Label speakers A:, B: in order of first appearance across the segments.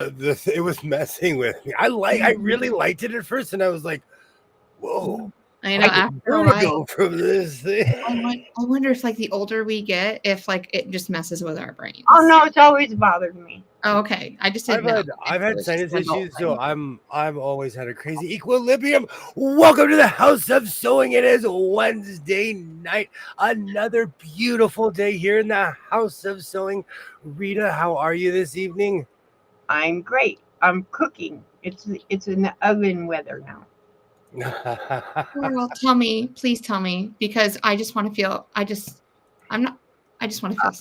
A: It was messing with me. I really liked it at first, and I was like, "Whoa,
B: I know.
A: I get vertigo from this thing."
B: I wonder if, like, the older we get, if like it just messes with our brains.
C: Oh no, it's always bothered me.
B: Oh, okay. I just didn't know.
A: I've had sinus issues, so I've always had a crazy equilibrium. Welcome to the House of Sewing. It is Wednesday night. Another beautiful day here in the House of Sewing. Rita, how are you this evening?
C: I'm great. I'm cooking. It's in the oven weather now.
B: Well, please tell me, because I just want to feel. I just want to feel.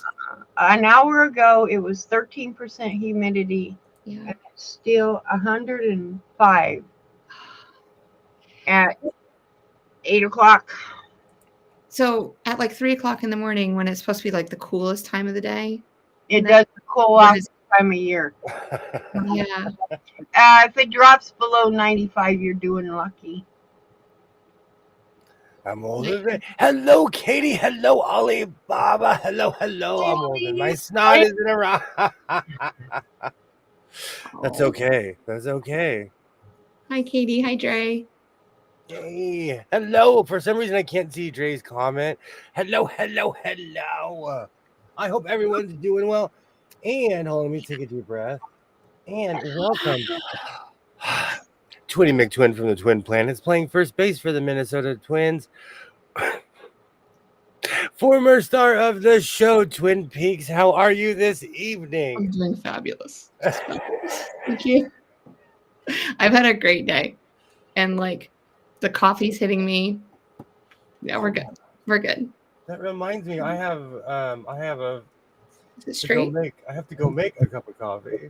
C: An hour ago, it was 13% humidity.
B: Yeah.
C: And it's still 105 at 8 o'clock.
B: So at like 3 o'clock in the morning, when it's supposed to be like the coolest time of the day,
C: it does cool off this time of year.
B: Yeah.
C: If it drops below 95, you're doing lucky.
A: I'm older. Hello, Katie. Hello, Alibaba. Hello. I'm older. My snot isn't around. That's okay.
B: Hi, Katie. Hi, Dre.
A: Hey. Hello. For some reason, I can't see Dre's comment. Hello. I hope everyone's doing well. And hold on, let me take a deep breath. And welcome. Twinny McTwin from the Twin Planets playing first base for the Minnesota Twins. Former star of the show, Twin Peaks. How are you this evening?
B: I'm doing fabulous. Thank you. I've had a great day. And like the coffee's hitting me. Yeah, we're good.
A: That reminds me, I have a
B: Is it straight?
A: I have to go make a cup of coffee.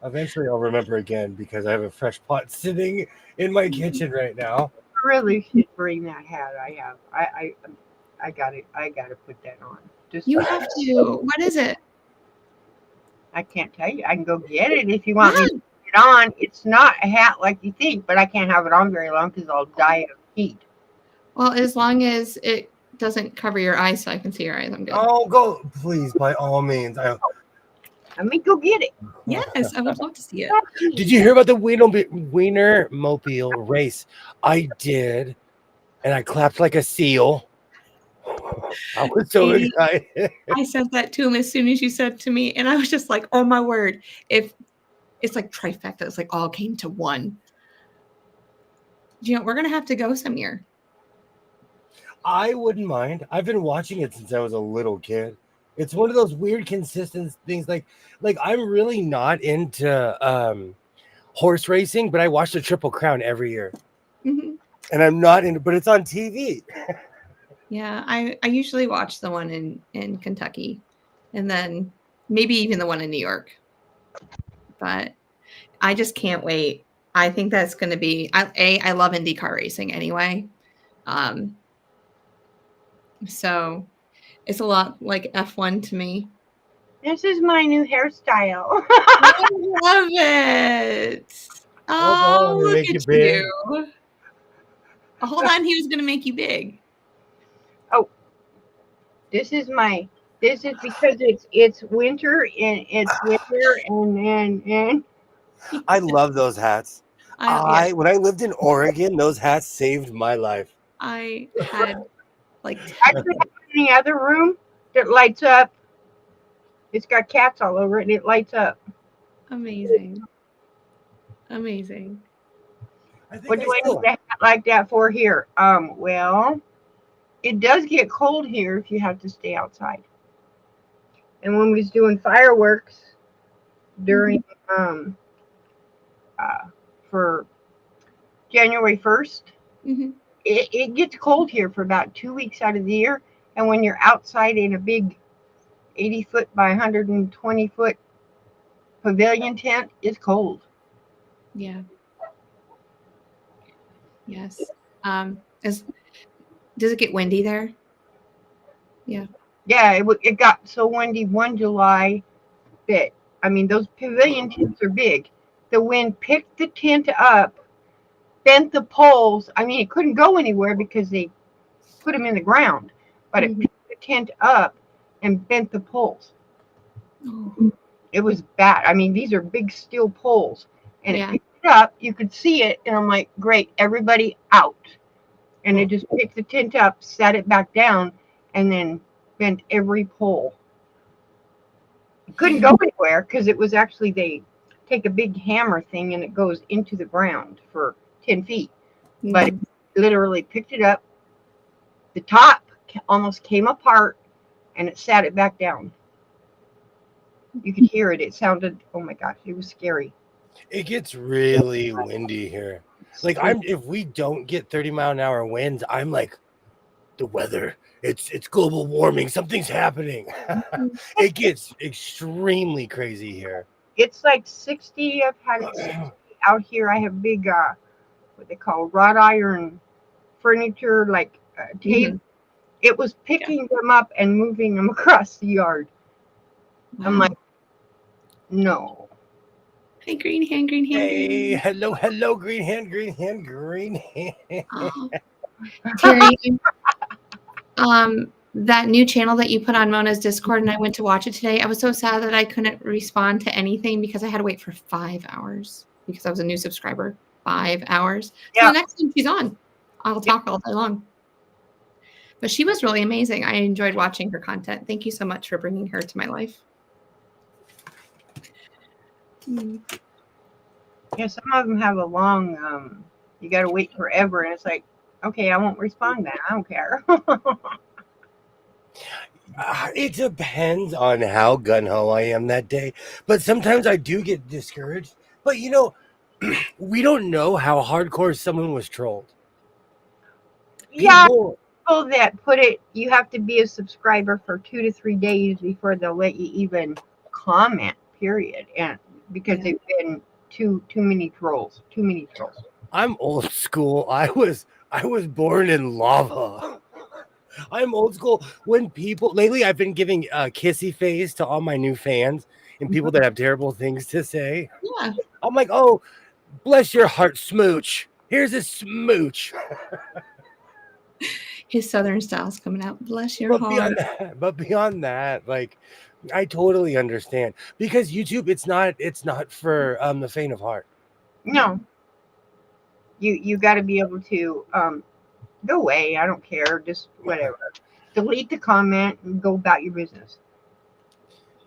A: Eventually I'll remember again because I have a fresh pot sitting in my kitchen right now.
C: I really should bring that hat I have. I gotta put that on.
B: You have to. What is it?
C: I can't tell you. I can go get it if you want me to put it on. It's not a hat like you think, but I can't have it on very long because I'll die of heat.
B: Well, as long as it doesn't cover your eyes so I can see your eyes, I'm good.
A: Oh, go, please, by all means.
C: Let me go get it.
B: Yes, I would love to see it.
A: Did you hear about the Wiener Mobile race? I did, and I clapped like a seal. I was so excited.
B: I said that to him as soon as you said to me, and I was just like, oh my word. If it's like trifecta, it's like all came to one. You know, we're going to have to go some year.
A: I wouldn't mind. I've been watching it since I was a little kid. It's one of those weird consistent things. Like I'm really not into horse racing, but I watch the Triple Crown every year.
B: Mm-hmm.
A: And I'm not into, but it's on TV.
B: Yeah, I usually watch the one in Kentucky, and then maybe even the one in New York. But I just can't wait. I think that's going to be I love IndyCar racing anyway. So it's a lot like F1 to me.
C: This is my new hairstyle.
B: I love it. Oh, look at you. Hold on, he was going to make you big.
C: Oh, this is because it's winter and
A: I love those hats. When I lived in Oregon, those hats saved my life.
B: I had like
C: I have in the other room that lights up. It's got cats all over it and it lights up.
B: Amazing.
C: What do I need a hat like that for here? Well, it does get cold here if you have to stay outside. And when we was doing fireworks during for January 1st, it gets cold here for about 2 weeks out of the year. And when you're outside in a big 80-foot by 120-foot pavilion tent, it's cold.
B: Yeah. Yes. Does it get windy there? Yeah.
C: Yeah, it got so windy one July that, I mean, those pavilion tents are big. The wind picked the tent up, bent the poles. I mean, it couldn't go anywhere because they put them in the ground, but it picked the tent up and bent the poles.
B: Oh.
C: It was bad. I mean, these are big steel poles, and
B: Yeah.
C: it picked it up. You could see it, and I'm like, great, everybody out. And it just picked the tent up, sat it back down, and then bent every pole. It couldn't go anywhere because it was actually, they take a big hammer thing and it goes into the ground for 10 feet. But it literally picked it up. The top almost came apart, and it sat it back down. You could hear it. It sounded, oh my gosh, it was scary.
A: It gets really windy here. Like if we don't get 30-mile-an-hour winds, I'm like, the weather, it's global warming, something's happening. It gets extremely crazy here.
C: It's like 60. I've had it 60 out here. I have big what they call wrought iron furniture, like tape. It was picking them up and moving them across the yard.
B: Wow.
C: I'm like, no.
B: Hey, green hand, green hand.
A: Hey, hello, green hand, green hand, green hand.
B: Oh. Terry, that new channel that you put on Mona's Discord, and I went to watch it today. I was so sad that I couldn't respond to anything because I had to wait for 5 hours because I was a new subscriber. 5 hours. So
C: Yeah.
B: the next time she's on, I'll talk all day long. But she was really amazing. I enjoyed watching her content. Thank you so much for bringing her to my life.
C: Yeah, some of them have a long, you got to wait forever. And it's like, okay, I won't respond then. I don't care.
A: It depends on how gun-ho I am that day. But sometimes I do get discouraged. But, we don't know how hardcore someone was trolled.
C: Yeah, people that put it, you have to be a subscriber for 2 to 3 days before they'll let you even comment, period. And because they've been too many trolls. Too many trolls.
A: I'm old school. I was born in lava. I'm old school. When people lately, I've been giving kissy face to all my new fans and people that have terrible things to say.
B: Yeah.
A: I'm like, oh, bless your heart, smooch. Here's a smooch.
B: His Southern style's coming out. Bless your heart.
A: But beyond that, like, I totally understand because YouTube, it's not for the faint of heart.
C: No. You got to be able to go away. I don't care. Just whatever. Delete the comment and go about your business.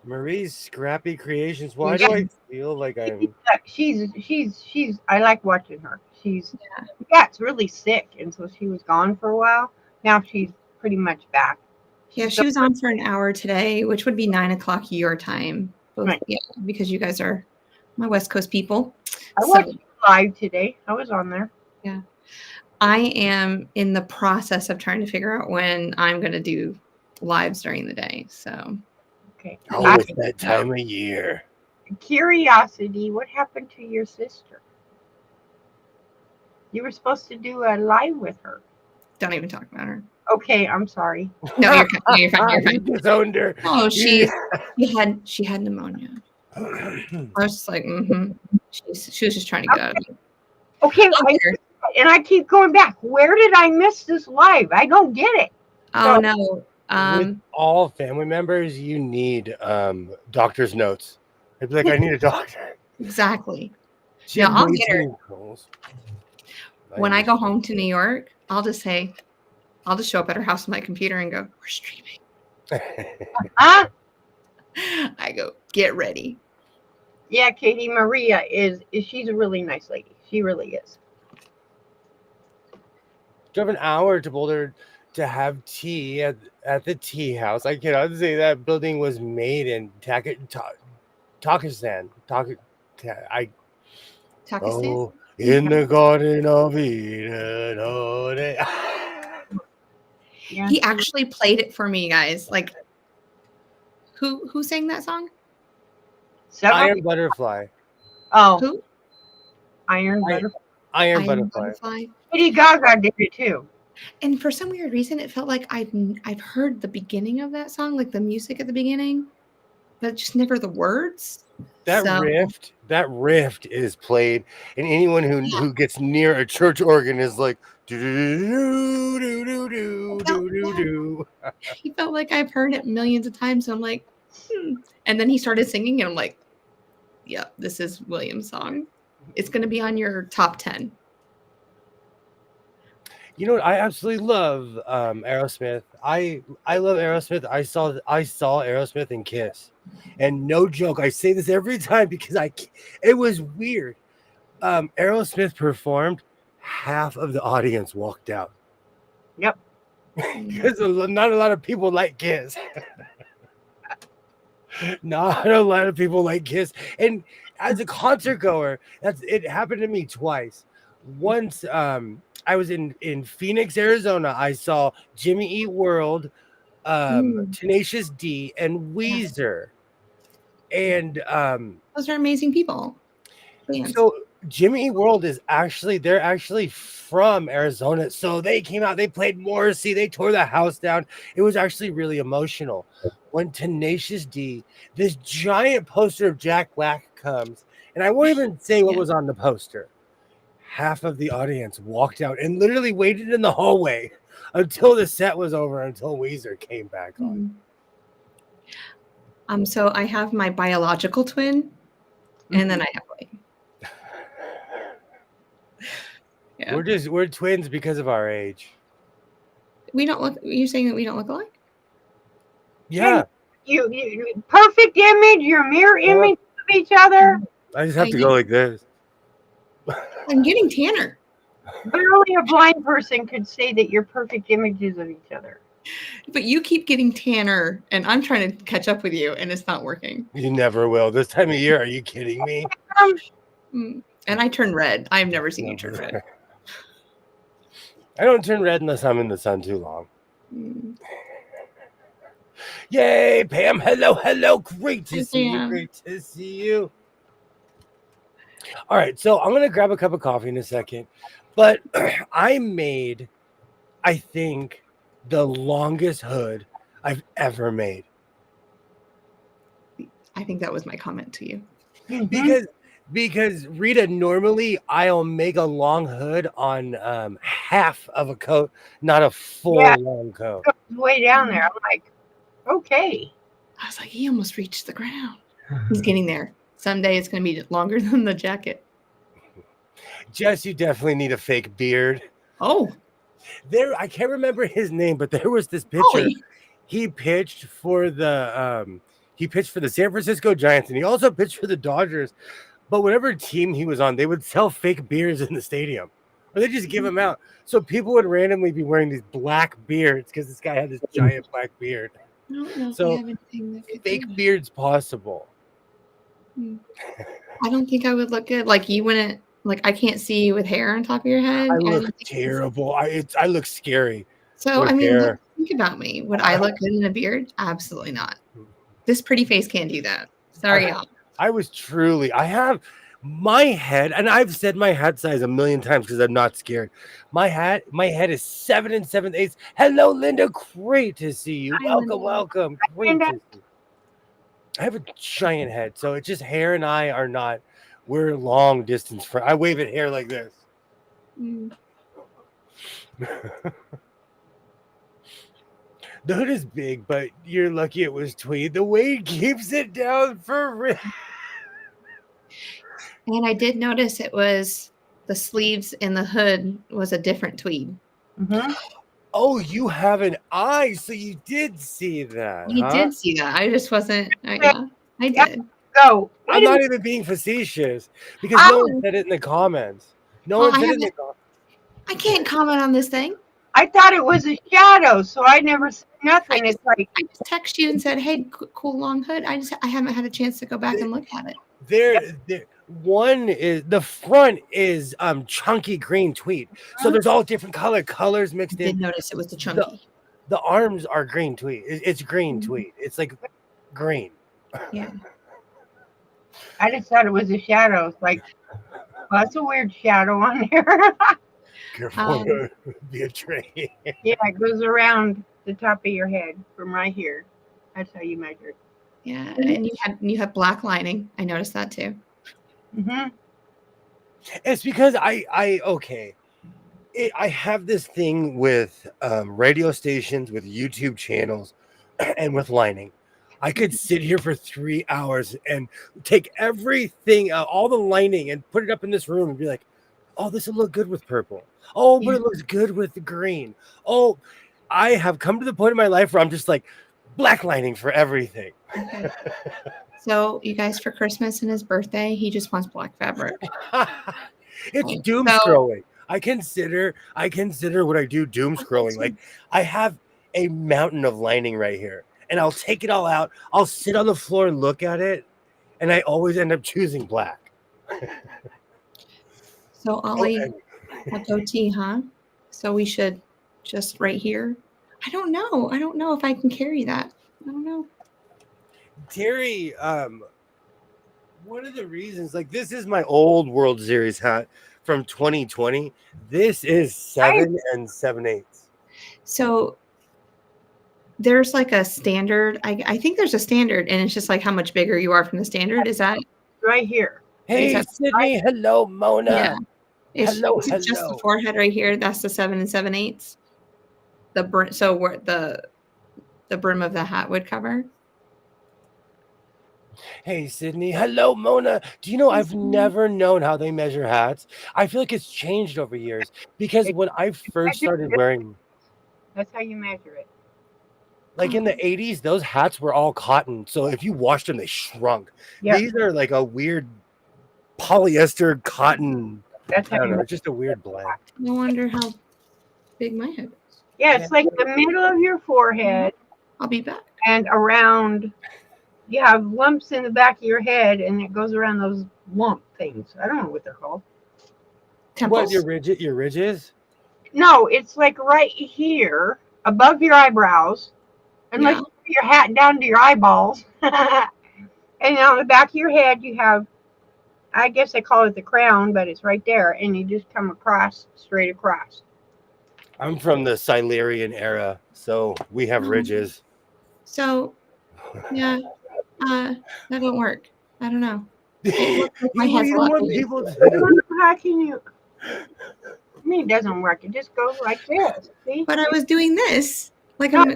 A: Marie's Scrappy Creations. Why do I feel like I'm?
C: She's. I like watching her. She got really sick, and so she was gone for a while. Now she's pretty much back.
B: Yeah, she was on for an hour today, which would be 9 o'clock your time. Both, right. Yeah, because you guys are my West Coast people.
C: I watched live today. I was on there.
B: Yeah. I am in the process of trying to figure out when I'm going to do lives during the day. So,
C: okay.
A: Oh, it's that time of year.
C: Curiosity, what happened to your sister? You were supposed to do a live with her.
B: Don't even talk about her.
C: Okay, I'm sorry.
B: No, you're fine. You're fine.
A: You disowned her.
B: Oh, she had pneumonia. I was just like, She was just trying to get out of it.
C: Okay, and I keep going back. Where did I miss this live? I don't get it.
B: Oh no.
A: With all family members, you need doctor's notes. I'd be like, I need a doctor.
B: Exactly. Yeah, I'll get her. When I go home to New York, I'll just show up at her house with my computer and go, we're streaming. I go, get ready.
C: Yeah, Katie Maria she's a really nice lady. She really is.
A: Drove an hour to Boulder to have tea at the tea house. I cannot say that building was made in Takistan. Oh, in the Garden of Eden. Oh,
B: yeah. He actually played it for me, guys. Like, who sang that song?
A: Iron Butterfly.
C: Oh,
B: who?
C: Iron Butterfly.
A: Iron Butterfly.
C: Lady Gaga did it too.
B: And for some weird reason, it felt like I've heard the beginning of that song, like the music at the beginning, but just never the words.
A: That riff is played, and anyone who gets near a church organ is like, do do do do do do do do.
B: He felt like I've heard it millions of times. So I'm like, And then he started singing, and I'm like, "Yeah, this is William's song. It's going to be on your top 10."
A: You know what? I absolutely love Aerosmith. I love Aerosmith. I saw Aerosmith in Kiss, and no joke, I say this every time because it was weird. Aerosmith performed, half of the audience walked out.
C: Yep.
A: Because not a lot of people like Kiss. Not a lot of people like Kiss. And as a concert goer, it happened to me twice. Once I was in Phoenix, Arizona. I saw Jimmy Eat World, Tenacious D, and Weezer. And
B: those are amazing people.
A: So Jimmy Eat World they're actually from Arizona. So they came out, they played Morrissey, they tore the house down. It was actually really emotional. When Tenacious D, this giant poster of Jack Black comes, and I won't even say what was on the poster. Half of the audience walked out and literally waited in the hallway until the set was over, until Weezer came back on.
B: So I have my biological twin, and then I have Blake.
A: Yeah. We're twins because of our age.
B: We don't look. You're saying that we don't look alike?
A: Yeah.
C: You perfect image, your mirror image of each other.
A: I just have to go like this.
B: I'm getting tanner.
C: But only a blind person could say that you're perfect images of each other.
B: But you keep getting tanner, and I'm trying to catch up with you, and it's not working.
A: You never will. This time of year, are you kidding me?
B: And I turn red. I've never seen you turn red.
A: I don't turn red unless I'm in the sun too long. Yay, Pam. Hello. Great to see you. Great to see you. All right, so I'm going to grab a cup of coffee in a second. But I made, I think, the longest hood I've ever made.
B: I think that was my comment to you.
A: Because Rita, normally I'll make a long hood on half of a coat, not a full long coat.
C: Way down there. I'm like, okay.
B: I was like, he almost reached the ground. He's getting there. Someday it's going to be longer than the jacket.
A: Jess, you definitely need a fake beard.
B: Oh.
A: I can't remember his name, but there was this pitcher.
B: Holy.
A: He pitched for the San Francisco Giants, and he also pitched for the Dodgers. But whatever team he was on, they would sell fake beards in the stadium, or they just give them out. So people would randomly be wearing these black beards because this guy had this giant black beard.
B: I don't know
A: so
B: if I have anything that could
A: fake beards possible.
B: I don't think I would look good. Like you wouldn't. Like I can't see you with hair on top of your head.
A: I look terrible. I look scary.
B: So I mean, think about me. Would I look good in a beard? Absolutely not. This pretty face can't do that. Sorry, y'all.
A: I have my head, and I've said my hat size a million times because I'm not scared. My head is 7 7/8. Hello, Linda. Great to see you.
B: Hi,
A: welcome. Great to see you. I have a giant head, so it's just hair and I are not. We're long distance from. I wave at hair like this. The hood is big, but you're lucky it was tweed. The weight keeps it down for real.
B: And I did notice it was the sleeves in the hood was a different tweed.
A: Oh, you have an eye, so you did see that.
B: You did see that. I just wasn't. I did.
C: Go.
A: I'm not even being facetious because no one said it in the comments. No one said it in the comments.
B: I can't comment on this thing.
C: I thought it was a shadow, so I never said nothing. It's like
B: I just texted you and said, "Hey, cool long hood." I haven't had a chance to go back and look at it.
A: One is the front is chunky green tweed, so there's all different colors mixed in.
B: I did notice it was the chunky.
A: The arms are green tweed. It's green tweed. It's like green.
B: Yeah.
C: I just thought it was a shadow. It's like, well, that's a weird shadow on there.
A: Careful, be a train.
C: Yeah, it goes around the top of your head from right here. That's how you measure it.
B: Yeah, and you have black lining. I noticed that too.
A: It's because I have this thing with radio stations, with YouTube channels, and with lining. I could sit here for 3 hours and take everything, all the lining, and put it up in this room and be like, oh, this will look good with purple. Oh, but
B: Yeah.
A: it looks good with the green. Oh, I have come to the point in my life where I'm just like black lining for everything.
B: Okay. So you guys, for Christmas and his birthday, he just wants black fabric.
A: It's doom scrolling. I consider what I do doom scrolling. Like I have a mountain of lining right here, and I'll take it all out. I'll sit on the floor and look at it, and I always end up choosing black.
B: So Ollie, a goatee, huh? So we should just right here. I don't know. I don't know if I can carry that. I don't know.
A: Terry, one of the reasons, like this is my old World Series hat from 2020. This is 7 7/8.
B: So there's like a standard. I think there's a standard, and it's just like how much bigger you are from the standard. Is that
C: right here?
A: Hey, Sydney. Right? Hello, Mona.
B: Yeah.
A: Hello.
B: Just the forehead right here. That's the 7 7/8. The brim. So where the brim of the hat would cover.
A: Hey, Sydney. Hello, Mona. Do you know I've never known how they measure hats? I feel like it's changed over years because when I first started wearing,
C: that's how you measure it.
A: Like in the 80s, those hats were all cotton. So if you washed them, they shrunk. Yep. These are like a weird polyester cotton. That's how it's just a weird blend.
B: No wonder how big my head is.
C: Yeah, it's like the middle of your forehead.
B: I'll be back.
C: And around, you have lumps in the back of your head, and it goes around those lump things. I don't know what they're called.
B: Temples?
A: What, your ridges?
C: No, it's like right here, above your eyebrows. And like your hat down to your eyeballs. And on the back of your head, you have, I guess they call it the crown, but it's right there. And you just come across, straight across.
A: I'm from the Silurian era, so we have ridges.
B: So, yeah, that don't work. I don't know.
C: How can you? I mean, it doesn't work. It just goes like this. See?
B: But I was doing this. Like
C: no.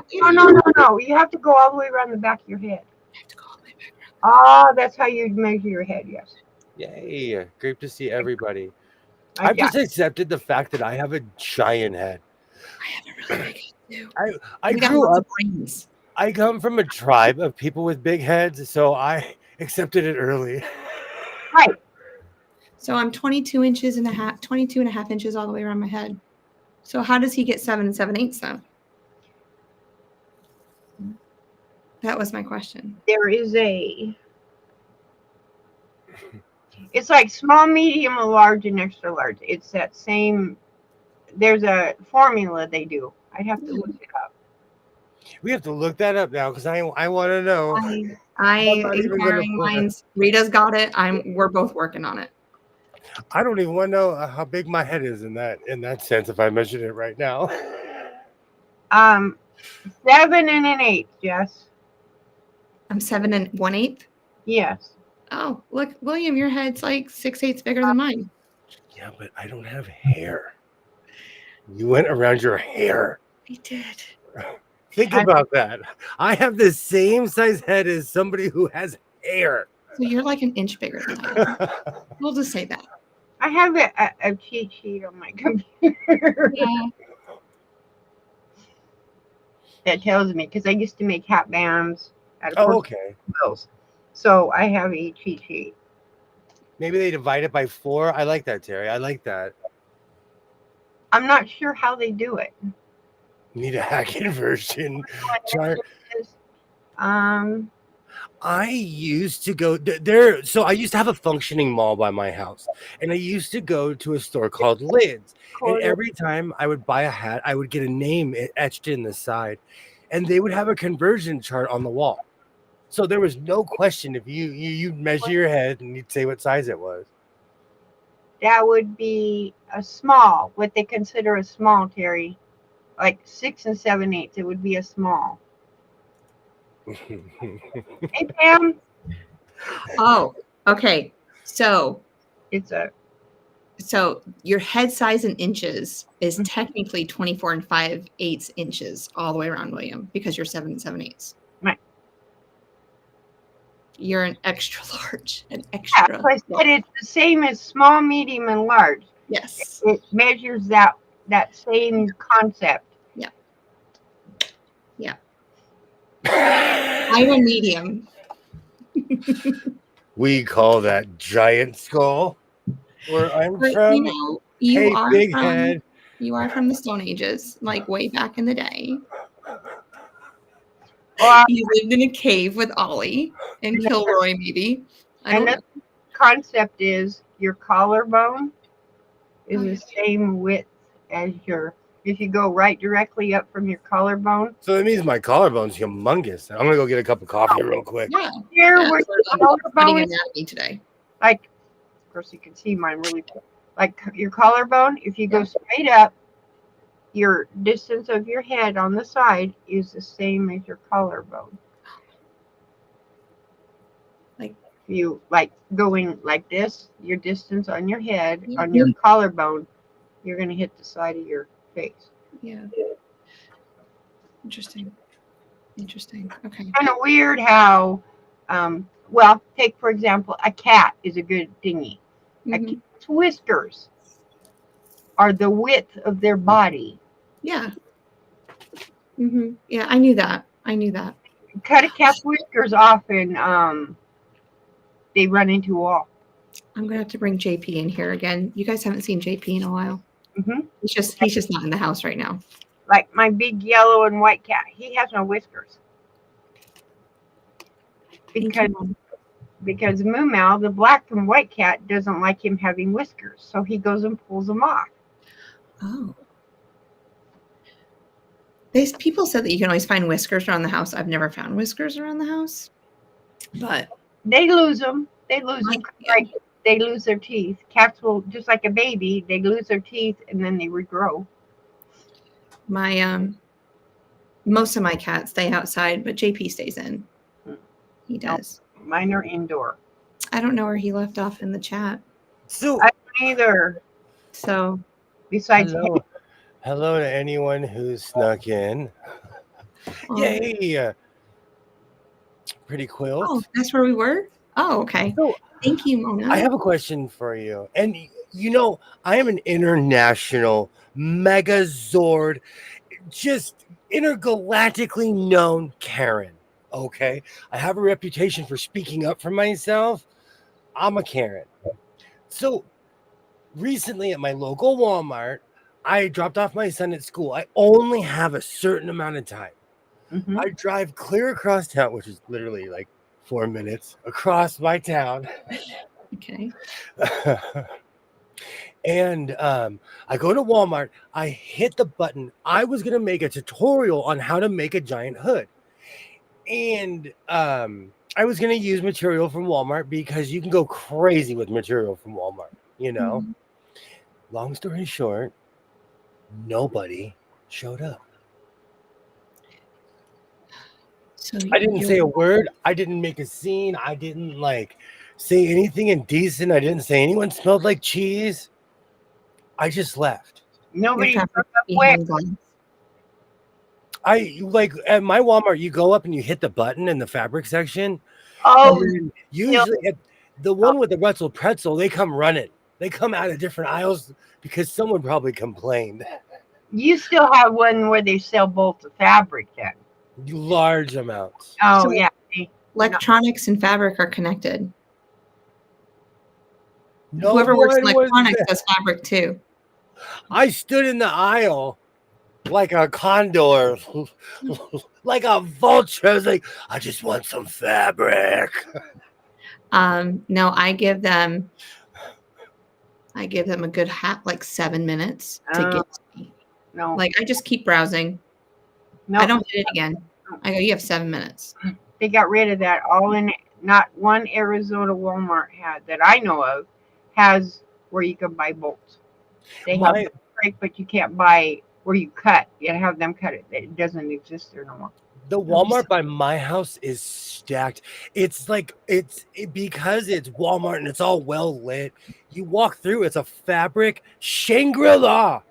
C: You have to go all the way around the back of your head.
B: I have to go all the way back around.
C: Oh, that's how you measure your head, yes.
A: Yay. Great to see everybody. I've just accepted the fact that I have a giant head.
B: I have a really big head, too.
A: I grew up. I come from a tribe of people with big heads, so I accepted it early.
C: Right.
B: So I'm 22 and a half inches all the way around my head. So how does he get 7 7/8 then? That was my question.
C: There is it's like small, medium, large, and extra large. It's that same, there's a formula they do. I'd have to look it up.
A: We have to look that up now because I want to know.
B: Rita's got it. We're both working on it.
A: I don't even want to know how big my head is in that sense if I measured it right now.
C: 7 1/8, Jess.
B: I'm 7 1/8?
C: Yes.
B: Oh, look, William, your head's like 6/8 bigger than mine.
A: Yeah, but I don't have hair. You went around your hair.
B: I did.
A: Think about that. I have the same size head as somebody who has hair.
B: So you're like an inch bigger than I am. We'll just say that.
C: I have a cheat sheet on my computer.
B: Yeah.
C: That tells me, because I used to make hat bands out of bills. So I have a cheat sheet.
A: Maybe they divide it by 4. I like that, Terry. I like that.
C: I'm not sure how they do it.
A: Need a hack inversion chart. I used to go there. So I used to have a functioning mall by my house, and I used to go to a store called Lids. And every time I would buy a hat, I would get a name etched in the side, and they would have a conversion chart on the wall. So there was no question if you'd measure your head and you'd say what size it was.
C: That would be a small, what they consider a small, Terry. Like 6 7/8, it would be a small. Hey, Pam.
B: Oh, okay. So
C: it's
B: your head size in inches is technically 24 5/8 inches all the way around, William, because you're 7 7/8.
C: Right.
B: You're an extra large. An
C: Yeah,
B: extra.
C: so I said it's the same as small, medium, and large.
B: Yes.
C: It measures that same concept.
B: Yeah. Yeah. I'm a medium.
A: We call that giant skull where I'm
B: But,
A: from.
B: you
A: Hey,
B: are
A: big
B: from
A: head.
B: you are from the Stone Ages, like way back in the day.
C: Well,
B: You lived in a cave with Ollie and Kilroy, maybe. I don't
C: another
B: know.
C: concept is your collarbone is
B: Oh,
C: the
B: yeah.
C: same width as if you go right directly up from your collarbone.
A: So that means my collarbone's humongous. I'm gonna go get a cup of coffee real quick.
B: Yeah.
C: Here
B: Yeah.
C: where
B: We're
C: your
B: studying
C: collarbone is,
B: anatomy today.
C: like, of course you can see mine really quick. Like your collarbone, if you go
B: Yeah.
C: straight up, your distance of your head on the side is the same as your collarbone.
B: Like,
C: You like going like this, your distance on your head,
B: yeah.
C: on your collarbone, you're going to hit the side of your face.
B: Yeah. Interesting. Okay.
C: Kind of weird how, well, take for example, a cat is a good thingy. A
B: Mhm.
C: cat's whiskers are the width of their body.
B: Yeah. Yeah, I knew that.
C: Cut a cat's whiskers off and they run into a wall.
B: I'm gonna have to bring JP in here again. You guys haven't seen JP in a while.
C: Hmm.
B: He's just not in the house right now.
C: Like my big yellow and white cat, he has no whiskers. Because Moo Mau, the black and white cat, doesn't like him having whiskers, so he goes and pulls them off.
B: Oh. People said that you can always find whiskers around the house. I've never found whiskers around the house, but
C: they lose them. They lose them like they lose their teeth. Cats will, just like a baby, they lose their teeth and then they regrow.
B: My most of my cats stay outside, but JP stays in. He does.
C: No, mine are indoor.
B: I don't know where he left off in the chat.
A: So
C: I don't either.
B: So
C: besides
A: hello to anyone who's snuck in. Yay! Pretty quilt.
B: Oh, that's where we were? Oh, okay.
A: So,
B: thank you, Mona.
A: I have a question for you. And I am an international megazord, just intergalactically known Karen. Okay. I have a reputation for speaking up for myself. I'm a Karen. So recently at my local Walmart, I dropped off my son at school. I only have a certain amount of time.
C: Mm-hmm.
A: I drive clear across town, which is literally like 4 minutes across my town.
B: Okay.
A: And I go to Walmart. I hit the button. I was going to make a tutorial on how to make a giant hood. And I was going to use material from Walmart because you can go crazy with material from Walmart, Mm-hmm. Long story short, nobody showed up. So I didn't say a word. I didn't make a scene. I didn't say anything indecent. I didn't say anyone smelled like cheese. I just left.
C: Nobody showed up.
A: At my Walmart, you go up and you hit the button in the fabric section.
C: Oh,
A: usually the one with the Rutzel pretzel, they come running. They come out of different aisles because someone probably complained.
C: You still have one where they sell bolts of fabric then?
A: Large amounts.
C: Oh,
B: so
C: yeah.
B: Electronics and fabric are connected.
A: No,
B: whoever works in electronics does fabric too.
A: I stood in the aisle like a condor, like a vulture. I was like, I just want some fabric.
B: No, I give them a good 7 minutes to get to me.
C: No.
B: I just keep browsing. No. I don't hit it again. I go, you have 7 minutes.
C: They got rid of that all in. Not one Arizona Walmart that I know of has where you can buy bolts. They have break, but you can't buy where you cut. You have them cut it. It doesn't exist there no more.
A: The Walmart by my house is stacked. It's because it's Walmart and it's all well lit. You walk through, it's a fabric Shangri-La.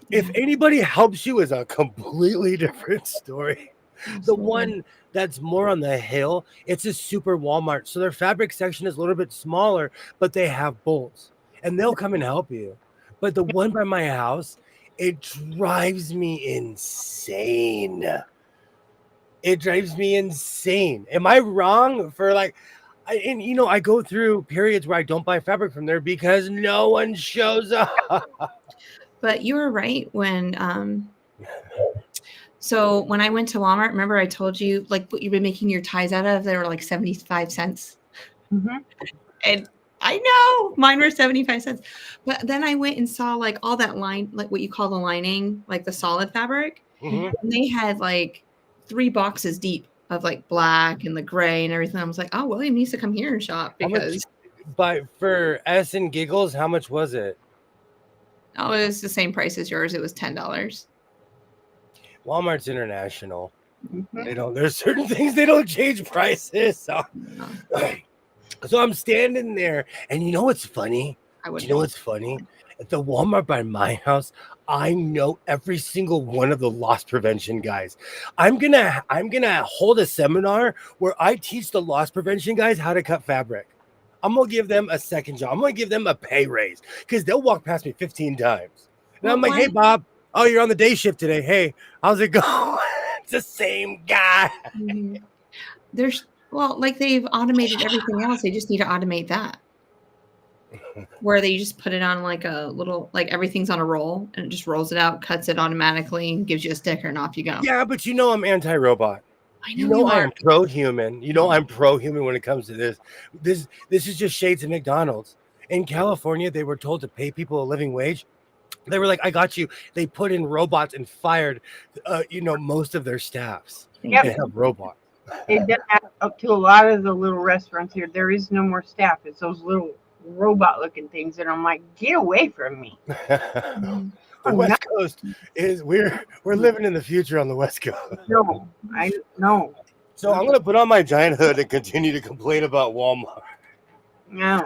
A: Yeah. If anybody helps you is a completely different story. The one that's more on the hill, it's a super Walmart. So their fabric section is a little bit smaller, but they have bolts and they'll come and help you. But the one by my house, it drives me insane. It drives me insane. Am I wrong for like, I go through periods where I don't buy fabric from there because no one shows up.
B: But you were right when, so when I went to Walmart, remember I told you like what you've been making your ties out of? They were like 75 cents.
C: Mm-hmm.
B: And I know mine were 75 cents. But then I went and saw like all that line, like what you call the lining, like the solid fabric.
A: Mhm.
B: And they had like 3 boxes deep of like black and the gray and everything. I was like, oh, William needs to come here and shop because
A: But for S and Giggles, how much was it?
B: oh, it was the same price as yours. It was $10.
A: Walmart's international.
C: Mm-hmm.
A: They don't. There's certain things they don't change prices. So, so I'm standing there, and you know what's funny? You know what's funny? At the Walmart by my house, I know every single one of the loss prevention guys. I'm gonna hold a seminar where I teach the loss prevention guys how to cut fabric. I'm gonna give them a second job. I'm gonna give them a pay raise because they'll walk past me 15 times, and I'm like, "Hey, Bob, oh, you're on the day shift today. Hey, how's it going?" It's the same guy.
B: Mm-hmm. There's like they've automated everything else. They just need to automate that. Where they just put it on like a little, like everything's on a roll and it just rolls it out, cuts it automatically, and gives you a sticker, and off you go.
A: Yeah, but I'm anti-robot.
B: I know
A: I am pro-human. I'm pro-human when it comes to this. This is just shades of McDonald's. In California, they were told to pay people a living wage. They were like, "I got you." They put in robots and fired, most of their staffs.
C: Yep.
A: They have robots.
C: It does happen up to a lot of the little restaurants here. There is no more staff. It's those little robot-looking things, and I'm like, get away from me.
A: The West Coast is we're living in the future on the West Coast.
C: No, I know.
A: So I'm gonna put on my giant hood and continue to complain about Walmart.
C: No.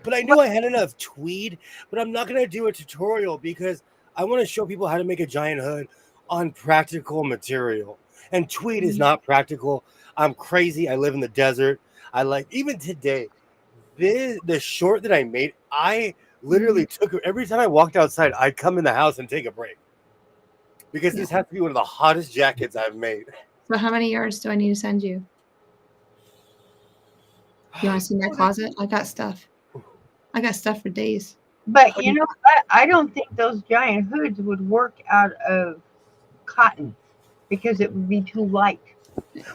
A: But I knew I had enough tweed, but I'm not gonna do a tutorial because I want to show people how to make a giant hood on practical material. And tweed is not practical. I'm crazy. I live in the desert. Even today, the short that I made, I literally took it every time I walked outside. I'd come in the house and take a break because this has to be one of the hottest jackets I've made.
B: So how many yards do I need to send you? You want to see my closet? I got stuff. I got stuff for days.
C: But you know what? I don't think those giant hoods would work out of cotton because it would be too light.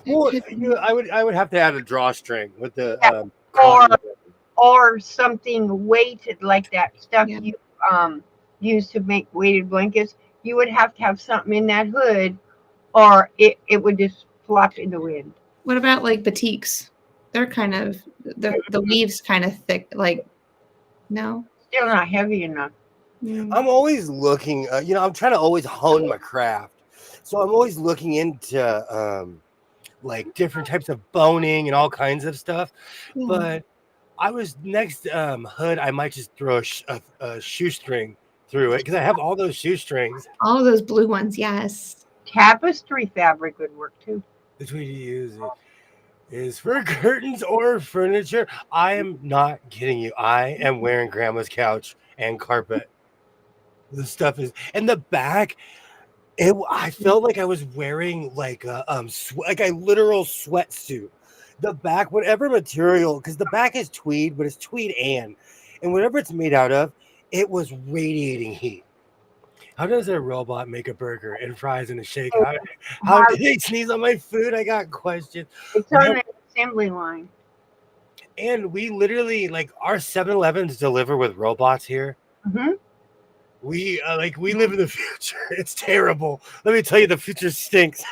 A: Well, I would have to add a drawstring with the
C: or something weighted like that stuff you use to make weighted blankets. You would have to have something in that hood, or it would just flop in the wind.
B: What about like batiks? They're kind of the weave's kind of thick. Like, no,
C: still not heavy enough.
A: I'm always looking. I'm trying to always hone my craft, so I'm always looking into like different types of boning and all kinds of stuff. Yeah. But I was next hood. I might just throw a shoestring through it because I have all those shoestrings.
B: All those blue ones, yes.
C: Tapestry fabric would work too.
A: Which way do you use it? Is for curtains or furniture. I am not kidding you. I am wearing grandma's couch and carpet. The stuff is, and the back. I felt like I was wearing like a literal sweatsuit. The back, whatever material, because the back is tweed, but it's tweed and whatever it's made out of, it was radiating heat. How does a robot make a burger and fries and a shake? How did they sneeze on my food? I got questions.
C: It's on an assembly line.
A: And we literally, like, our 7-Elevens deliver with robots here.
C: Mm-hmm.
A: We live in the future. It's terrible. Let me tell you, the future stinks.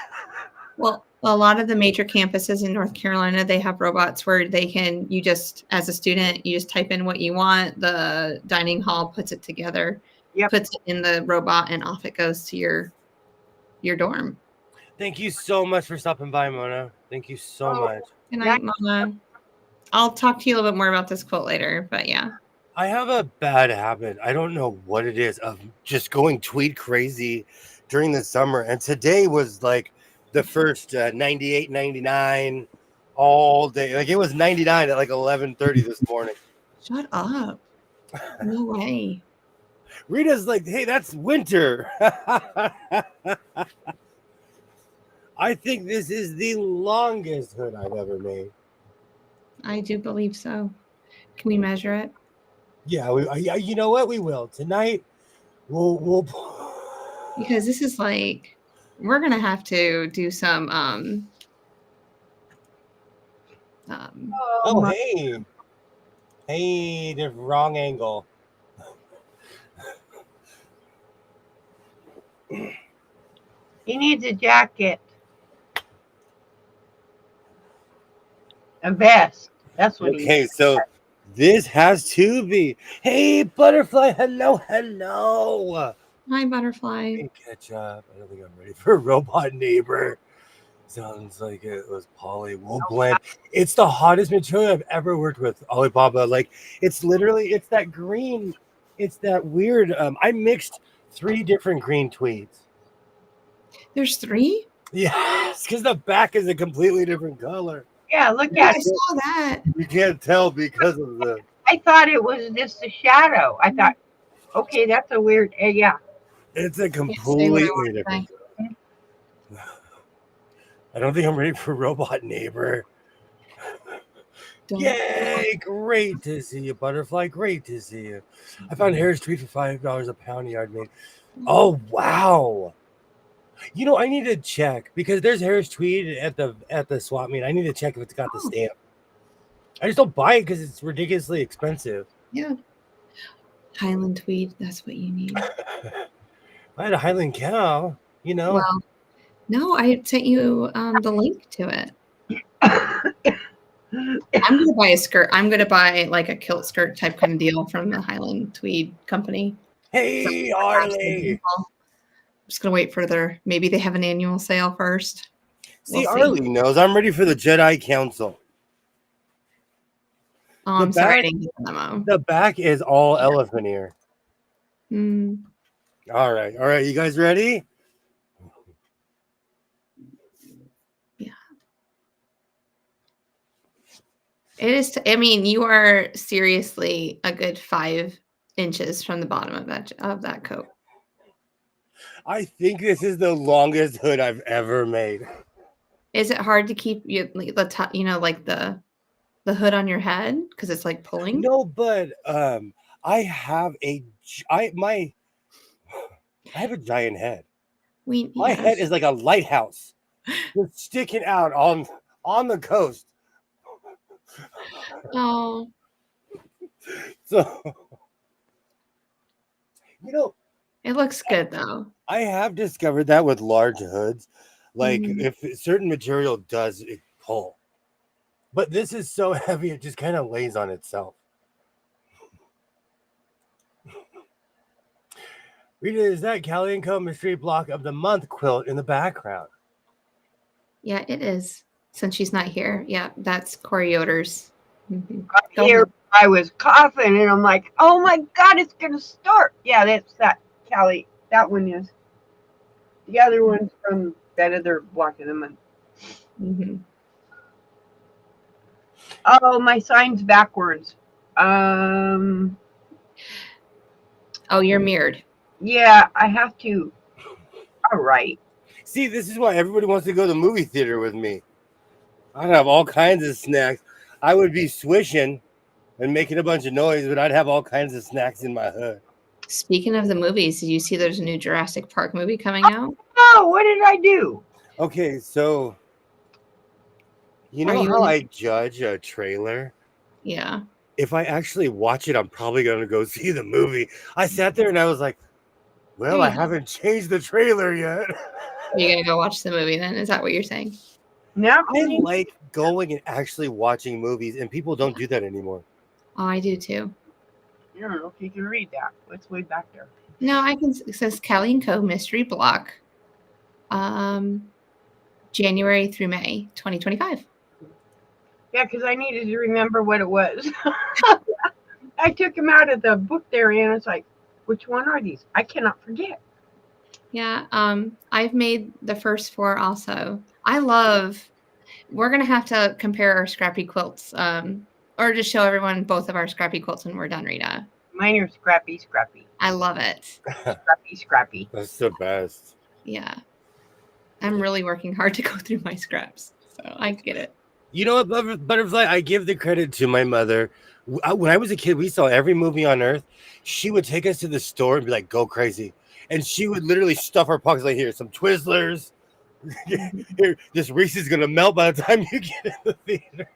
B: Well, a lot of the major campuses in North Carolina, they have robots where you just, as a student, you just type in what you want. The dining hall puts it together, puts it in the robot, and off it goes to your dorm.
A: Thank you so much for stopping by, Mona. Thank you so much.
B: Good night, Mona. I'll talk to you a little bit more about this quote later, but yeah.
A: I have a bad habit. I don't know what it is of just going tweed crazy during the summer. And today was like the first 98, 99 all day. Like it was 99 at like 11:30 this morning.
B: Shut up. No way.
A: Rita's like, hey, that's winter. I think this is the longest hood I've ever made.
B: I do believe so. Can we measure it?
A: Yeah, you know what? We will. Tonight, we'll
B: because this is like, we're going to have to do some,
A: oh, hey. Hey, the wrong angle.
C: He needs a jacket. A vest. That's what he
A: Okay, so this has to be. Hey, butterfly. Hello.
B: hi, butterfly.
A: Hey, catch up. I don't think I'm ready for a robot neighbor. Sounds like it was poly wool blend. It's the hottest material I've ever worked with, Alibaba. Like it's literally, it's that green. It's that weird. I mixed 3 different green tweeds.
B: There's 3?
A: Yes, because the back is a completely different color.
C: Yeah, look at it.
B: I saw that.
A: You can't tell because of the.
C: I thought it was just a shadow. I thought, okay, that's a weird. Yeah.
A: It's a completely different. I don't think I'm ready for robot neighbor. Yay! Great to see you, butterfly. Great to see you. I found Harris tweed for $5 a pound yard made. Oh wow! You know, I need to check because there's Harris tweed at the swap meet. I need to check if it's got the stamp. I just don't buy it because it's ridiculously expensive.
B: Yeah. Highland tweed. That's what you need.
A: I had a Highland cow. You know.
B: Well, no, I sent you the link to it. I'm going to buy a skirt. I'm going to buy like a kilt skirt type kind of deal from the Highland Tweed company.
A: Hey, Arlie.
B: I'm just going to wait for maybe they have an annual sale first.
A: See, Arlie knows. I'm ready for the Jedi Council.
B: Oh, I'm sorry, I didn't get the memo.
A: The back is all elephant ear.
B: Mm.
A: All right. You guys ready?
B: Yeah. It is. I mean, you are seriously a good 5 inches from the bottom of that coat.
A: I think this is the longest hood I've ever made.
B: Is it hard to keep the top, like the hood on your head because it's like pulling?
A: No, but I have a giant head. My head is like a lighthouse. It's sticking out on the coast.
B: Oh.
A: So
B: it looks good though.
A: I have discovered that with large hoods, like if certain material does it pull, but this is so heavy it just kind of lays on itself. Rita, is that Callie & Co. Mystery Block of the Month quilt in the background?
B: Yeah, it is. Since she's not here. Yeah, that's Corey Yoder's.
C: Here I was coughing and I'm like, oh my God, it's going to start. Yeah, that's that Callie. That one is. The other one's from that other block of the month.
B: Mm-hmm.
C: Oh, my sign's backwards.
B: Oh, you're mirrored.
C: Yeah, I have to. All right.
A: See, this is why everybody wants to go to the movie theater with me. I'd have all kinds of snacks. I would be swishing and making a bunch of noise, but I'd have all kinds of snacks in my hood.
B: Speaking of the movies, did you see there's a new Jurassic Park movie coming out?
C: Oh, what did I do?
A: Okay, so you know how I judge a trailer?
B: Yeah.
A: If I actually watch it, I'm probably going to go see the movie. I sat there and I was like, well, I haven't changed the trailer yet.
B: You're going to go watch the movie then? Is that what you're saying?
C: No.
A: I like going and actually watching movies, and people don't do that anymore.
B: Oh, I do too.
C: I don't know if you can read that. It's way back there.
B: No, I can. It says Callie & Co. Mystery Block. January through May 2025.
C: Yeah, because I needed to remember what it was. I took them out of the book there, and it's like, which one are these? I cannot forget.
B: Yeah. I've made the first 4 also. We're going to have to compare our scrappy quilts, or just show everyone both of our scrappy quilts when we're done, Rita.
C: Mine are scrappy.
B: I love it.
C: Scrappy.
A: That's the best.
B: Yeah. I'm really working hard to go through my scraps, so I get it.
A: You know what, Butterfly? I give the credit to my mother. When I was a kid, we saw every movie on earth. She would take us to the store and be like, "Go crazy," and she would literally stuff our pockets like, "Here, some Twizzlers. Here, this Reese is gonna melt by the time you get in the theater."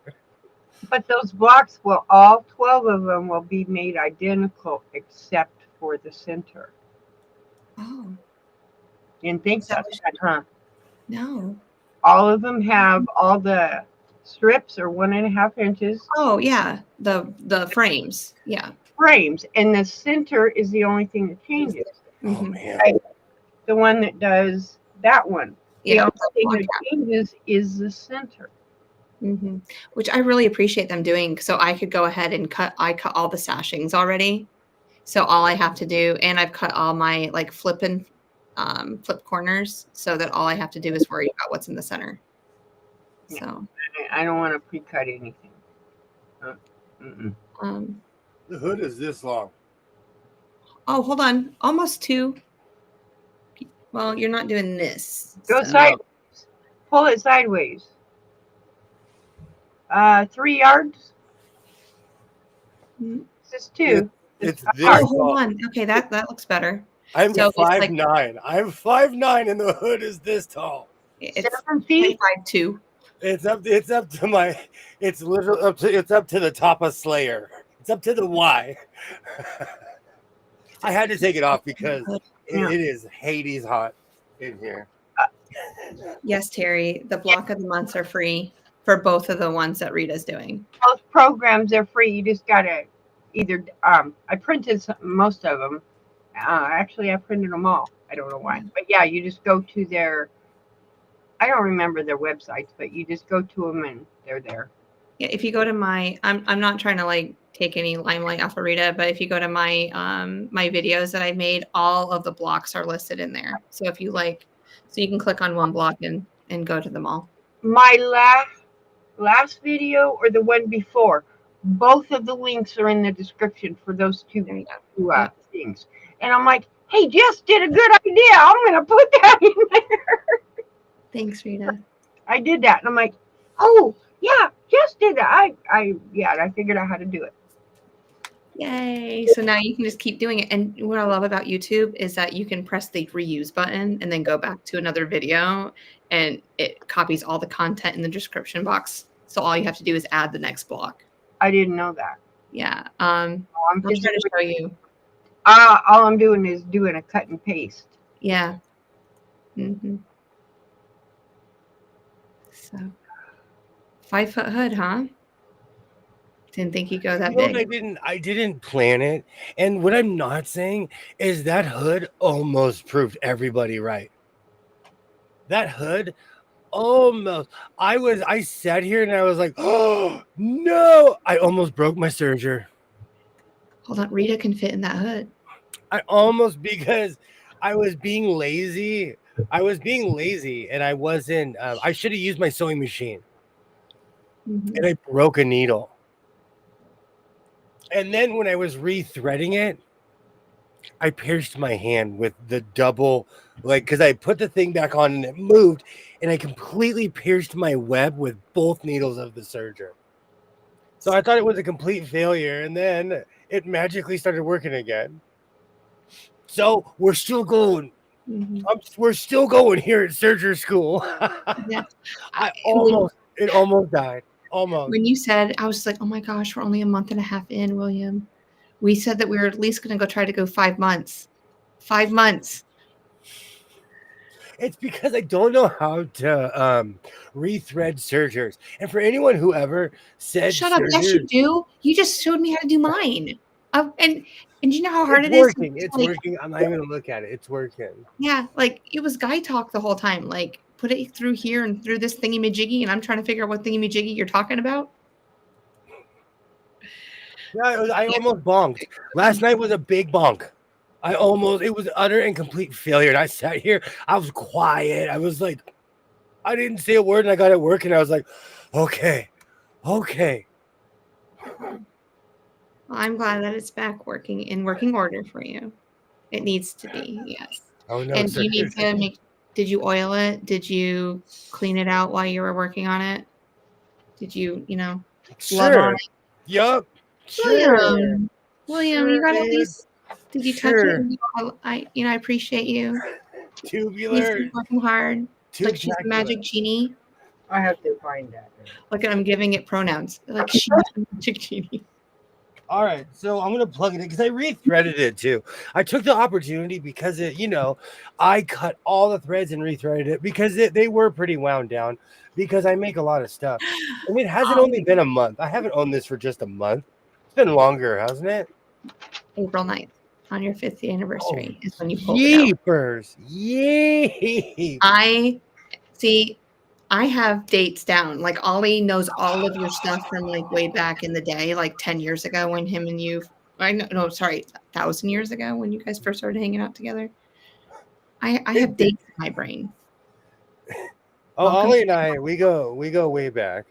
C: But those blocks will, all 12 of them will be made identical except for the center.
B: Oh.
C: You didn't think that, huh?
B: No.
C: All of them have all the strips are 1.5 inches.
B: Oh yeah, the frames. Yeah.
C: Frames, and the center is the only thing that changes.
A: Oh man.
C: Like the one that does that one.
B: Yeah.
C: The only thing that changes is the center.
B: Mm-hmm. Which I really appreciate them doing, so I could go ahead and cut all the sashings already. So all I have to do, and I've cut all my like flip corners, so that all I have to do is worry about what's in the center.
C: Yeah.
B: So
C: I don't want to pre-cut anything.
A: The hood is this long.
B: Oh, hold on, almost 2. Well, you're not doing this.
C: Go sideways. Pull it sideways. 3 yards. This is 2.
A: It's this.
B: Oh, hold on. Okay, that looks better.
A: I'm 5'9". I'm 5'9", and the hood is this tall.
B: It's
C: 7 feet.
B: 5'2".
A: It's up to my. It's literally up to. It's up to the top of Slayer. It's up to the Y. I had to take it off because it is Hades hot in here.
B: Yes, Terry. The block of the months are free for both of the ones that Rita's doing.
C: Both programs are free. You just gotta either. I printed most of them. Actually, I printed them all. I don't know why, but yeah, you just go to their. I don't remember their websites, but you just go to them and they're there.
B: Yeah, if you go to my, I'm not trying to like take any limelight off of Rita, but if you go to my my videos that I've made, all of the blocks are listed in there. So if you like, so you can click on one block and go to them all.
C: My last video or the one before, both of the links are in the description for those two things. And I'm like, hey, Jess did a good idea. I'm gonna put that in there.
B: Thanks, Rita.
C: I did that, and I'm like, oh yeah, Jess did that. I figured out how to do it.
B: Yay! So now you can just keep doing it. And what I love about YouTube is that you can press the reuse button and then go back to another video, and it copies all the content in the description box. So all you have to do is add the next block.
C: I didn't know that.
B: Yeah. I'm just trying to show you.
C: All I'm doing is doing a cut and paste.
B: Yeah. So 5-foot hood, huh? Didn't think you'd go that big.
A: I didn't plan it. And what I'm not saying is that hood almost proved everybody right. That hood almost. I sat here and I was like, oh no! I almost broke my serger.
B: Hold on, Rita can fit in that hood.
A: I almost, because I was being lazy. And I wasn't. I should have used my sewing machine. And I broke a needle. And then when I was rethreading it, I pierced my hand with the double, because I put the thing back on and it moved, and I completely pierced my web with both needles of the serger. So I thought it was a complete failure, and then it magically started working again. So we're still going. We're still going here at serger school.
B: Yeah.
A: It almost died. Almost.
B: When you said, I was like, oh my gosh, we're only a month and a half in, William. We said that we were at least going to try to go 5 months. 5 months.
A: It's because I don't know how to rethread sergers. And for anyone who ever said,
B: shut up, yes you do. You just showed me how to do mine. And you know how hard it is?
A: It's working. I'm not even going to look at it. It's working.
B: Yeah, like it was guy talk the whole time. Like, put it through here and through this thingy-majiggy, and I'm trying to figure out what thingy-majiggy you're talking about.
A: Yeah, I almost bonked. Last night was a big bonk. it was utter and complete failure. And I sat here, I was quiet. I was like, I didn't say a word, and I got it working. I was like, okay.
B: Well, I'm glad that it's back working in working order for you. It needs to be, yes.
A: Oh no,
B: And do you need to did you oil it? Did you clean it out while you were working on it? Did you, love on it?
A: Yup. Sure.
B: William, you got at
A: dude.
B: least, did you touch it? I appreciate you.
A: Tubular.
B: He's working hard. Like she's the magic genie.
C: I have to find that.
B: Look, I'm giving it pronouns. Like she's the magic genie.
A: All right, so I'm gonna plug it in because I rethreaded it too. I took the opportunity because I cut all the threads and rethreaded it because they were pretty wound down because I make a lot of stuff. And it hasn't only been a month. I haven't owned this for just a month. It's been longer, hasn't it?
B: April 9th on your 5th anniversary is when you pulled it out.
A: Yeepers.
B: I have dates down. Like Ollie knows all of your stuff from like way back in the day, like 10 years ago when him and you, 1,000 years ago when you guys first started hanging out together. I have dates in my brain.
A: Oh, Ollie and I, we go way back.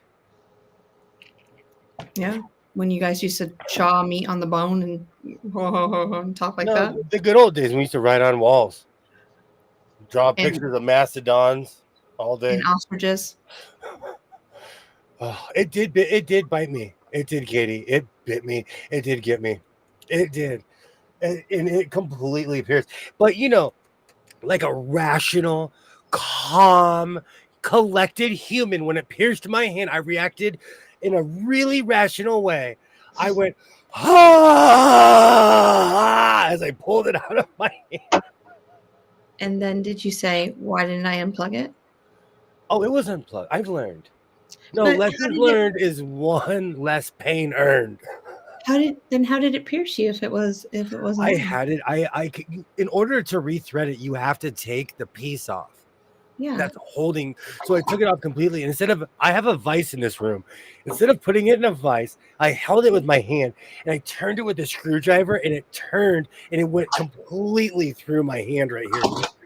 B: Yeah. When you guys used to chaw meat on the bone and talk like that.
A: The good old days when we used to write on walls. Draw pictures of mastodons all day.
B: And ostriches.
A: Oh, it did bite me. It did, Katie. It bit me. It did get me. It did. And it completely pierced. But like a rational, calm, collected human, when it pierced my hand, I reacted in a really rational way. I went, as I pulled it out of my hand.
B: And then did you say, why didn't I unplug it?
A: Oh, it was unplugged. I've learned. No, lessons learned is one less pain earned.
B: How did it pierce you if it wasn't?
A: I had it. I in order to rethread it, you have to take the piece off.
B: Yeah.
A: That's holding. So I took it off completely. And I have a vise in this room. Instead of putting it in a vise, I held it with my hand and I turned it with a screwdriver, and it turned and it went completely through my hand right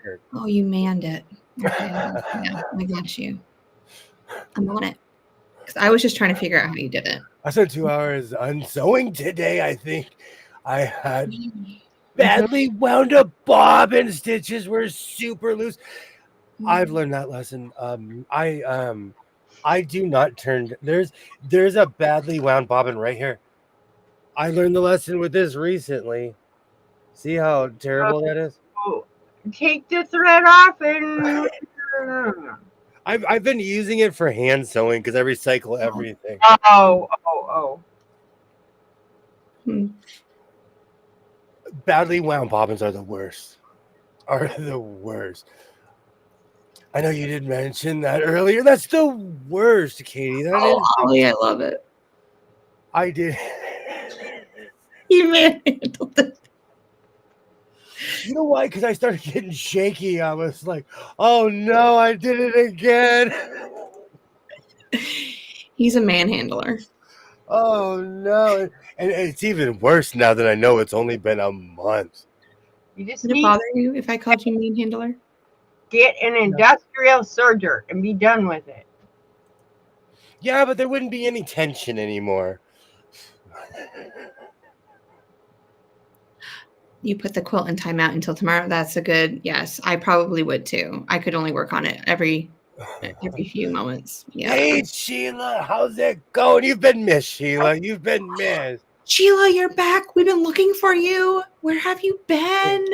A: here.
B: Oh, you manned it. Okay. Yeah, I got you. I'm on it. Because I was just trying to figure out how you did it.
A: I spent 2 hours unsewing today. I think I had badly wound up bobbin stitches were super loose. I've learned that lesson. I do not turn. There's a badly wound bobbin right here. I learned the lesson with this recently. See how terrible that is?
C: Take the thread off and
A: I've been using it for hand sewing because I recycle everything.
C: Oh.
A: Badly wound bobbins are the worst. I know you did mention that earlier. That's the worst, Katie.
B: Ollie, I love it.
A: I did.
B: You manhandled it.
A: You know why? Because I started getting shaky. I was like, oh no, I did it again.
B: He's a manhandler.
A: Oh no. And it's even worse now that I know it's only been a month.
C: You just
B: Would it bother you if I called you manhandler?
C: Get an industrial serger and be done with it.
A: Yeah, but there wouldn't be any tension anymore.
B: You put the quilt in timeout until tomorrow. That's a good yes. I probably would too. I could only work on it every few moments. Yeah.
A: Hey Sheila, how's it going? You've been missed, Sheila. You've been missed.
B: Sheila, you're back. We've been looking for you. Where have you been?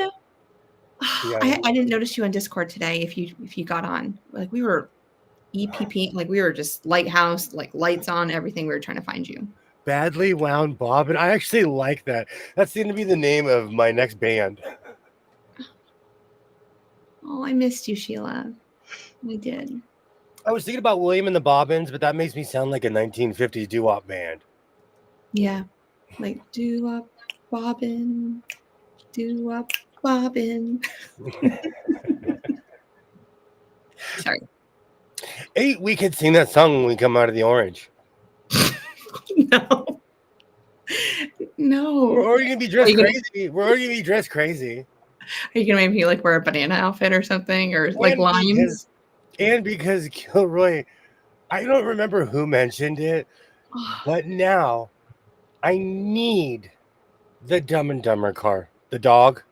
B: I didn't notice you on Discord today. If you got on, like we were EPP, like we were just lighthouse, like lights on, everything. We were trying to find you.
A: Badly wound bob, and I actually like that. That's going to be the name of my next band.
B: Oh, I missed you, Sheila. I did.
A: I was thinking about William and the Bobbins, but that makes me sound like a 1950s doo-wop band.
B: Yeah, like doo-wop bobbin, doo-wop bobbin. Sorry.
A: Hey, we could sing that song when we come out of the orange.
B: No. No.
A: We're already gonna be dressed
B: Are you
A: crazy. We're already gonna be dressed crazy.
B: Are you gonna make me like wear a banana outfit or something, or like
A: And
B: limes?
A: because Kilroy, I don't remember who mentioned it, but now I need the Dumb and Dumber car. The dog.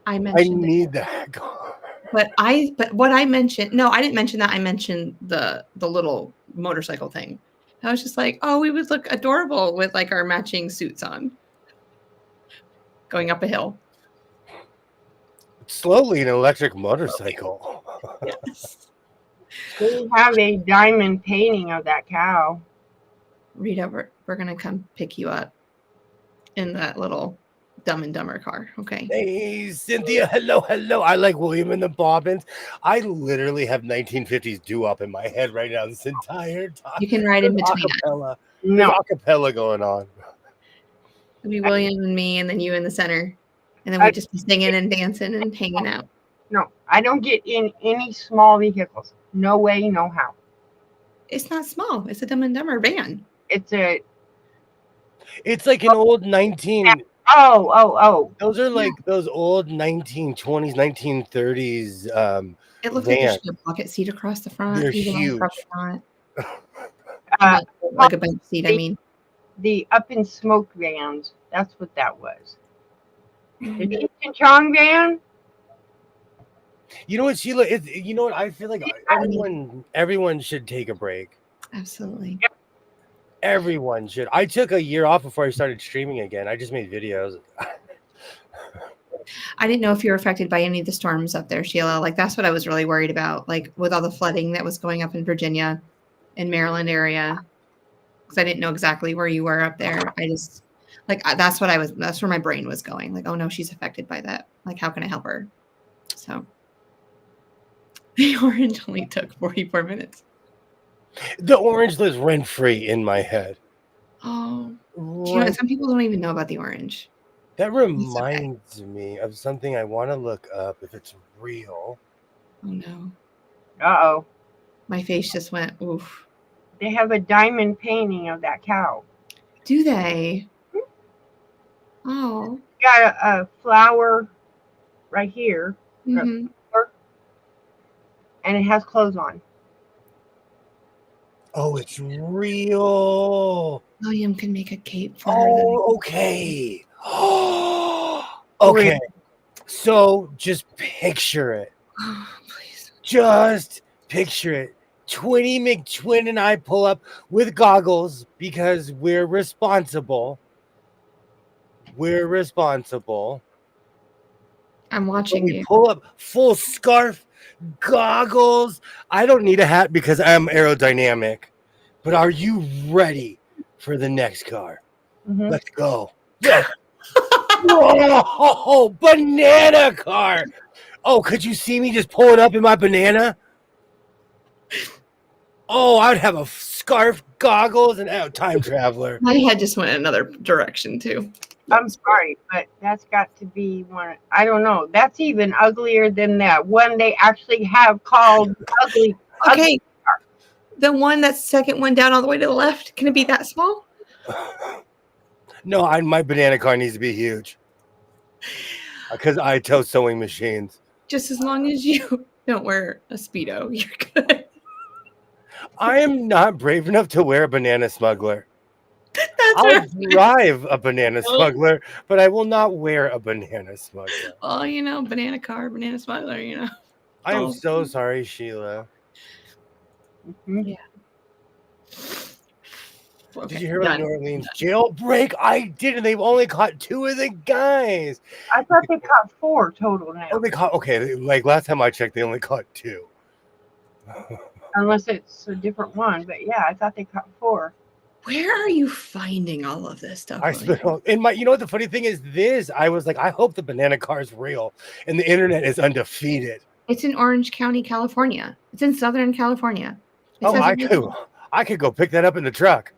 B: I
A: I
B: mentioned it,
A: need that car.
B: but what I mentioned. No, I didn't mention that. I mentioned the little motorcycle thing. I was just like, oh, we would look adorable with like our matching suits on, going up a hill.
A: Slowly an electric motorcycle.
B: Yes.
C: They have a diamond painting of that cow.
B: Rita, we're gonna come pick you up in that little Dumb and Dumber car. Okay.
A: Hey, Cynthia. Hello. I like William and the Bobbins. I literally have 1950s doo-wop in my head right now this entire time.
B: You can ride in between us.
A: Acapella.
C: No,
A: There's acapella going on.
B: It'll be William and me, and then you in the center, and then we just be singing and dancing and hanging out.
C: no, I don't get in any small vehicles. No way, no how.
B: It's not small. It's a Dumb and Dumber van.
C: It's a
A: It's like an old 19.
C: oh.
A: Those are like those old 1920s, 1930s
B: It looks like there
A: van.
B: should be a bucket seat across the front.
A: They're
B: even
A: huge.
B: across the front.
C: Uh,
B: Like a bench seat. I mean,
C: the up in smoke vans. That's what that was. The
B: Mhm.
C: Cheech and Chong van.
A: You know what, Sheila? You know what? I feel like everyone should take a break.
B: Absolutely.
A: Everyone should. I took a year off before I started streaming again. I just made videos.
B: I didn't know if you were affected by any of the storms up there, Sheila. Like that's what I was really worried about. Like with all the flooding that was going up in Virginia and Maryland area, because I didn't know exactly where you were up there. I just that's where my brain was going. Like, oh no, she's affected by that. Like, how can I help her? So the orange only took 44 minutes.
A: The orange lives rent free in my head.
B: Oh, do you know what? Some people don't even know about the orange.
A: That reminds me of something I want to look up if it's real.
B: Oh no.
C: Uh-oh.
B: My face just went, oof.
C: They have a diamond painting of that cow.
B: Do they? Oh.
C: Got a flower right here,
B: Mhm.
C: and it has clothes on.
A: Oh, it's real.
B: William can make a cape for her.
A: Oh, okay. Okay. So just picture it.
B: Oh, please.
A: Just picture it. Twinny McTwin and I pull up with goggles because we're responsible.
B: I'm watching
A: We
B: you.
A: pull up full scarf, goggles. I don't need a hat because I'm aerodynamic. But are you ready for the next car?
C: Mm-hmm.
A: Let's go. Yeah. Whoa, banana car. Oh, could you see me just pulling up in my banana? Oh, I'd have a scarf, goggles, and time traveler.
B: My head just went another direction too.
C: I'm sorry, but that's got to be one. I don't know. That's even uglier than that one they actually have called ugly.
B: Okay. The one that's second one down all the way to the left. Can it be that small?
A: No, my banana car needs to be huge. Because I tow sewing machines.
B: Just as long as you don't wear a Speedo, you're good.
A: I am not brave enough to wear a banana smuggler. I'll
B: right.
A: drive a banana smuggler, but I will not wear a banana smuggler.
B: Oh, banana car, banana smuggler,
A: I am so sorry, Sheila.
C: Mm-hmm.
B: Yeah. Okay,
A: did you hear about New Orleans jailbreak? I didn't. They've only caught 2 of the guys.
C: I thought they caught 4 total now.
A: Oh, they caught. Okay, like last time I checked, they only caught 2.
C: Unless it's a different one, but yeah, I thought they caught 4.
B: Where are you finding all of this stuff?
A: I spent in my. You know what the funny thing is? I was like, I hope the banana car is real, and the internet is undefeated.
B: It's in Orange County, California. It's in Southern California.
A: I could go pick that up in the truck.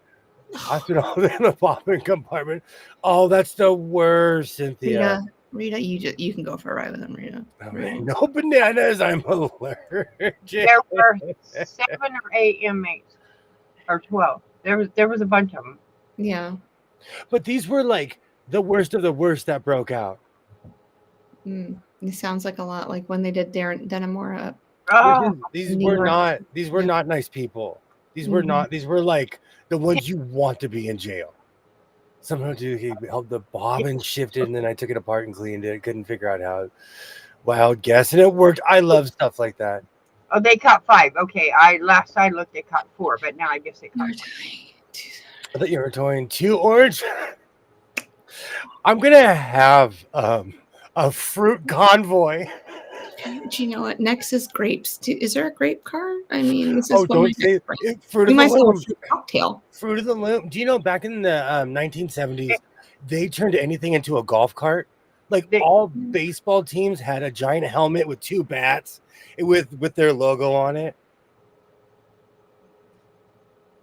A: I put all that in the bobbin compartment. Oh, that's the worst, Cynthia.
B: Rita, you can go for a ride with them, Rita.
A: No bananas. I'm allergic.
C: There were 7 or 8 inmates, or 12. There was a bunch of them.
B: Yeah.
A: But these were like The worst of the worst that broke out.
B: It sounds like a lot like when they did Denimora up.
C: Oh,
A: These
B: New
A: were
B: York.
A: not. These were
B: Yeah.
A: not nice people. These were not. These were like the ones you want to be in jail. Somehow, dude, he held the bobbin shifted, and then I took it apart and cleaned it. Couldn't figure out how. Wild guess, and it worked. I love stuff like that.
C: oh, they caught 5. Okay, last I looked, they caught 4, but now I guess they caught 5.
A: I thought you were toying 2 orange. I'm gonna have a fruit convoy.
B: Do you know what? Next is grapes. Is there a grape car? I mean, this is
A: Oh, don't say fruit
B: we
A: of
B: might
A: the
B: say a
A: loom.
B: fruit cocktail.
A: Fruit of the loom. Do you know back in the 1970s, they turned anything into a golf cart? Like all baseball teams had a giant helmet with 2 bats with their logo on it.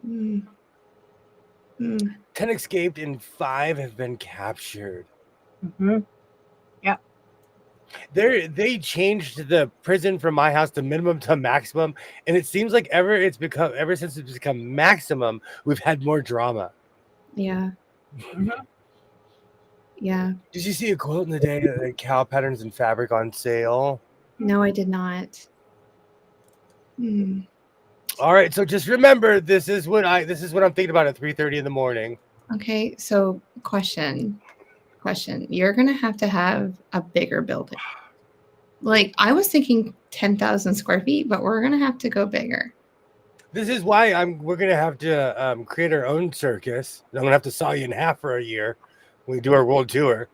A: 10 escaped and 5 have been captured.
C: Yeah.
A: They changed the prison from my house to minimum to maximum, and it seems like ever since it's become maximum, we've had more drama.
B: Yeah. Yeah.
A: Did you see a quote in the day that cow patterns and fabric on sale?
B: No, I did not.
A: All right, so just remember, this is what I'm thinking about at 3:30 in the morning.
B: Okay, so question. You're gonna have a bigger building. Like I was thinking 10,000 square feet, but we're gonna have to go bigger.
A: This is why we're gonna have to create our own circus. I'm gonna have to saw you in half for a year when we do our world tour.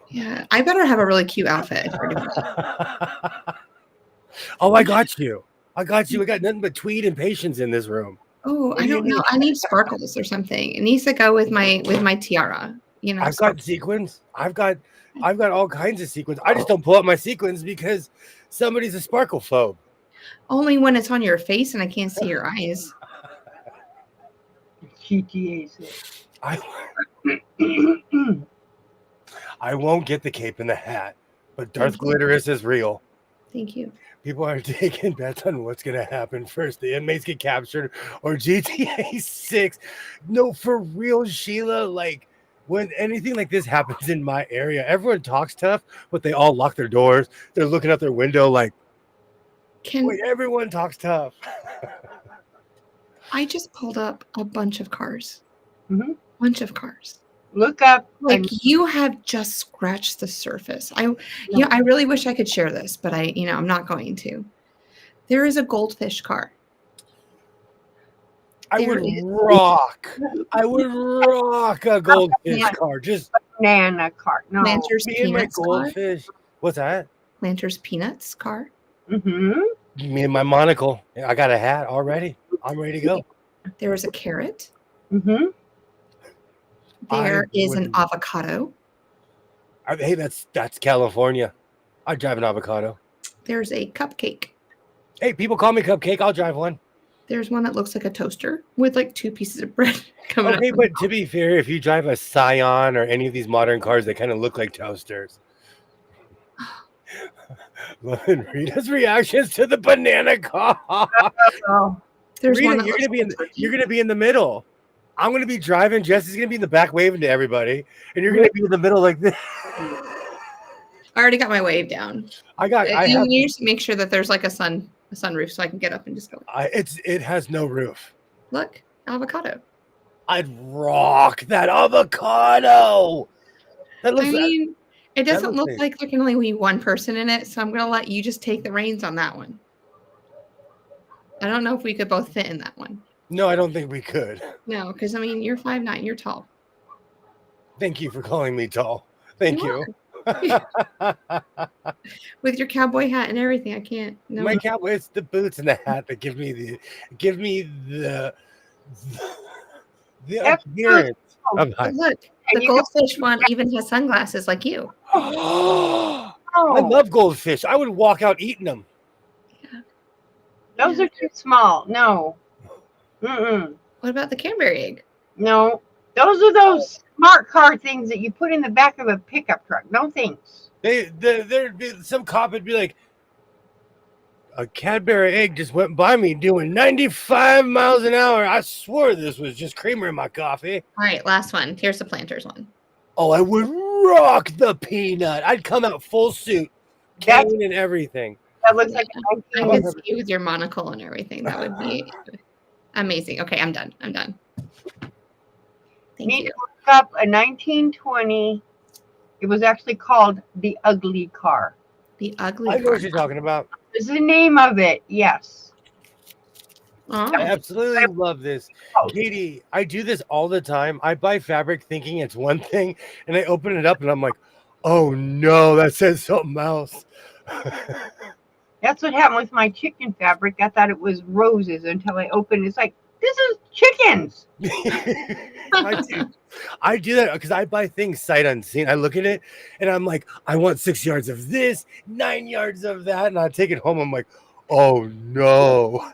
B: Yeah, I better have a really cute outfit if we're doing that.
A: Oh, I got you. We got nothing but tweed and patience in this room.
B: Oh, I don't know. I need sparkles or something. It needs to go with my tiara. You know,
A: I've got sequins. I've got all kinds of sequins. I just don't pull up my sequins because somebody's a sparkle phobe.
B: Only when it's on your face and I can't see your eyes.
C: GTA.
A: I won't get the cape and the hat, but Darth Glitterous is real.
B: Thank you.
A: People are taking bets on what's going to happen first. The inmates get captured or GTA 6. No, for real, Sheila. Like, when anything like this happens in my area, everyone talks tough, but they all lock their doors. They're looking out their window like, wait, everyone talks tough.
B: I just pulled up a bunch of cars. Bunch of cars.
C: Look up.
B: Like you have just scratched the surface. I really wish I could share this, but I'm not going to. There is a goldfish car.
A: I would rock a goldfish car. Just
C: banana car. No.
B: Planters Peanuts
A: goldfish. Car? What's that?
B: Planters Peanuts car.
A: Me and my monocle. I got a hat already. I'm ready to go.
B: There is a carrot. There is an avocado.
A: Hey, that's California. I drive an avocado.
B: There's a cupcake.
A: Hey, people call me Cupcake. I'll drive one.
B: There's one that looks like a toaster with like 2 pieces of bread coming up.
A: Okay, but to be fair, if you drive a Scion or any of these modern cars, they kind of look like toasters. Loving Rita's reactions to the banana car.
B: There's
A: Rita,
B: one.
A: You're gonna be in the middle. I'm gonna be driving. Jesse's gonna be in the back waving to everybody, and you're gonna be in the middle like this.
B: I already got my wave down. You need to make sure that there's like a sunroof so I can get up and just go.
A: It has no roof.
B: Look, avocado.
A: I'd rock that avocado.
B: It doesn't look like there can only be one person in it, so I'm gonna let you just take the reins on that one. I don't know if we could both fit in that one.
A: No, I don't think we could.
B: No, because you're 5'9", you're tall.
A: Thank you for calling me tall. Thank you.
B: With your cowboy hat and everything, I can't. No.
A: My cowboy, it's the boots and the hat that give me the appearance of height.
B: Look, the goldfish one even has sunglasses like you.
A: I love goldfish. I would walk out eating them.
B: Yeah.
C: Those are too small. No.
B: What about the Canterbury egg?
C: No. Those are those smart car things that you put in the back of a pickup truck. No thanks.
A: There'd be some cop would be like, a Cadbury egg just went by me doing 95 miles an hour. I swore this was just creamer in my coffee.
B: All right, last one. Here's the Planters one.
A: Oh, I would rock the peanut. I'd come out full suit,
C: That's
A: cane and everything.
C: that looks like
B: I
C: a
B: could
C: 19.
B: see you with your monocle and everything. That would be amazing. Okay, I'm done. Thank
C: Need
B: you.
C: to look up a 1920. It was actually called the Ugly Car.
B: The ugly
A: I know
B: car.
A: what you're talking about.
C: Is the name of it? Yes.
A: I
B: Oh,
A: absolutely love this. Katie, I do this all the time. I buy fabric thinking it's one thing, and I open it up and I'm like, oh no, that says something else.
C: That's what happened with my chicken fabric. I thought it was roses until I opened it. It's like, this is chickens.
A: I do that because I buy things sight unseen. I look at it and I'm like, I want 6 yards of this, 9 yards of that, and I take it home. I'm like, oh no.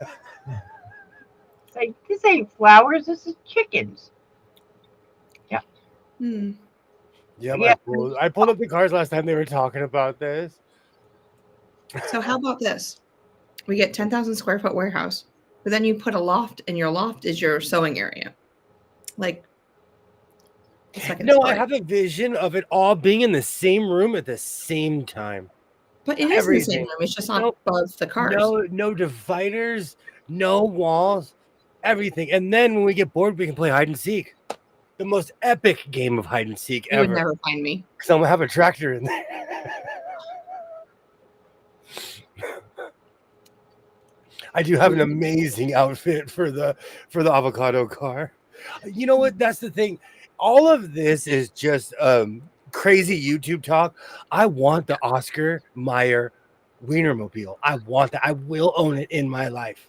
C: It's like, this ain't flowers. This is chickens.
A: Yeah,
C: Yeah.
A: I pulled up the cars last time they were talking about this.
B: so how about this? We get 10,000 square foot warehouse, but then you put a loft, and your loft is your sewing area. Like, the second
A: No,
B: story.
A: I have a vision of it all being in the same room at the same time.
B: But it is in the same room. It's just not above the cars.
A: No dividers, no walls, everything. And then when we get bored, we can play hide and seek. The most epic game of hide and seek
B: You
A: ever.
B: would never find me.
A: Because I'm gonna have a tractor in there. I do have an amazing outfit for the avocado car. You know what? That's the thing. All of this is just crazy YouTube talk. I want the Oscar Mayer Wienermobile. I want that. I will own it in my life.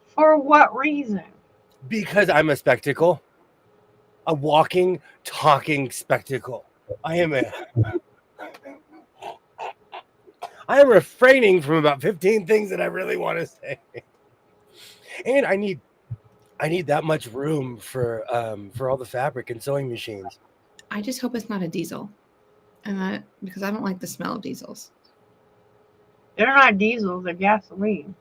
C: For what reason?
A: Because I'm a spectacle. A walking, talking spectacle. I am refraining from about 15 things that I really want to say. And I need that much room for all the fabric and sewing machines.
B: I just hope it's not a diesel. And because I don't like the smell of diesels.
C: They're not diesels, they're gasoline.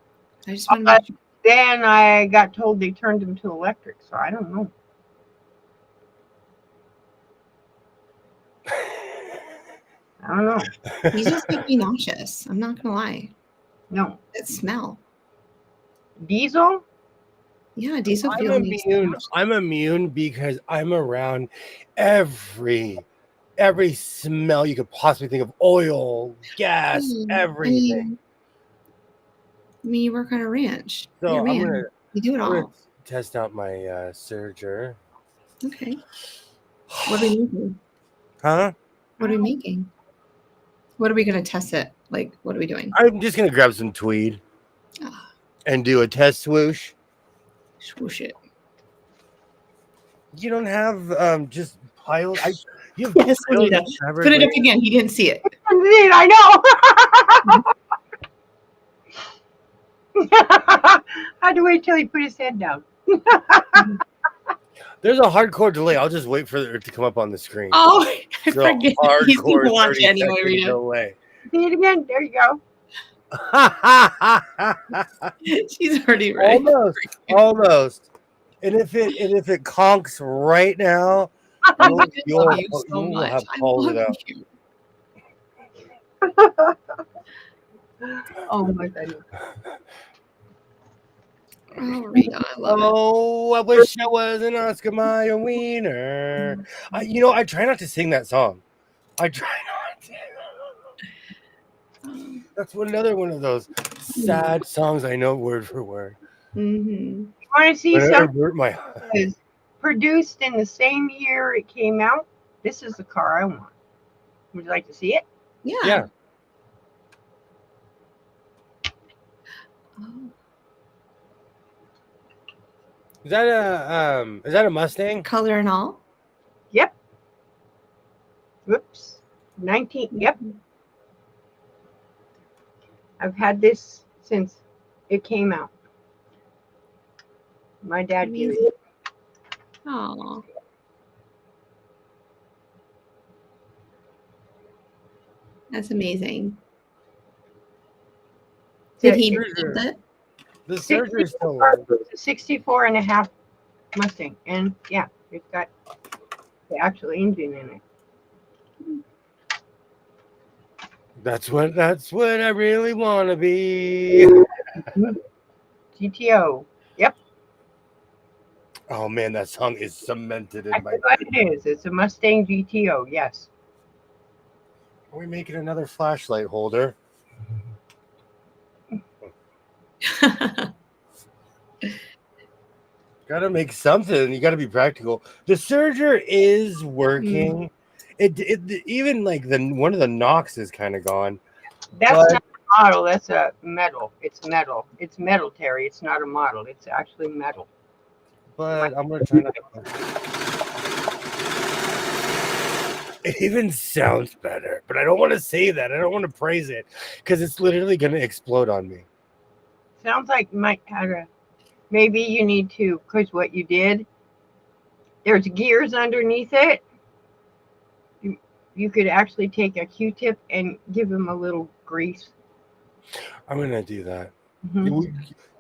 B: I just want to make sure.
C: Then I got told they turned them to electric, so I don't know. I don't know.
B: Diesels make me nauseous. I'm not gonna lie.
C: No.
B: That smell.
C: Diesel?
B: Yeah, diesel.
A: I'm immune because I'm around every smell you could possibly think of: oil, gas, everything.
B: I mean, you work on a ranch.
A: So
B: I'm gonna do it all.
A: Test out my serger.
B: Okay. What are we making?
A: Huh?
B: What are we making? What are we gonna test it? Like, what are we doing?
A: I'm just gonna grab some tweed and do a test swoosh.
B: Swoosh it.
A: You don't have just piles. You have
B: yes,
A: piles of
B: fabric. Put it up again. He didn't see it.
C: I know. I had to wait till he put his head down.
A: There's a hardcore delay. I'll just wait for it to come up on the screen.
B: Oh, I forget. He's going to watch
A: 30
B: anyway,
A: second
B: Rita.
A: delay.
C: See it again. There you go.
B: She's already ready.
A: Almost. And if it conks right now, you'll have called it out.
C: Oh my goodness.
B: Oh, Rita, I love it.
A: Oh, I wish I was an Oscar Mayer wiener. I try not to sing that song. I try not to. That's another one of those sad songs I know word for word.
B: Mm-hmm.
C: You want to see something that was produced in the same year it came out? This is the car I want. Would you like to see it?
B: Yeah. Oh.
A: Is that a Mustang?
B: Color and all?
C: Yep. Whoops. 19. Yep. I've had this since it came out. My dad gave it.
B: Oh. That's amazing. Did he build it?
A: The surgery still
C: 64 and a half Mustang. And yeah, it's got the actual engine in it.
A: That's what I really want to be.
C: GTO. Yep.
A: Oh man, that song is cemented in
C: That's
A: my
C: what
A: brain.
C: it is. It's a Mustang GTO. Yes.
A: Are we making another flashlight holder? Gotta make something. You gotta be practical. The serger is working. It even like the one of the knocks is kind of gone.
C: That's
A: But
C: not a model. That's a metal. It's metal. It's metal, Terry. It's not a model. It's actually metal.
A: I'm gonna try not to. It even sounds better, but I don't want to say that. I don't want to praise it because it's literally gonna explode on me.
C: Sounds like you might have a. Maybe you need to, because what you did, there's gears underneath it. You could actually take a Q-tip and give them a little grease.
A: I'm gonna do that.
C: Mm-hmm.
A: You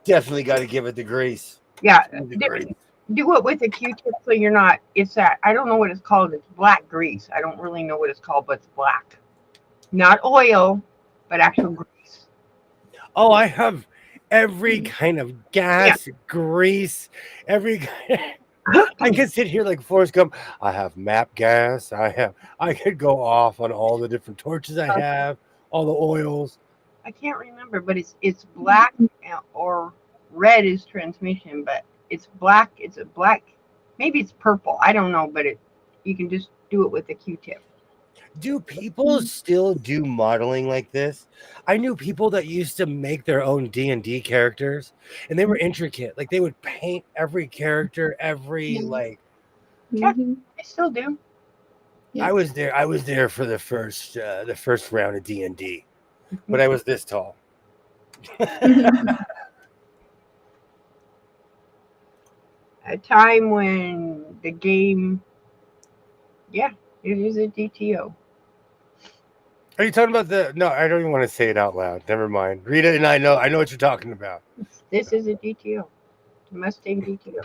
A: definitely got to give it the grease.
C: Yeah,
A: The grease.
C: do it with a Q-tip so you're not. It's that I don't know what it's called. It's black grease. I don't really know what it's called, but it's black, not oil, but actual grease.
A: Oh, I have every kind of gas, grease, every kind. I can sit here like Forrest Gump. I have map gas. I could go off on all the different torches I have, all the oils.
C: I can't remember, but it's black or red is transmission, but it's black. It's a black. Maybe it's purple. I don't know, but you can just do it with a Q-tip.
A: Do people still do modeling like this? I knew people that used to make their own D&D characters, and they were intricate. Like they would paint every character, every like.
C: Yeah, I still do.
B: Yeah.
A: I was there for the first round of D&D, but I was this tall.
C: A time when the game, yeah, it is a DTO.
A: Are you talking about the? No, I don't even want to say it out loud. Never mind. Rita and I know what you're talking about.
C: This is a DTO, Mustang DTO.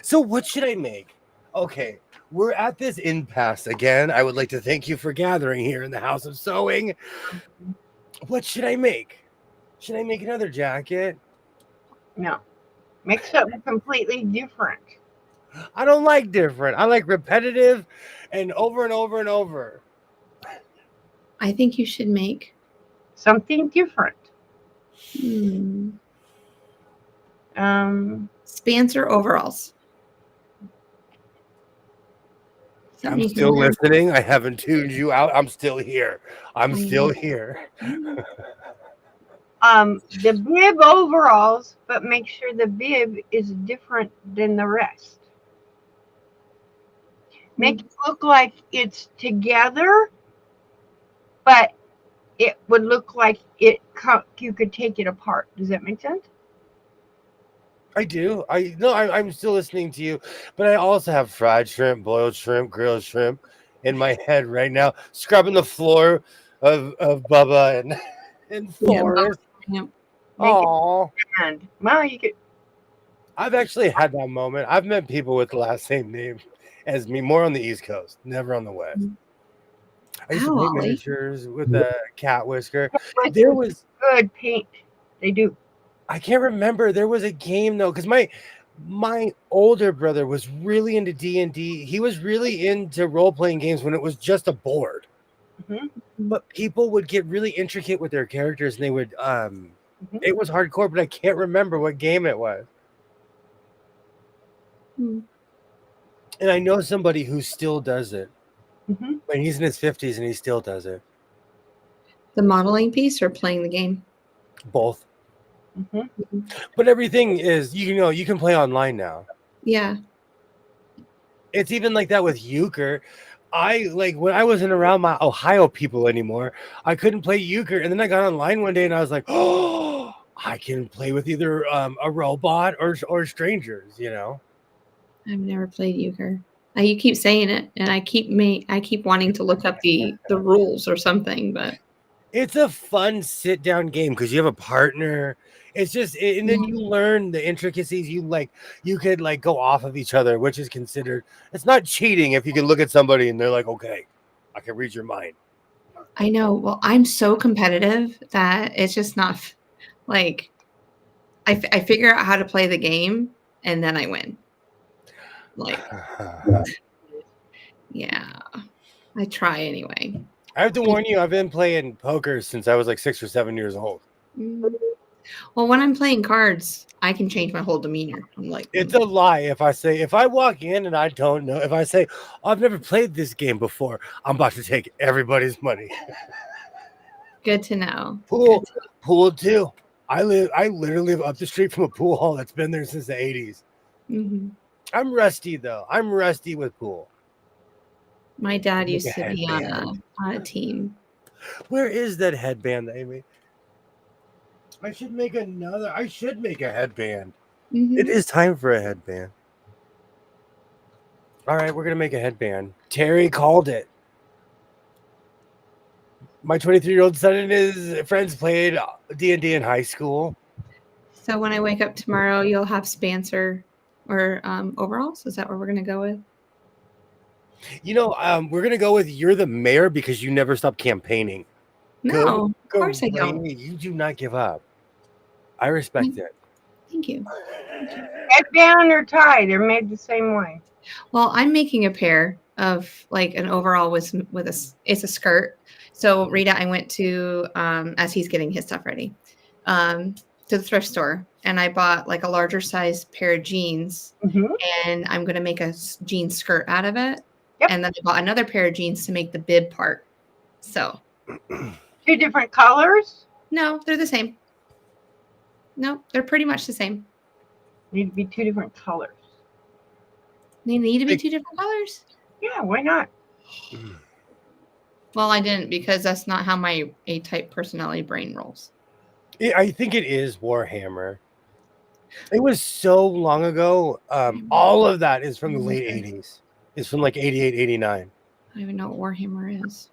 A: So what should I make? Okay, we're at this impasse again. I would like to thank you for gathering here in the House of Sewing. What should I make? Should I make another jacket?
C: No, make something completely different.
A: I don't like different. I like repetitive and over and over and over.
B: I think you should make
C: Something different.
B: Spencer overalls.
A: I'm still listening. I haven't tuned you out. I'm still here. I'm still here.
C: The bib overalls, but make sure the bib is different than the rest. Make it look like it's together, but it would look like you could take it apart. Does that make sense?
A: I do. I'm still listening to you, but I also have fried shrimp, boiled shrimp, grilled shrimp in my head right now, scrubbing the floor of Bubba and Forrest.
B: Yeah.
A: Oh,
C: well, you could.
A: I've actually had that moment. I've met people with the last same name as me, more on the East Coast, never on the West. I used to paint miniatures with a cat whisker. There was
C: good paint. They do.
A: I can't remember. There was a game though, because my older brother was really into D&D. He was really into role-playing games when it was just a board. But people would get really intricate with their characters, and they would it was hardcore, but I can't remember what game it was. And I know somebody who still does it. When he's in his 50s and he still does it.
B: The modeling piece or playing the game?
A: Both. But everything is, you can play online now.
B: Yeah.
A: It's even like that with euchre. When I wasn't around my Ohio people anymore, I couldn't play euchre. And then I got online one day and I was like, oh, I can play with either a robot or strangers,
B: I've never played euchre. You keep saying it, and I keep wanting to look up the rules or something, but
A: it's a fun sit down game because you have a partner. It's just, and then you learn the intricacies. You could go off of each other, which is considered. It's not cheating if you can look at somebody and they're like, okay, I can read your mind.
B: I know. Well, I'm so competitive that it's just not like I figure out how to play the game and then I win. Like, yeah, I try anyway.
A: I have to warn you, I've been playing poker since I was like 6 or 7 years old.
B: Well, when I'm playing cards, I can change my whole demeanor. I'm like,
A: it's a lie if I walk in and I don't know, if I say, oh, I've never played this game before, I'm about to take everybody's money.
B: Good to know.
A: Pool too. I literally live up the street from a pool hall that's been there since the 80s.
B: Mm-hmm.
A: I'm rusty though. I'm rusty with pool.
B: My dad used to be on a team.
A: Where is that headband, Amy? I should make a headband. Mm-hmm. It is time for a headband. All right, we're going to make a headband. Terry called it. My 23-year-old son and his friends played D&D in high school.
B: So when I wake up tomorrow, you'll have Spencer or overalls? Is that what we're going to go with?
A: You know, we're going to go with you're the mayor because you never stop campaigning.
B: No, of course I don't.
A: You do not give up. I respect it.
B: Thank you.
C: Headband or tie, they're made the same way.
B: Well, I'm making a pair of like an overall with it's a skirt. So Rita, I went to as he's getting his stuff ready to the thrift store, and I bought like a larger size pair of jeans, and I'm going to make a jean skirt out of it. Yep. And then I bought another pair of jeans to make the bib part. So
C: 2 different colors?
B: No, they're the same. No, they're pretty much the same.
C: Need to be 2 different colors.
B: They need to be 2 different colors?
C: Yeah, why not?
B: Well, I didn't because that's not how my A-type personality brain rolls.
A: I think it is Warhammer. It was so long ago. All of that is from the late 80s. It's from like 88, 89.
B: I don't even know what Warhammer is.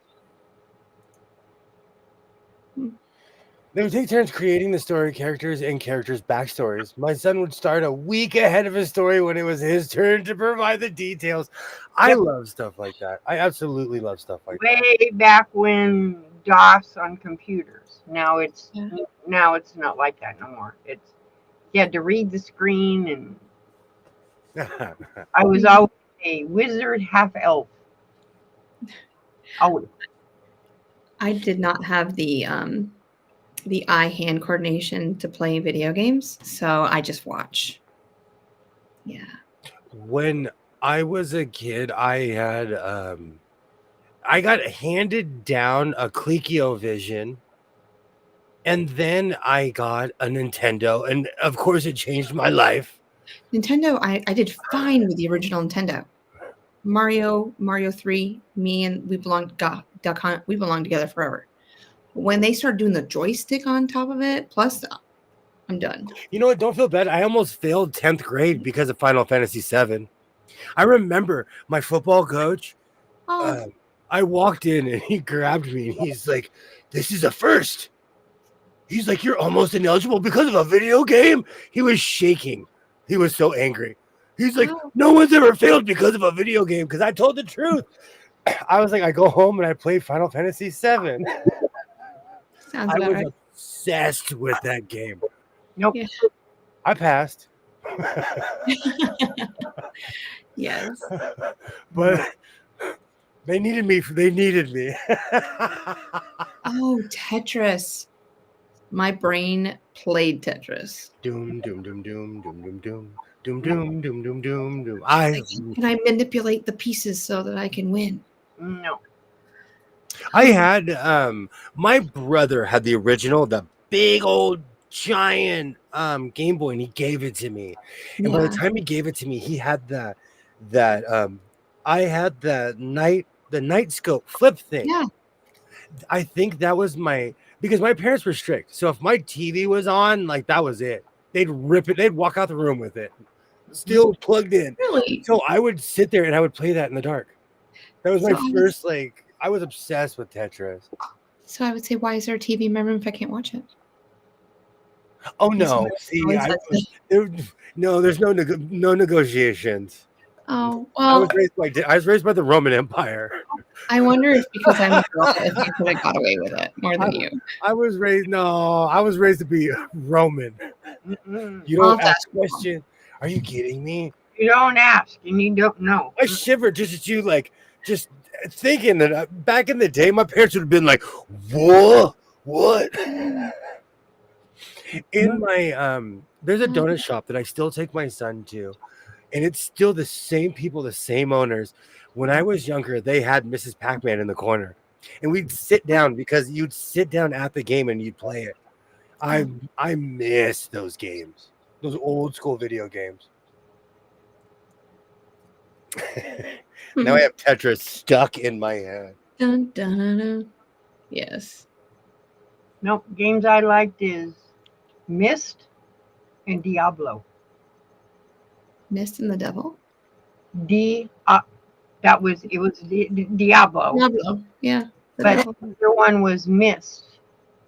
A: They would take turns creating the story characters and characters' backstories. My son would start a week ahead of his story when it was his turn to provide the details. I love stuff like that. I absolutely love stuff like that.
C: Way back when DOS on computers. Now it's not like that no more. It's you had to read the screen, and I was always a wizard half elf. Always.
B: I did not have the eye-hand coordination to play video games, so I just watch. Yeah.
A: When I was a kid, I had I got handed down a ColecoVision, and then I got a Nintendo, and of course it changed my life.
B: Nintendo, I did fine with the original Nintendo. Mario 3, me and we belonged Duck Hunt, we belonged together forever. When they started doing the joystick on top of it, plus I'm done.
A: You know what? Don't feel bad. I almost failed 10th grade because of Final Fantasy VII. I remember my football coach. I walked in and he grabbed me and he's like, "This is a first." He's like, "You're almost ineligible because of a video game." He was shaking. He was so angry. He's like, "No one's ever failed because of a video game." Because I told the truth. I was like, I go home and I play Final Fantasy VII. I was obsessed with that game.
C: Nope.
B: Yeah.
A: I passed.
B: Yes.
A: But they needed me.
B: Oh, Tetris. My brain played Tetris.
A: Doom, doom, doom, doom, doom, doom, doom. Doom, doom, doom, doom, doom, doom.
B: Can I manipulate the pieces so that I can win?
C: No.
A: I had my brother had the original, the big old giant Game Boy, and he gave it to me. And by the time he gave it to me, he had I had the night scope flip thing.
B: Yeah.
A: I think that was because my parents were strict. So if my TV was on, like that was it. They'd rip it, they'd walk out the room with it. Still plugged in.
B: Really?
A: So I would sit there and I would play that in the dark. That was my first, I was obsessed with Tetris.
B: So I would say, why is there a TV in my room if I can't watch it?
A: Oh no! See, there's no negotiations.
B: Oh well,
A: I was raised by the Roman Empire.
B: I wonder if because I'm a girl, if I could have got away with it more than you.
A: I was raised to be Roman. You don't ask questions. Are you kidding me?
C: You don't ask and you don't know.
A: I shiver just at you, like, just thinking that back in the day, my parents would have been like, "Whoa, what?" In my there's a donut shop that I still take my son to, and it's still the same people, the same owners. When I was younger, they had Mrs. Pac-Man in the corner, and we'd sit down because you'd sit down at the game and you'd play it. I miss those games, those old school video games. Now I have Tetris stuck in my head.
B: Dun, dun, dun, dun. Yes.
C: Nope. Games I liked is Myst and Diablo.
B: Myst and the Devil?
C: That was Diablo.
B: Diablo. Yeah.
C: But the other one was Myst.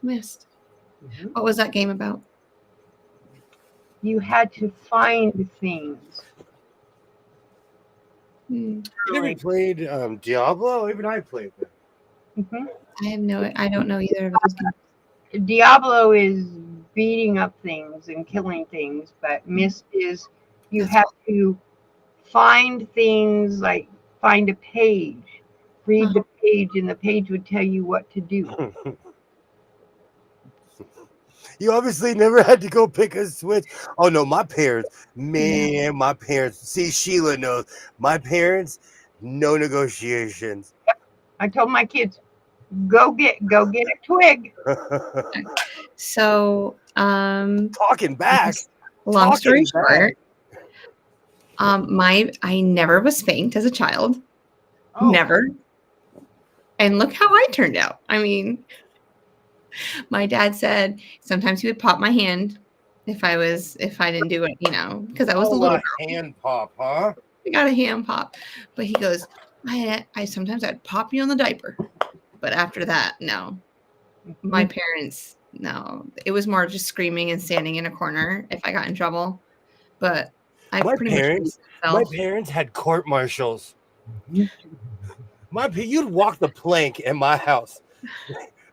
B: Myst. Mm-hmm. What was that game about?
C: You had to find things.
A: You never played Diablo? Even I played it.
C: Mm-hmm.
B: I don't know either of those games.
C: Diablo is beating up things and killing things, but Myst is you have to find things, like find a page, read the page, and the page would tell you what to do.
A: You obviously never had to go pick a Switch. Oh no, my parents, see, Sheila knows. My parents, no negotiations.
C: I told my kids, go get a twig.
B: So
A: talking back.
B: Long story short, I never was spanked as a child. Oh. Never. And look how I turned out. I mean, my dad said sometimes he would pop my hand if I didn't do it, because I was a little girl.
A: Hand pop, huh?
B: I got a hand pop. But he goes, I sometimes I'd pop you on the diaper. But after that, no. My parents, no. It was more of just screaming and standing in a corner if I got in trouble. But
A: my parents had court martials. You'd walk the plank in my house.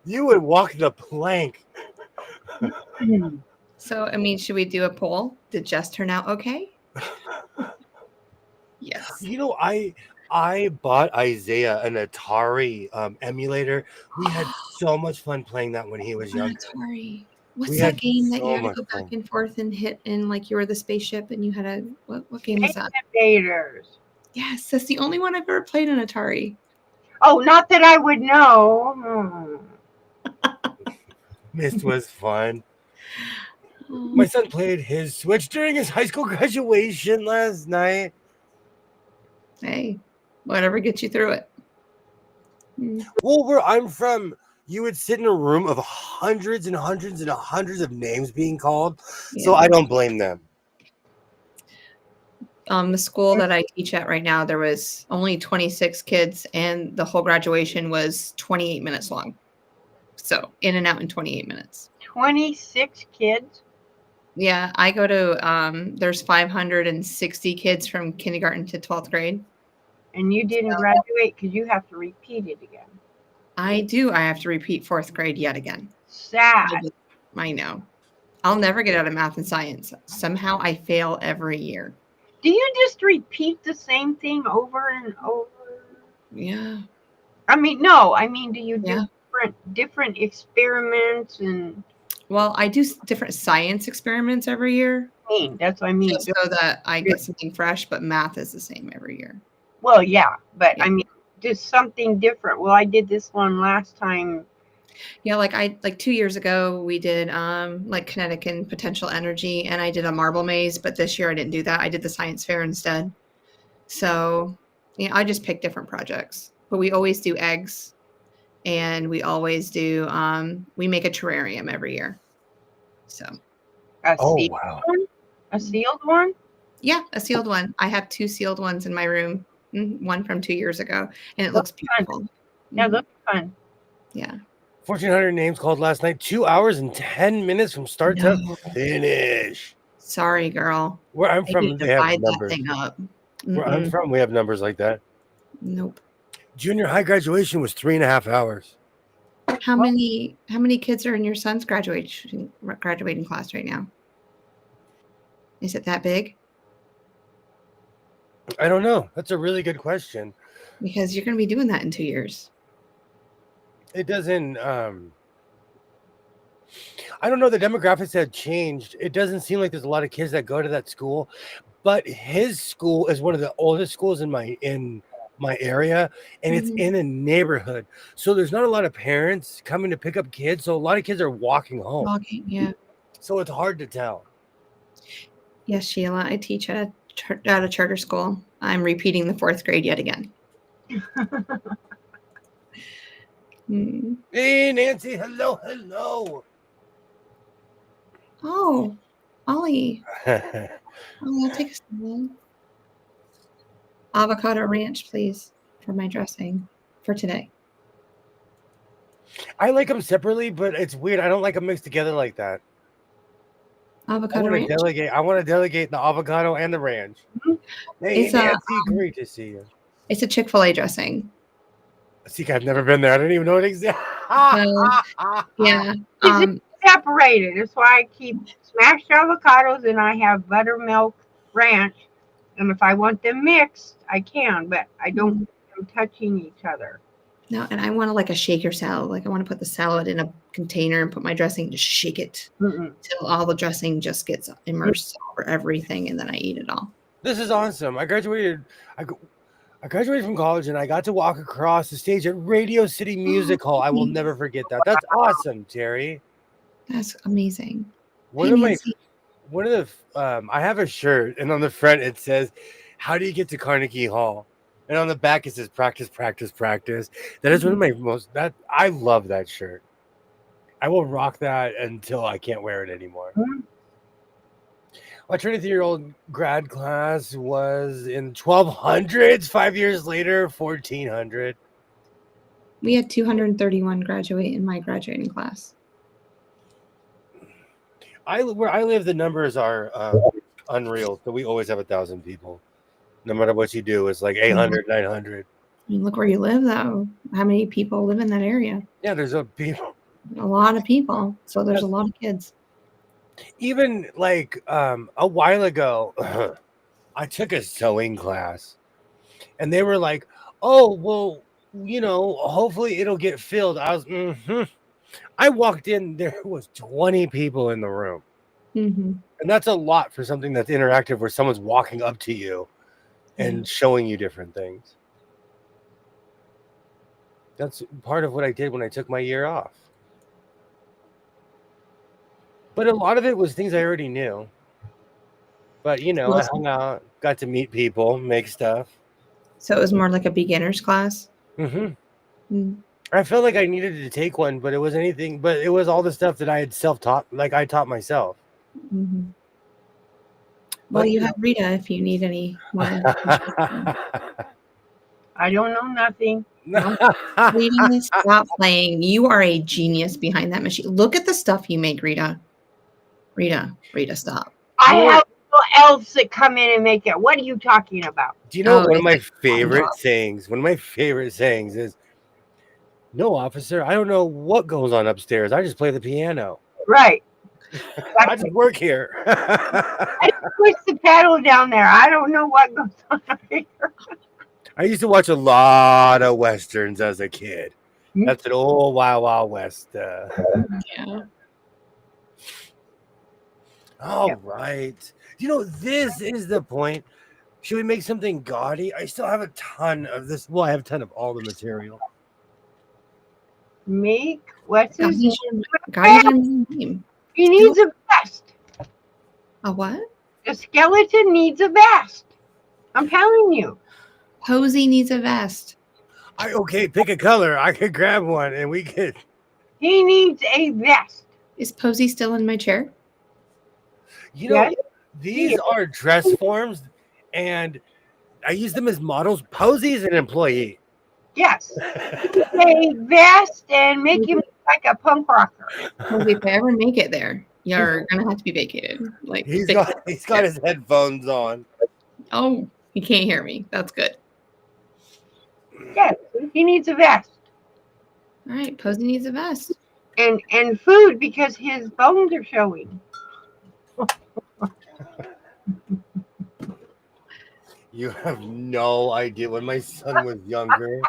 A: You would walk the plank.
B: So, I mean, should we do a poll? Did Jess turn out okay? Yes.
A: I bought Isaiah an Atari emulator. We had so much fun playing that when he was young.
B: Atari. What's that game that you had to go back and forth and hit, and like you were the spaceship and you had a what game was that?
C: Invaders.
B: Yes, that's the only one I've ever played in Atari.
C: Oh, not that I would know.
A: Myst was fun. My son played his Switch during his high school graduation last night.
B: Hey, whatever gets you through it.
A: Well, where I'm from, you would sit in a room of hundreds and hundreds and hundreds of names being called. Yeah. So I don't blame them.
B: The school that I teach at right now, there was only 26 kids, and the whole graduation was 28 minutes long. So in and out in 28 minutes.
C: 26 kids?
B: Yeah, I go to, there's 560 kids from kindergarten to 12th grade.
C: And you didn't graduate because you have to repeat it again.
B: I do. I have to repeat 4th grade yet again.
C: Sad.
B: I know. I'll never get out of math and science. Somehow I fail every year.
C: Do you just repeat the same thing over and over?
B: Yeah.
C: I mean, no. I mean, do you do different experiments and?
B: Well, I do different science experiments every year.
C: That's what I mean.
B: Just so that I get something fresh, but math is the same every year.
C: Well, yeah, but I mean, just something different. Well, I did this one last time.
B: Yeah, like 2 years ago, we did like kinetic and potential energy, and I did a marble maze. But this year I didn't do that. I did the science fair instead. So, I just pick different projects. But we always do eggs, and we always do. We make a terrarium every year. So.
C: Wow! A sealed one?
B: Yeah, a sealed one. I have 2 sealed ones in my room. One from 2 years ago, and it looks beautiful.
C: Fun. Yeah, looks fun.
B: Yeah.
A: 1,400 names called last night. 2 hours and 10 minutes from start to finish.
B: Sorry, girl.
A: Where I'm from, they have numbers.
B: That thing up.
A: Where I'm from, we have numbers like that.
B: Nope.
A: Junior high graduation was 3.5 hours.
B: How many kids are in your son's graduating class right now? Is it that big?
A: I don't know. That's a really good question.
B: Because you're going to be doing that in 2 years.
A: It doesn't. I don't know. The demographics have changed. It doesn't seem like there's a lot of kids that go to that school, but his school is one of the oldest schools in my area, and it's in a neighborhood. So there's not a lot of parents coming to pick up kids. So a lot of kids are walking home.
B: Yeah.
A: So it's hard to tell.
B: Yes, Sheila. I teach at a charter school. I'm repeating the 4th grade yet again.
A: Hey, Nancy. Hello.
B: Oh, Ollie. I'll take a salad. Avocado ranch, please, for my dressing for today.
A: I like them separately, but it's weird. I don't like them mixed together like that.
B: Avocado ranch.
A: I want to delegate the avocado and the ranch. Hey, Nancy, great to see you.
B: It's a Chick-fil-A dressing.
A: See, I've never been there. I don't even know it exists.
B: Yeah.
C: It's separated. That's why I keep smashed avocados and I have buttermilk ranch. And if I want them mixed, I can, but I don't want them touching each other.
B: No, and I want like a shaker salad. Like I want to put the salad in a container and put my dressing, just shake it till all the dressing just gets immersed over everything, and then I eat it all.
A: This is awesome. I graduated from college and I got to walk across the stage at Radio City Music Hall. I will never forget that. That's awesome, Terry.
B: That's amazing.
A: I have a shirt, and on the front it says, "How do you get to Carnegie Hall?" And on the back it says, "Practice, practice, practice." That is one of my I love that shirt. I will rock that until I can't wear it anymore. My 23-year-old grad class was in 1200s. 5 years later, 1400.
B: We had 231 graduate in my graduating class.
A: Where I live, the numbers are unreal. So we always have 1,000 people. No matter what you do, it's like 800, 900.
B: I mean, look where you live, though. How many people live in that area?
A: Yeah, there's a
B: lot of people. So there's a lot of kids.
A: Even like a while ago, I took a sewing class, and they were like, "Oh, well, hopefully it'll get filled." I walked in, there was 20 people in the room, and that's a lot for something that's interactive, where someone's walking up to you and showing you different things. That's part of what I did when I took my year off. But a lot of it was things I already knew. But, I hung out, got to meet people, make stuff.
B: So it was more like a beginner's class?
A: I felt like I needed to take one, but it was all the stuff that I had self-taught, like I taught myself.
B: Well, you have Rita if you need any more.
C: I don't know nothing.
B: Stop playing. You are a genius behind that machine. Look at the stuff you make, Rita. Rita, stop.
C: I have elves that come in and make it. What are you talking about?
A: Do you know one of my favorite sayings? One of my favorite sayings is, "No, officer, I don't know what goes on upstairs. I just play the piano."
C: Right.
A: I just work here.
C: I push the pedal down there. I don't know what goes on up here.
A: I used to watch a lot of Westerns as a kid. That's an old Wild Wild West.
B: Yeah.
A: All right. This is the point. Should we make something gaudy? I still have a ton of this. Well, I have a ton of all the material.
C: What's his
B: name?
C: He needs a vest.
B: A what?
C: A skeleton needs a vest. I'm telling you.
B: Posey needs a vest.
A: Pick a color. I could grab one and we could.
C: He needs a vest.
B: Is Posey still in my chair?
A: These are dress forms, and I use them as models. Posey is an employee.
C: Yes. A vest and make him look like a punk rocker.
B: Well, if I ever make it there, you're gonna have to be vacated. Like
A: he's got his headphones on.
B: Oh, he can't hear me. That's good.
C: Yes, he needs a vest.
B: All right, Posey needs a vest.
C: And food because his bones are showing.
A: You have no idea. When my son was younger,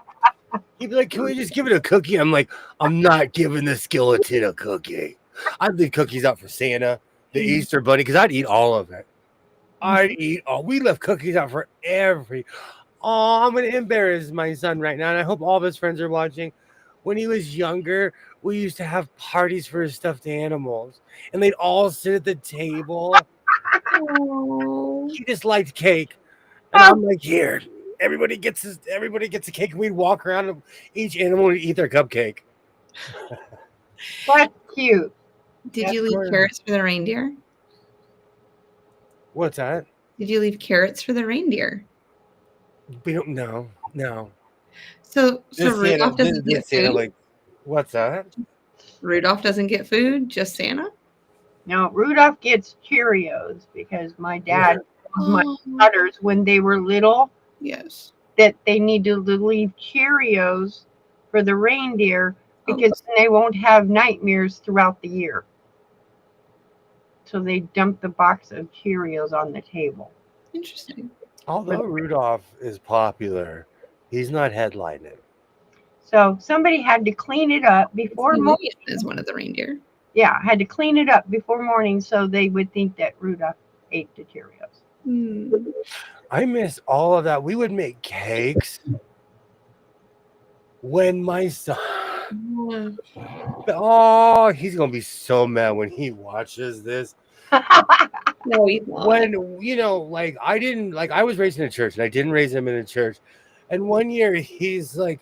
A: he'd be like, "Can we just give it a cookie?" I'm like, "I'm not giving the skeleton a cookie." I'd leave cookies out for Santa, the Easter Bunny, because I'd eat all of it. I'd eat all. We left cookies out for every. Oh, I'm gonna embarrass my son right now, and I hope all of his friends are watching. When he was younger, we used to have parties for his stuffed animals, and they'd all sit at the table.
B: Oh.
A: He just liked cake. And I'm like, here, everybody gets a cake, and we'd walk around and each animal would eat their cupcake.
C: That's cute.
B: Did
C: That's
B: you leave carrots for the reindeer?
A: What's that?
B: Did you leave carrots for the reindeer?
A: We don't know. No.
B: So Rudolph doesn't get
A: Santa,
B: food?
A: like, what's that?
B: Rudolph doesn't get food, just Santa?
C: No, Rudolph gets Cheerios because my dad told my daughters when they were little
B: Yes.
C: that they need to leave Cheerios for the reindeer because then they won't have nightmares throughout the year. So they dump the box of Cheerios on the table.
B: Interesting.
A: Although Rudolph is popular, he's not headlining.
C: So somebody had to clean it up before morning.
B: Is one of the reindeer.
C: Yeah, had to clean it up before morning so they would think that Rudolph ate the Cheerios.
A: I miss all of that. We would make cakes when my son. Oh, he's gonna be so mad when he watches this.
B: No, he's not.
A: When like I was raised in a church and I didn't raise him in a church. And one year he's like,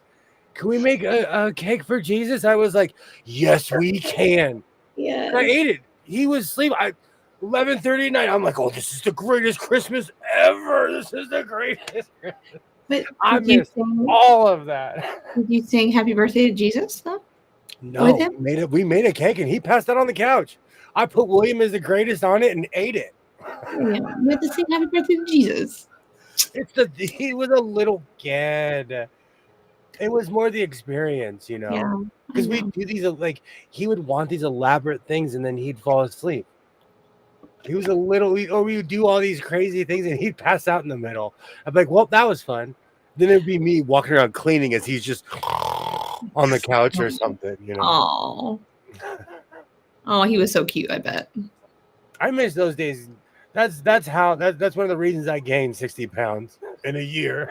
A: "Can we make a cake for Jesus?" I was like, "Yes, we can."
B: Yeah.
A: And I ate it. He was asleep. 11:30 at night. I'm like, "Oh, this is the greatest Christmas ever. This is the greatest Christmas."
B: But
A: I miss all of that.
B: Did you sing Happy Birthday to Jesus though?
A: No, we made a cake and he passed out on the couch. I put William as the greatest on it and ate it.
B: Yeah, you had to sing Happy Birthday to Jesus.
A: He was a little kid. It was more the experience, because we do these he would want these elaborate things and then he'd fall asleep. He was we would do all these crazy things and he'd pass out in the middle. I'm like, well, that was fun. Then it'd be me walking around cleaning as he's just on the couch or something,
B: Oh, he was so cute, I bet.
A: I miss those days. That's one of the reasons I gained 60 pounds in a year.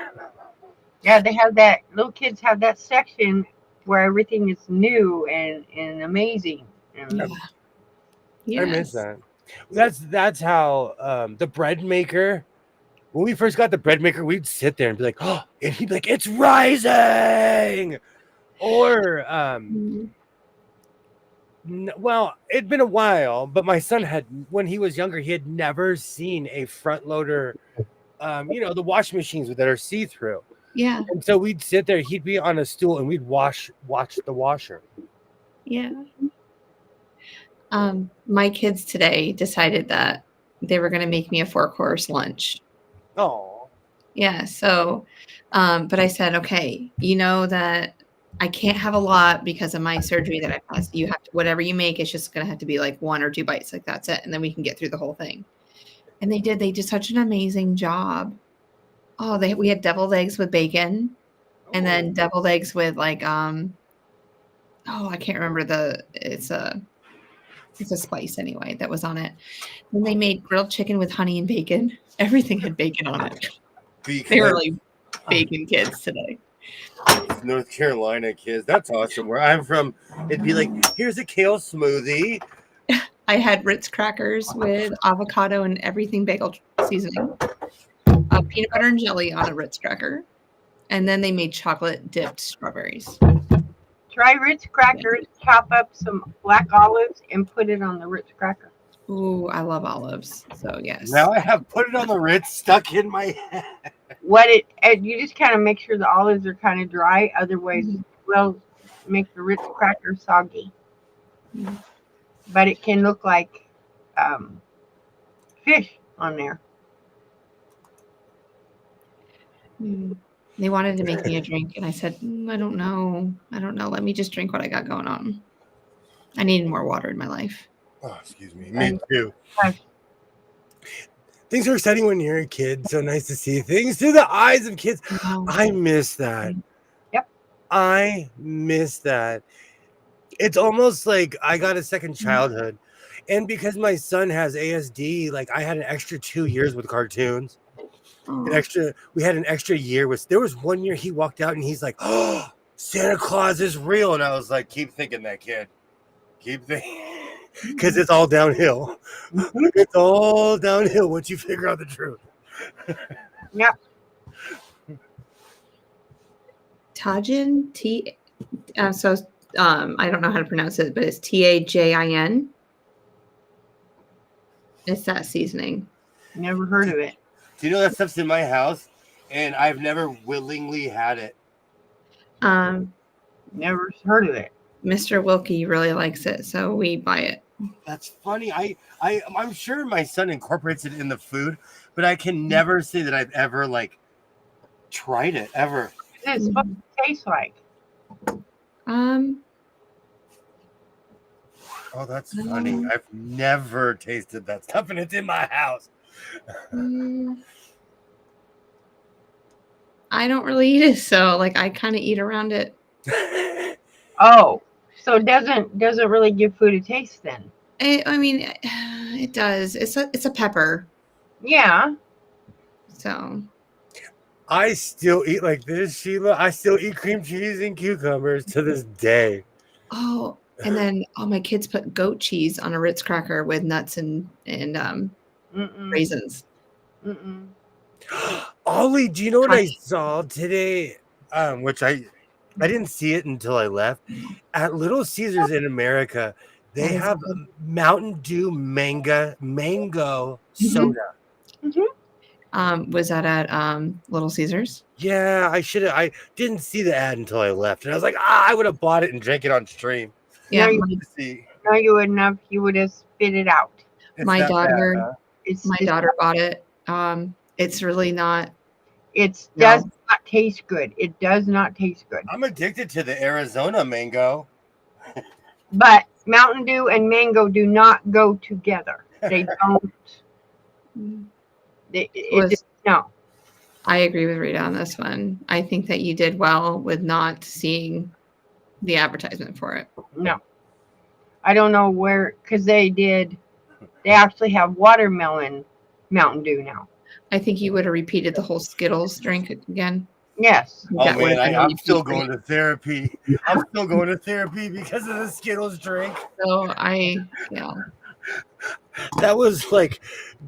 C: Yeah, they have that. Little kids have that section where everything is new and amazing.
A: Yeah. Yes. I miss that. That's how the bread maker. When we first got the bread maker, we'd sit there and be like, "Oh," and he'd be like, "It's rising," or well, it'd been a while, but my son when he was younger, he had never seen a front loader, the washing machines that are see-through.
B: Yeah.
A: And so we'd sit there, he'd be on a stool and we'd watch the washer.
B: Yeah. My kids today decided that they were going to make me a 4-course lunch.
A: Oh.
B: Yeah. So, but I said, okay, you know that I can't have a lot because of my surgery that I passed. You have to, whatever you make, it's just going to have to be like 1 or 2 bites. Like that's it. And then we can get through the whole thing. And they did such an amazing job. Oh, we had deviled eggs with bacon and then deviled eggs with like, I can't remember it's a spice anyway that was on it. Then they made grilled chicken with honey and bacon. Everything had bacon on it. They were like bacon kids today.
A: North Carolina kids. That's awesome. Where I'm from, it'd be like, here's a kale smoothie.
B: I had Ritz crackers with avocado and everything bagel seasoning. Peanut butter and jelly on a Ritz cracker. And then they made chocolate dipped strawberries.
C: Try Ritz crackers, chop up some black olives, and put it on the Ritz cracker.
B: Ooh, I love olives. So yes.
A: Now I have put it on the Ritz stuck in my head.
C: You just kind of make sure the olives are kind of dry. Otherwise, make the Ritz cracker soggy. Mm-hmm. But it can look like fish on there.
B: Mm. They wanted to make me a drink, and I said, I don't know. Let me just drink what I got going on. I needed more water in my life.
A: Oh, excuse me. Me too.
C: Gosh.
A: Things are exciting when you're a kid. So nice to see things through the eyes of kids.
B: Wow.
A: I miss that.
C: Yep.
A: I miss that. It's almost like I got a second childhood. And because my son has ASD, like I had an extra 2 years with cartoons. We had an extra year with. There was 1 year he walked out and he's like, "Oh, Santa Claus is real," and I was like, "Keep thinking that, kid. Keep thinking, because it's all downhill. It's all downhill once you figure out the truth."
C: Yep.
B: Tajin I don't know how to pronounce it, but it's Tajin. It's that seasoning.
C: Never heard of it.
A: Do you know that stuff's in my house, and I've never willingly had it.
C: Never heard of it.
B: Mr. Wilkie really likes it, so we buy it.
A: That's funny. I'm sure my son incorporates it in the food, but I can never say that I've ever like tried it ever.
C: What is it supposed to taste like?
A: Oh, that's funny. I've never tasted that stuff, and it's in my house.
B: I don't really eat it, so like I kind of eat around it.
C: Oh, so it doesn't really give food a taste then?
B: I mean, it does. It's a pepper.
C: Yeah.
B: So.
A: I still eat like this, Sheila. I still eat cream cheese and cucumbers to this day.
B: Oh, and then all my kids put goat cheese on a Ritz cracker with nuts and raisins.
A: Ollie, do you know what I saw today? Which I didn't see it until I left. At Little Caesars in America, they have Mountain Dew mango soda.
B: Was that at Little Caesars?
A: Yeah, I didn't see the ad until I left, and I was like, I would have bought it and drank it on stream.
B: Yeah,
C: no, you wouldn't have. You would have spit it out.
B: My daughter bought it. It's really not.
C: It does not taste good. It does not taste good.
A: I'm addicted to the Arizona mango.
C: But Mountain Dew and mango do not go together. They don't. No.
B: I agree with Rita on this one. I think that you did well with not seeing the advertisement for it.
C: No. I don't know where, because they actually have watermelon Mountain Dew now.
B: I think you would have repeated the whole Skittles drink again.
C: Yes.
A: Oh man, I'm still going to therapy. I'm still going to therapy because of the Skittles drink.
B: So
A: that was like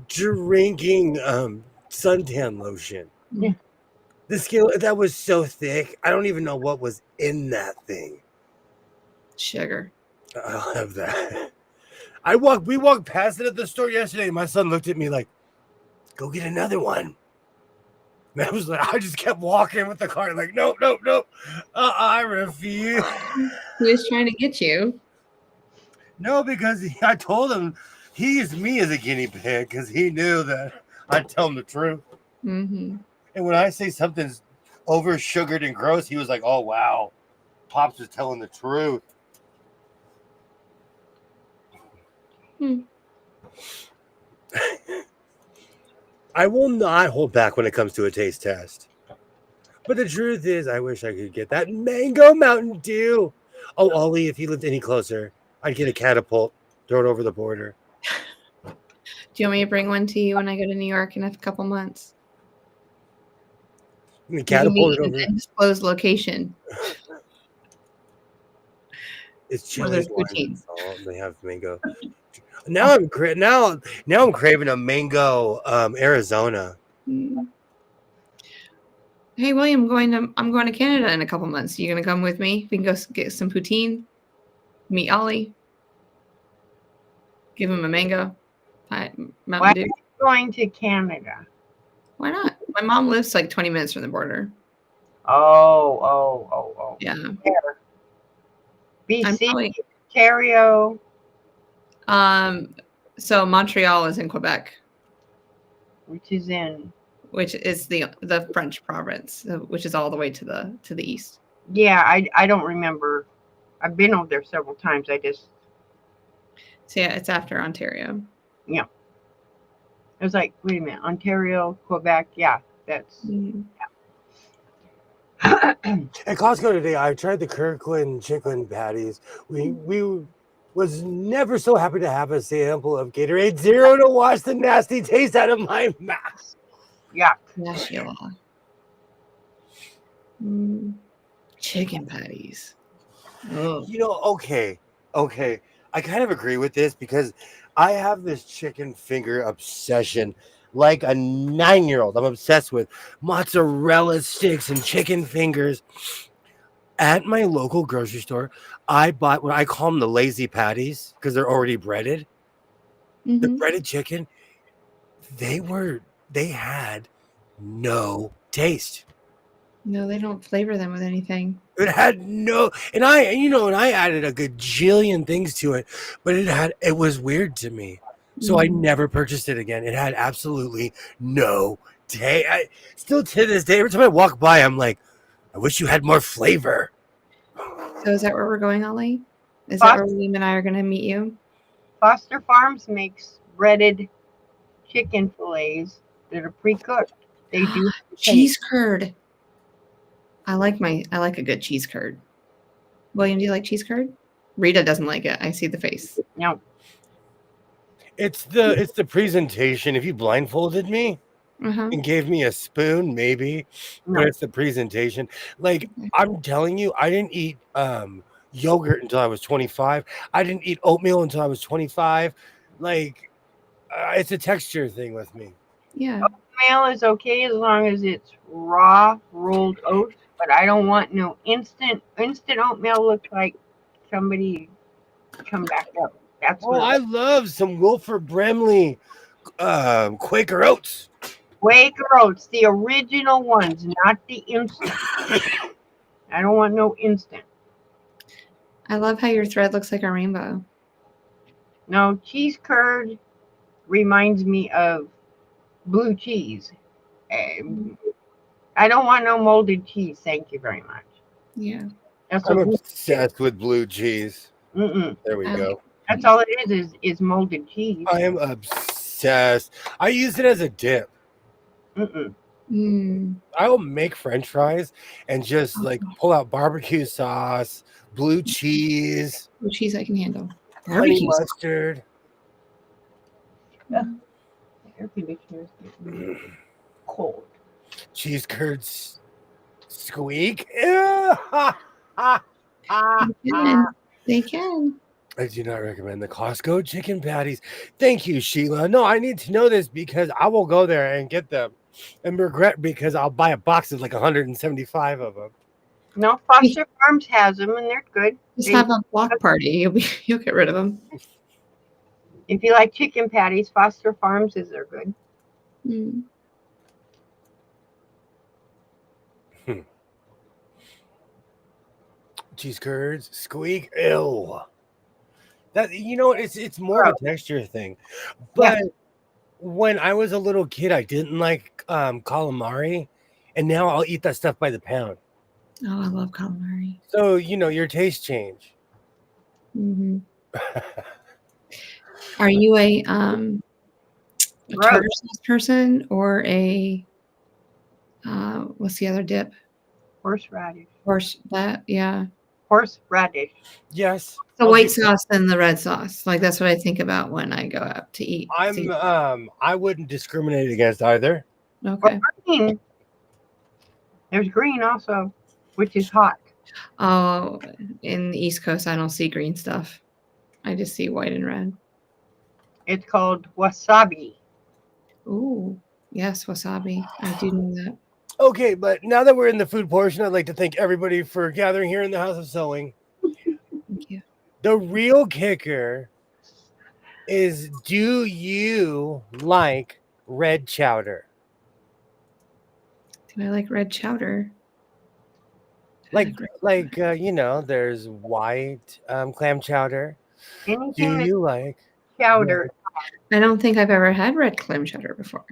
A: drinking suntan lotion.
C: Yeah.
A: The Skittles, that was so thick. I don't even know what was in that thing.
B: Sugar.
A: I'll have that. We walked past it at the store yesterday. My son looked at me like, "Go get another one." And I was like, I just kept walking with the cart, like, nope. I refuse.
B: He was trying to get you.
A: No, because I told him he used me as a guinea pig because he knew that I'd tell him the truth.
B: Mm-hmm.
A: And when I say something's over sugared and gross, he was like, "Oh wow, Pops was telling the truth." I will not hold back when it comes to a taste test. But the truth is, I wish I could get that mango Mountain Dew. Oh, Ollie, if you lived any closer, I'd get a catapult, throw it over the border.
B: Do you want me to bring one to you when I go to New York in a couple months?
A: Catapult it over.
B: An undisclosed location.
A: It's chili. They have mango. Now I'm craving a mango Arizona.
B: Hey William, I'm going to Canada in a couple months. You gonna come with me? We can go get some poutine. Meet Ollie. Give him a mango. Mountain
C: Why
B: Dew.
C: are you going to Canada?
B: Why not? My mom lives like 20 minutes from the border.
C: Oh.
B: Yeah.
C: Where? BC,
B: Ontario. So Montreal is in Quebec.
C: Which is in
B: which is the French province, which is all the way to the east.
C: Yeah, I don't remember. I've been over there several times.
B: So yeah, it's after Ontario.
C: Yeah. I was like, wait a minute, Ontario, Quebec, yeah, that's.
B: Mm-hmm.
C: Yeah.
A: At Costco today, I tried the Kirkland chicken patties. We was never so happy to have a sample of Gatorade Zero to wash the nasty taste out of my mouth.
C: Yeah.
B: Yes, you are. Chicken patties. Oh.
A: You know, okay. I kind of agree with this because I have this chicken finger obsession. Like a 9-year-old, I'm obsessed with mozzarella sticks and chicken fingers. At my local grocery store, I bought what I call them the lazy patties because they're already breaded.
B: Mm-hmm.
A: The breaded chicken, they had no taste.
B: No, they don't flavor them with anything.
A: It had no, and I added a gajillion things to it, but it was weird to me. So I never purchased it again. It had absolutely no taste. Still to this day, every time I walk by, I'm like, I wish you had more flavor.
B: So is that where we're going, Ollie? Is that where William and I are going to meet you?
C: Foster Farms makes breaded chicken fillets that are pre-cooked. They do
B: cheese curd. I like a good cheese curd. William, do you like cheese curd? Rita doesn't like it. I see the face.
C: No.
A: It's the presentation. If you blindfolded me and gave me a spoon, maybe, but it's the presentation. Like I'm telling you, I didn't eat yogurt until I was 25. I didn't eat oatmeal until I was 25. Like it's a texture thing with me.
B: Yeah.
C: Oatmeal is okay as long as it's raw rolled oats, but I don't want no instant oatmeal. Looks like somebody come back up. That's what
A: I love some Wilford Brimley Quaker Oats.
C: Quaker Oats, the original ones, not the instant. I don't want no instant.
B: I love how your thread looks like a rainbow.
C: No, cheese curd reminds me of blue cheese. I don't want no molded cheese. Thank you very much.
B: Yeah.
A: I'm obsessed with blue cheese.
C: Mm-mm.
A: There we go.
C: That's all it is molded cheese.
A: I am obsessed. I use it as a dip. I will make French fries and just like pull out barbecue sauce, blue cheese.
B: Blue cheese I can handle.
A: Honey mustard.
C: Yeah. Air conditioner's getting cold.
A: Cheese curds squeak.
B: They can.
A: I do not recommend the Costco chicken patties. Thank you, Sheila. No, I need to know this because I will go there and get them and regret because I'll buy a box of like 175 of them.
C: No, Foster Farms has them and they're good.
B: Just have a block party. You'll get rid of them.
C: If you like chicken patties, Foster Farms are good.
A: Cheese curds, squeak, ew. That it's more of a texture thing. But when I was a little kid, I didn't like calamari, and now I'll eat that stuff by the pound.
B: Oh, I love calamari.
A: So your taste change.
B: Are you a tartar sauce person or a what's the other dip?
C: Horseradish.
B: Horseradish.
A: Yes.
B: The white sauce and the red sauce. Like that's what I think about when I go out to eat.
A: I wouldn't discriminate against either.
B: Okay.
C: Green. There's green also, which is hot.
B: Oh, in the East Coast, I don't see green stuff. I just see white and red.
C: It's called wasabi.
B: Ooh, yes, wasabi. I do know that.
A: Okay, but now that we're in the food portion, I'd like to thank everybody for gathering here in the House of Sewing.
B: Thank you.
A: The real kicker is, do you like red chowder?
B: Do I like red chowder?
A: There's white clam chowder.
C: Anything
A: do you like
C: chowder?
B: I don't think I've ever had red clam chowder before.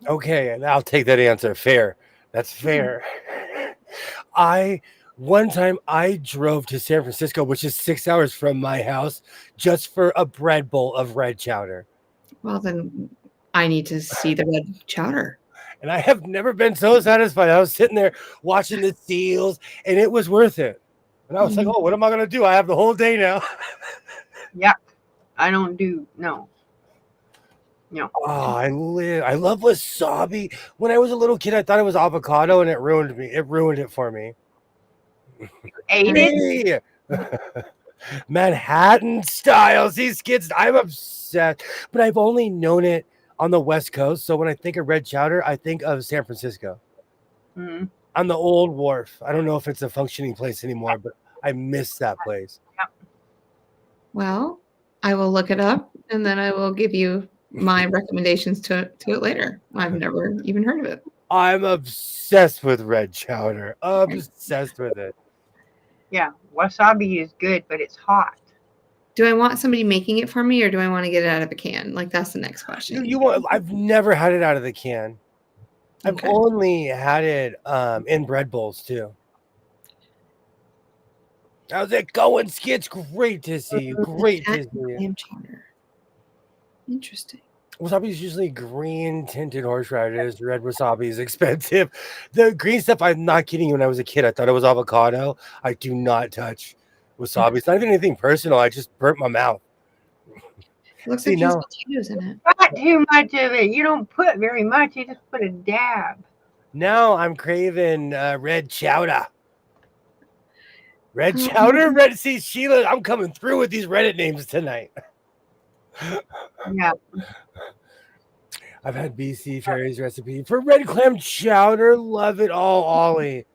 A: Okay, and I'll take that answer. Fair. That's fair. One time I drove to San Francisco, which is 6 hours from my house, just for a bread bowl of red chowder.
B: Well, then I need to see the red chowder.
A: And I have never been so satisfied. I was sitting there watching the seals, and it was worth it. And I was like, oh, what am I going to do? I have the whole day now.
C: Yeah. I don't do, no.
A: Oh, I love wasabi. When I was a little kid, I thought it was avocado, and it ruined me. It ruined it for me.
C: Ate it?
A: Manhattan style. See, kids, I'm obsessed. But I've only known it on the West Coast. So when I think of red chowder, I think of San Francisco.
C: Mm-hmm.
A: On the old wharf. I don't know if it's a functioning place anymore, but I miss that place.
B: Well, I will look it up, and then I will give you my recommendations to it later. I've never even heard of it.
A: I'm obsessed with red chowder. Obsessed with it.
C: Yeah, wasabi is good, but it's hot.
B: Do I want somebody making it for me, or do I want to get it out of a can? Like, that's the next question.
A: I've never had it out of the can.
B: Okay.
A: I've only had it in bread bowls too. How's it going, Skits? Great to see you. Great to see you.
B: Clam chowder. Interesting.
A: Wasabi is usually green tinted horseradish. Red wasabi is expensive. The green stuff, I'm not kidding you. When I was a kid, I thought it was avocado. I do not touch wasabi. It's not even anything personal. I just burnt my mouth.
B: Looks like there's potatoes in it.
C: Not too much of it. You don't put very much. You just put a dab.
A: Now I'm craving red chowder. Red chowder? Red Sea Sheila, I'm coming through with these Reddit names tonight.
C: Yeah.
A: I've had BC Fairy's recipe for red clam chowder. Love it all, Ollie.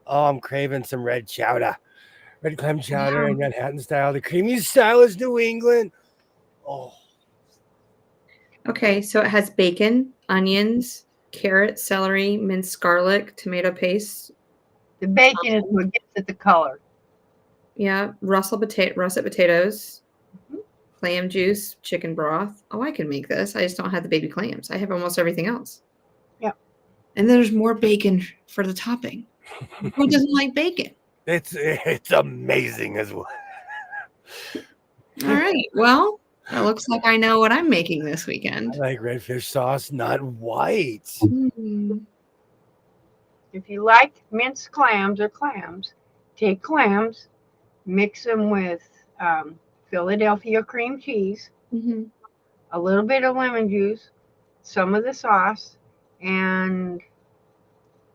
A: Oh, I'm craving some red chowder. Red clam chowder in Manhattan style. The creamy style is New England. Oh.
B: Okay, so it has bacon, onions, carrot, celery, minced garlic, tomato paste.
C: The bacon is what gives it the color.
B: Yeah, russet potatoes, clam juice, chicken broth. Oh, I can make this. I just don't have the baby clams. I have almost everything else.
C: Yeah.
B: And there's more bacon for the topping. Who doesn't like bacon?
A: It's amazing as well.
B: All right. Well, it looks like I know what I'm making this weekend.
A: I like red fish sauce, not white.
C: If you like minced clams or clams, take clams, mix them with Philadelphia cream cheese, a little bit of lemon juice, some of the sauce, and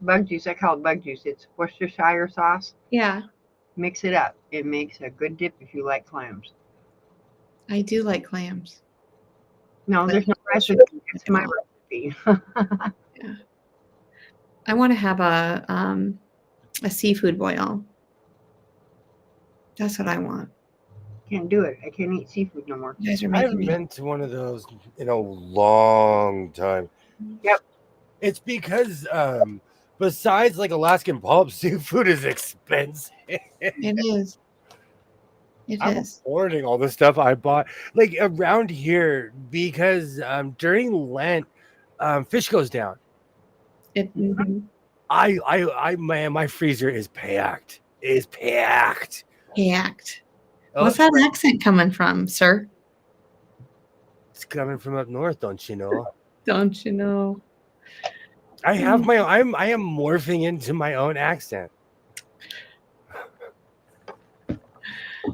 C: bug juice. I call it bug juice. It's Worcestershire sauce.
B: Yeah.
C: Mix it up. It makes a good dip if you like clams.
B: I do like clams.
C: No, there's no recipe. It's my recipe.
B: Yeah. I want to have a seafood boil. That's what I want.
C: Can't do it. I can't eat seafood no more.
B: You guys are
A: I
B: making
A: haven't
B: me.
A: been to one of those in a long time.
C: Yep.
A: It's because besides like Alaskan pulp, seafood is expensive.
B: It is.
A: I'm hoarding all the stuff I bought like around here because during Lent, fish goes down. My freezer is packed. Packed.
B: What's that accent coming from, sir?
A: It's coming from up north, don't you know?
B: Don't you know?
A: I have my own, I am morphing into my own accent.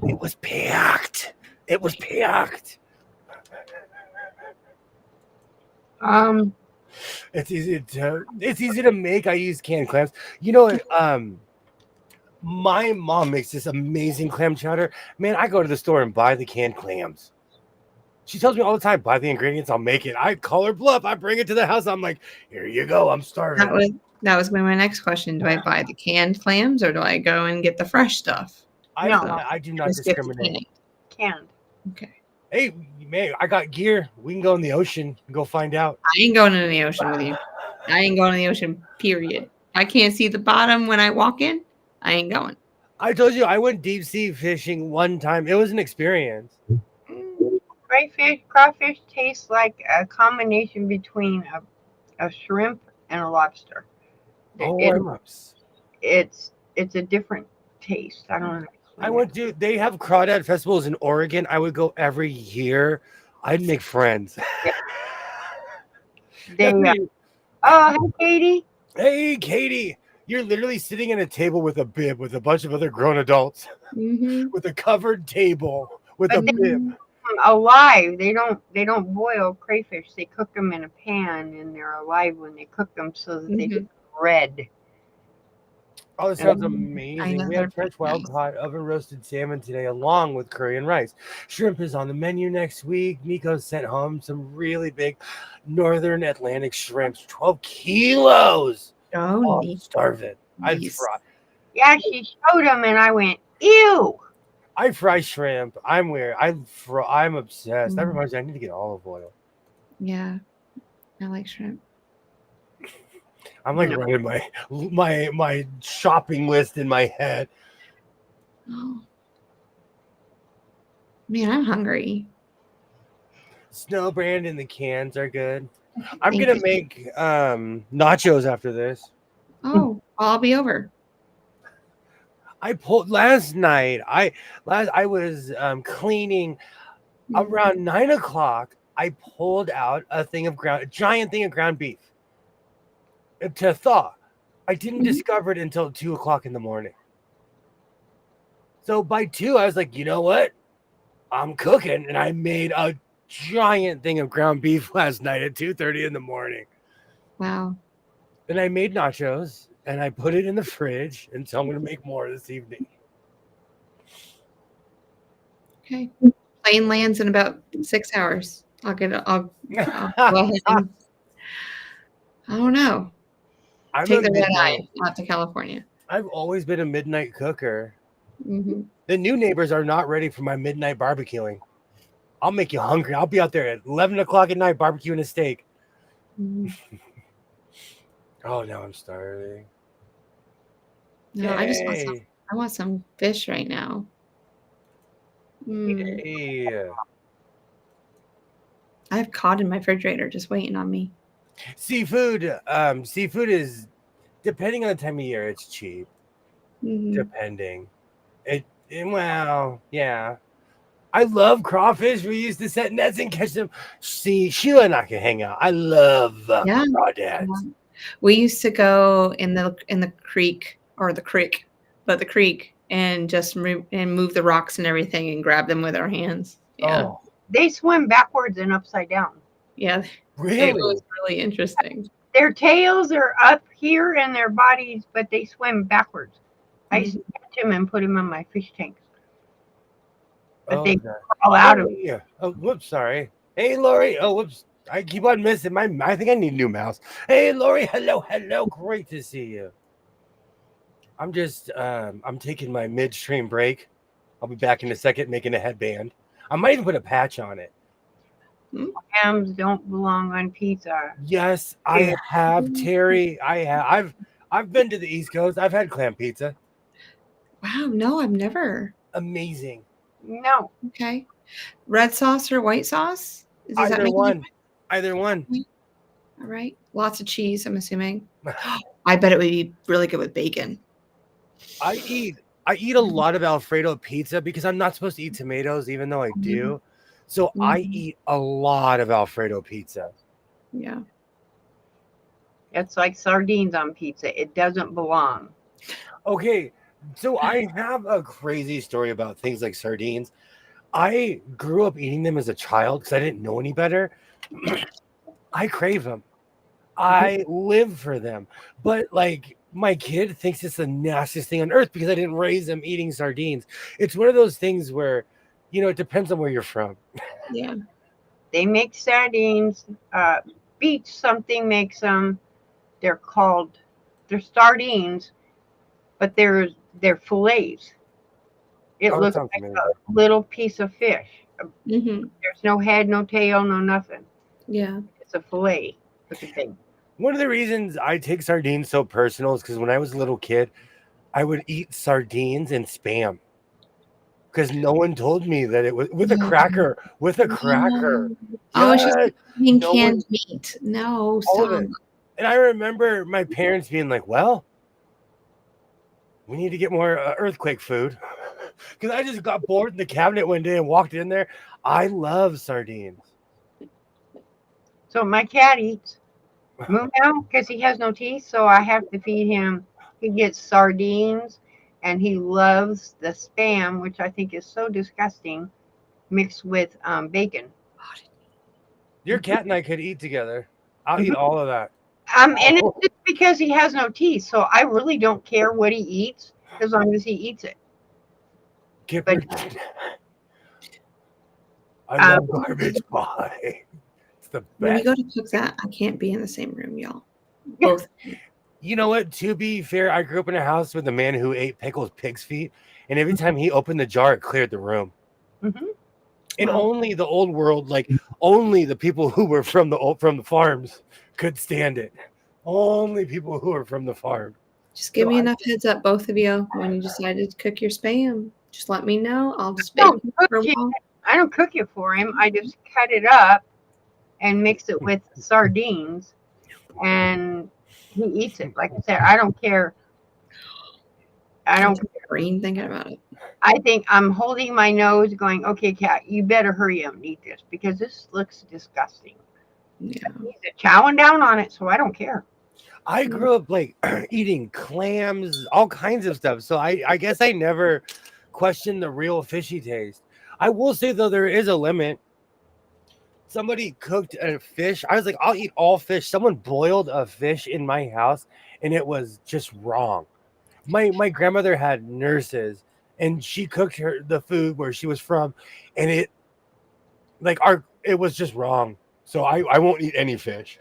A: It was packed. It's easy to make. I use canned clams. You know, my mom makes this amazing clam chowder. Man, I go to the store and buy the canned clams. She tells me all the time, buy the ingredients, I'll make it. I call her bluff. I bring it to the house. I'm like, here you go. I'm starving.
B: That was my next question. Do I buy the canned clams or do I go and get the fresh stuff?
A: I do not discriminate.
C: Canned.
B: Okay.
A: Hey, man, I got gear. We can go in the ocean and go find out.
B: I ain't going in the ocean with you. I ain't going in the ocean, period. I can't see the bottom when I walk in. I ain't going.
A: I told you I went deep sea fishing one time. It was an experience.
C: Crawfish tastes like a combination between a a shrimp and a lobster.
A: Oh,
C: It,
A: I'm ups.
C: it's a different taste. I don't know how to
A: I
C: explain
A: went to. They have crawdad festivals in Oregon. I would go every year. I'd make friends.
C: it. They,
A: That's me.
C: oh, hey, Katie.
A: Hey, Katie, you're literally sitting at a table with a bib with a bunch of other grown adults with a covered table with a
C: But
A: bib.
C: alive. They don't boil crayfish. They cook them in a pan, and they're alive when they cook them, so that they get red.
A: Oh, this sounds amazing. We had fresh wild caught oven roasted salmon today, along with curry and rice. Shrimp is on the menu next week. Nico sent home some really big Northern Atlantic shrimps, 12 kilos.
B: Oh,
A: I'm starving. I
B: nice.
A: fry.
C: Yeah, she showed them, and I went, ew.
A: I fry shrimp. I'm weird. I'm obsessed. That reminds me, I need to get olive oil.
B: Yeah, I like shrimp.
A: I'm like running my shopping list in my head.
B: Oh, man, I'm hungry.
A: Snow brand and the cans are good. I'm gonna make nachos after this.
B: Oh, I'll be over.
A: I pulled last night. I was cleaning around 9 o'clock. I pulled out a giant thing of ground beef to thaw. I didn't discover it until 2 o'clock in the morning. So by 2, I was like, you know what? I'm cooking, and I made a giant thing of ground beef last night at 2:30 in the morning.
B: Wow.
A: And I made nachos, and I put it in the fridge, and so I'm going to make more this evening.
B: Okay. Plane lands in about 6 hours. I'll go ahead and, I don't know. Take the red eye out to California.
A: I've always been a midnight cooker.
B: Mm-hmm.
A: The new neighbors are not ready for my midnight barbecuing. I'll make you hungry. I'll be out there at 11 o'clock at night barbecuing a steak.
B: Mm-hmm.
A: Oh, now I'm starving.
B: No, I want some fish right now.
A: Yay.
B: I have cod in my refrigerator just waiting on me.
A: Seafood is, depending on the time of year, it's cheap. Depending. Well, yeah. I love crawfish. We used to set nets and catch them. See, Sheila and I can hang out. I love crawdads.
B: Yeah. We used to go in the creek and just move the rocks and everything and grab them with our hands. Yeah.
A: Oh.
C: They swim backwards and upside down.
B: Yeah.
A: Really?
B: It was really interesting.
C: Their tails are up here and their bodies, but they swim backwards. I used to catch them and put them in my fish tanks. But they crawl out of it.
A: Yeah. Oh, whoops, sorry. Hey, Lori. Oh, whoops. I keep on missing I think I need a new mouse. Hey, Lori. Hello. Great to see you. I'm just I'm taking my midstream break. I'll be back in a second making a headband. I might even put a patch on it.
C: Hams don't belong on pizza.
A: Yes, I have, Terry. I've been to the East Coast. I've had clam pizza.
B: Wow, no, I've never.
A: Amazing.
C: No.
B: Okay. Red sauce or white sauce?
A: Either one. Either one.
B: All right. Lots of cheese, I'm assuming. I bet it would be really good with bacon.
A: I eat a lot of Alfredo pizza because I'm not supposed to eat tomatoes, even though I do. So I eat a lot of Alfredo pizza.
B: Yeah.
C: It's like sardines on pizza. It doesn't belong.
A: Okay. So I have a crazy story about things like sardines. I grew up eating them as a child because I didn't know any better. I crave them. I live for them. But like my kid thinks it's the nastiest thing on earth because I didn't raise them eating sardines. It's one of those things where, it depends on where you're from.
B: Yeah.
C: They make sardines. Beach something makes them. They're sardines, but they're fillets. It looks like amazing. A little piece of fish. There's no head, no tail, no nothing.
B: Yeah.
C: It's a fillet. Look at that.
A: One of the reasons I take sardines so personal is because when I was a little kid, I would eat sardines and Spam. Because no one told me that it was with a cracker. With a cracker.
B: Oh, she's eating canned meat. No, stop.
A: And I remember my parents being like, well, we need to get more earthquake food. Because I just got bored in the cabinet one day and walked in there. I love sardines.
C: So my cat eats moo now because he has no teeth, so I have to feed him. He gets sardines, and he loves the Spam, which I think is so disgusting, mixed with bacon.
A: Your cat and I could eat together. I'll eat all of that.
C: And it's just because he has no teeth, so I really don't care what he eats as long as he eats it.
A: Kipper, I love garbage pie. It's the best.
B: When you go to cook that, I can't be in the same room, y'all. Both.
A: You know what? To be fair, I grew up in a house with a man who ate pickled pig's feet, and every time he opened the jar, it cleared the room.
C: Mm-hmm.
A: And only the old world, like only the people who were from the farms could stand it. Only people who are from the farm.
B: Just give me enough heads up, both of you, when you decided to cook your Spam. Just let me know. I'll just bake it.
C: I don't cook it for him. I just cut it up and mix it with sardines, and he eats it. Like I said, I don't care. I don't care.
B: Brain thinking about it.
C: I think I'm holding my nose, going, "Okay, cat, you better hurry up and eat this because this looks disgusting."
B: Yeah,
C: he's chowing down on it, so I don't care.
A: I grew up like eating clams, all kinds of stuff. So I guess I never questioned the real fishy taste. I will say though, there is a limit. Somebody cooked a fish. I was like, I'll eat all fish. Someone boiled a fish in my house, and it was just wrong. My grandmother had nurses, and she cooked the food where she was from, and it was just wrong. So I won't eat any fish.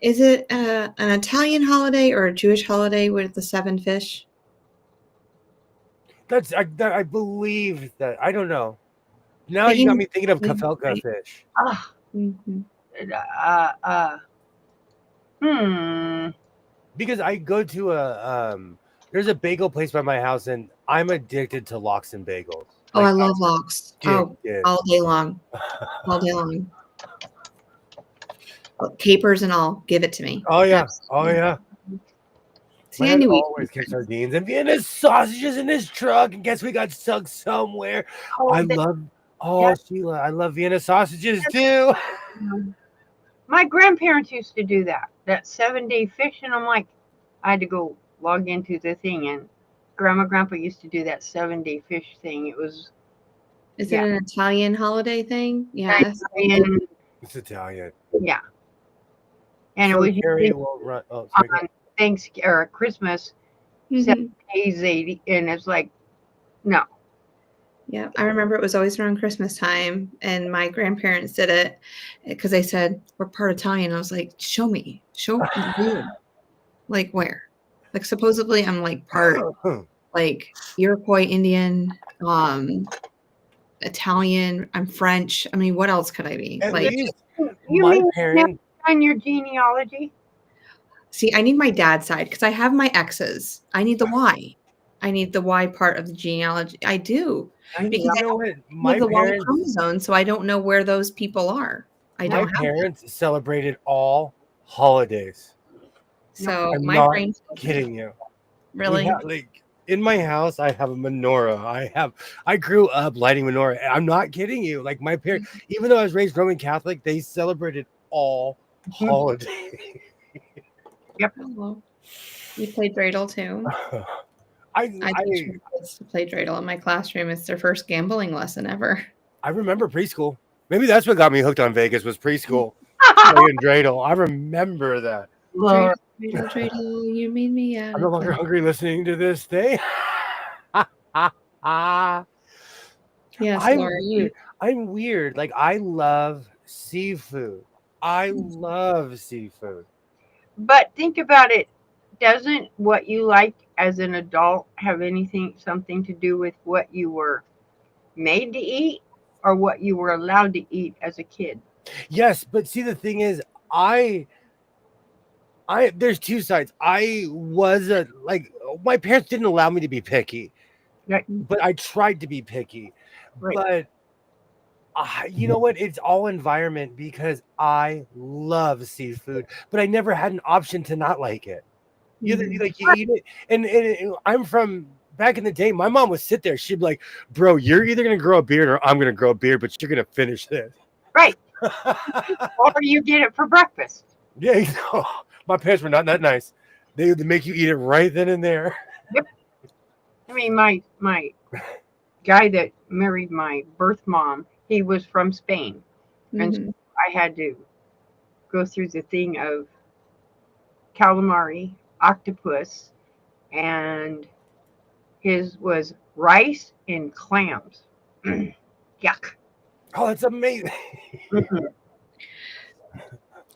B: Is it an Italian holiday or a Jewish holiday with the 7 fish?
A: I believe that. I don't know. Now you got me thinking of kafelka fish. Because I go to there's a bagel place by my house, and I'm addicted to lox and bagels.
B: I love lox. All day long. All day long. Capers and all. Give it to me.
A: Oh, yeah. Oh, yeah.
B: See, I knew
A: always get sardines and Vienna sausages in his truck. And guess we got stuck somewhere. Sheila, I love Vienna sausages too.
C: My grandparents used to do that 7-day fish, and I'm like, I had to go log into the thing, and grandpa used to do that 7-day fish thing. It was.
B: Is it an Italian holiday thing? Yeah.
A: It's Italian.
C: Yeah. And so it was on Thanksgiving or Christmas, 7 days, 80, and it's like, no.
B: Yeah, I remember it was always around Christmas time, and my grandparents did it because they said, we're part Italian. I was like, show me where. Like where? Like supposedly I'm like part like Iroquois Indian, Italian, I'm French. I mean, what else could I be?
C: My parents on your genealogy.
B: See, I need my dad's side because I have my X's. I need the Y. I need the Y part of the genealogy. I do. Because I don't have the Y chromosome, so I don't know where those people are.
A: My parents celebrated all holidays.
B: So
A: I'm
B: my
A: not
B: brain's
A: kidding you.
B: Really?
A: In my house, I have a menorah. I grew up lighting menorah. I'm not kidding you. Like my parents, even though I was raised Roman Catholic, they celebrated all holidays.
C: Yep.
B: You played dreidel too. I teach my kids to play dreidel in my classroom. It's their first gambling lesson ever.
A: I remember preschool. Maybe that's what got me hooked on Vegas was preschool playing dreidel. I remember that.
B: Dreidel, you made me out.
A: I'm no longer hungry listening to this thing.
B: Yes,
A: I'm weird. Like I love seafood. I love seafood.
C: But think about it. Doesn't what you like as an adult have something to do with what you were made to eat or what you were allowed to eat as a kid?
A: Yes, but see, the thing is, there's two sides. I was my parents didn't allow me to be picky,
C: right.
A: But I tried to be picky.
C: Right.
A: But You know what? It's all environment because I love seafood, but I never had an option to not like it. You eat it, and I'm from back in the day. My mom would sit there. She'd be like, "Bro, you're either gonna grow a beard or I'm gonna grow a beard, but you're gonna finish this."
C: Right. Or you get it for breakfast.
A: Yeah, my parents were not that nice. They would make you eat it right then and there.
C: Yep. I mean, my guy that married my birth mom, he was from Spain, and so I had to go through the thing of calamari, octopus, and his was rice and clams. Yuck.
A: Oh, it's amazing.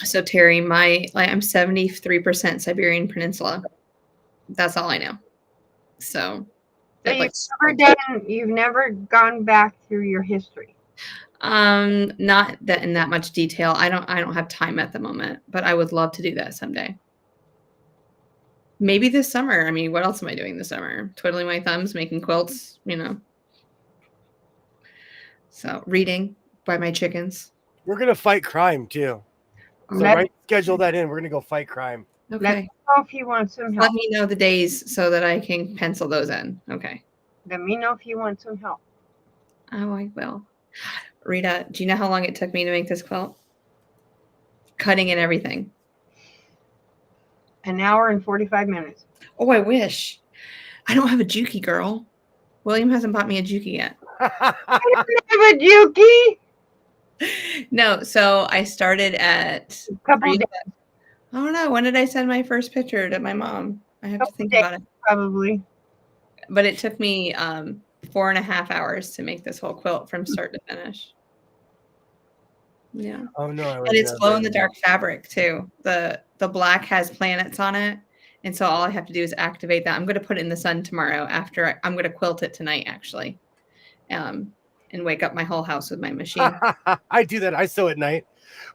B: So Terry, I'm 73% Siberian Peninsula. That's all I know. So
C: you've never gone back through your history.
B: Not that in that much detail. I don't have time at the moment, but I would love to do that someday. Maybe this summer. I mean, what else am I doing this summer? Twiddling my thumbs, making quilts, So reading by my chickens.
A: We're gonna fight crime too. So schedule that in. We're gonna go fight crime.
B: Okay.
C: Let me know if you want some help.
B: Let me know the days so that I can pencil those in. Okay.
C: Let me know if you want some help.
B: Oh, I will. Rita, do you know how long it took me to make this quilt? Cutting and everything.
C: An hour and 45 minutes.
B: Oh, I wish. I don't have a Juki, girl. William hasn't bought me a Juki yet.
C: I don't have a Juki.
B: No, so I started at
C: a couple days.
B: I don't know. When did I send my first picture to my mom? I have to think about it.
C: Probably.
B: But it took me 4.5 hours to make this whole quilt from start to finish. Yeah.
A: Oh no.
B: And it's glow in the dark fabric too. The black has planets on it. And so all I have to do is activate that. I'm going to put it in the sun tomorrow after I'm going to quilt it tonight actually. And wake up my whole house with my machine.
A: I do that. I sew at night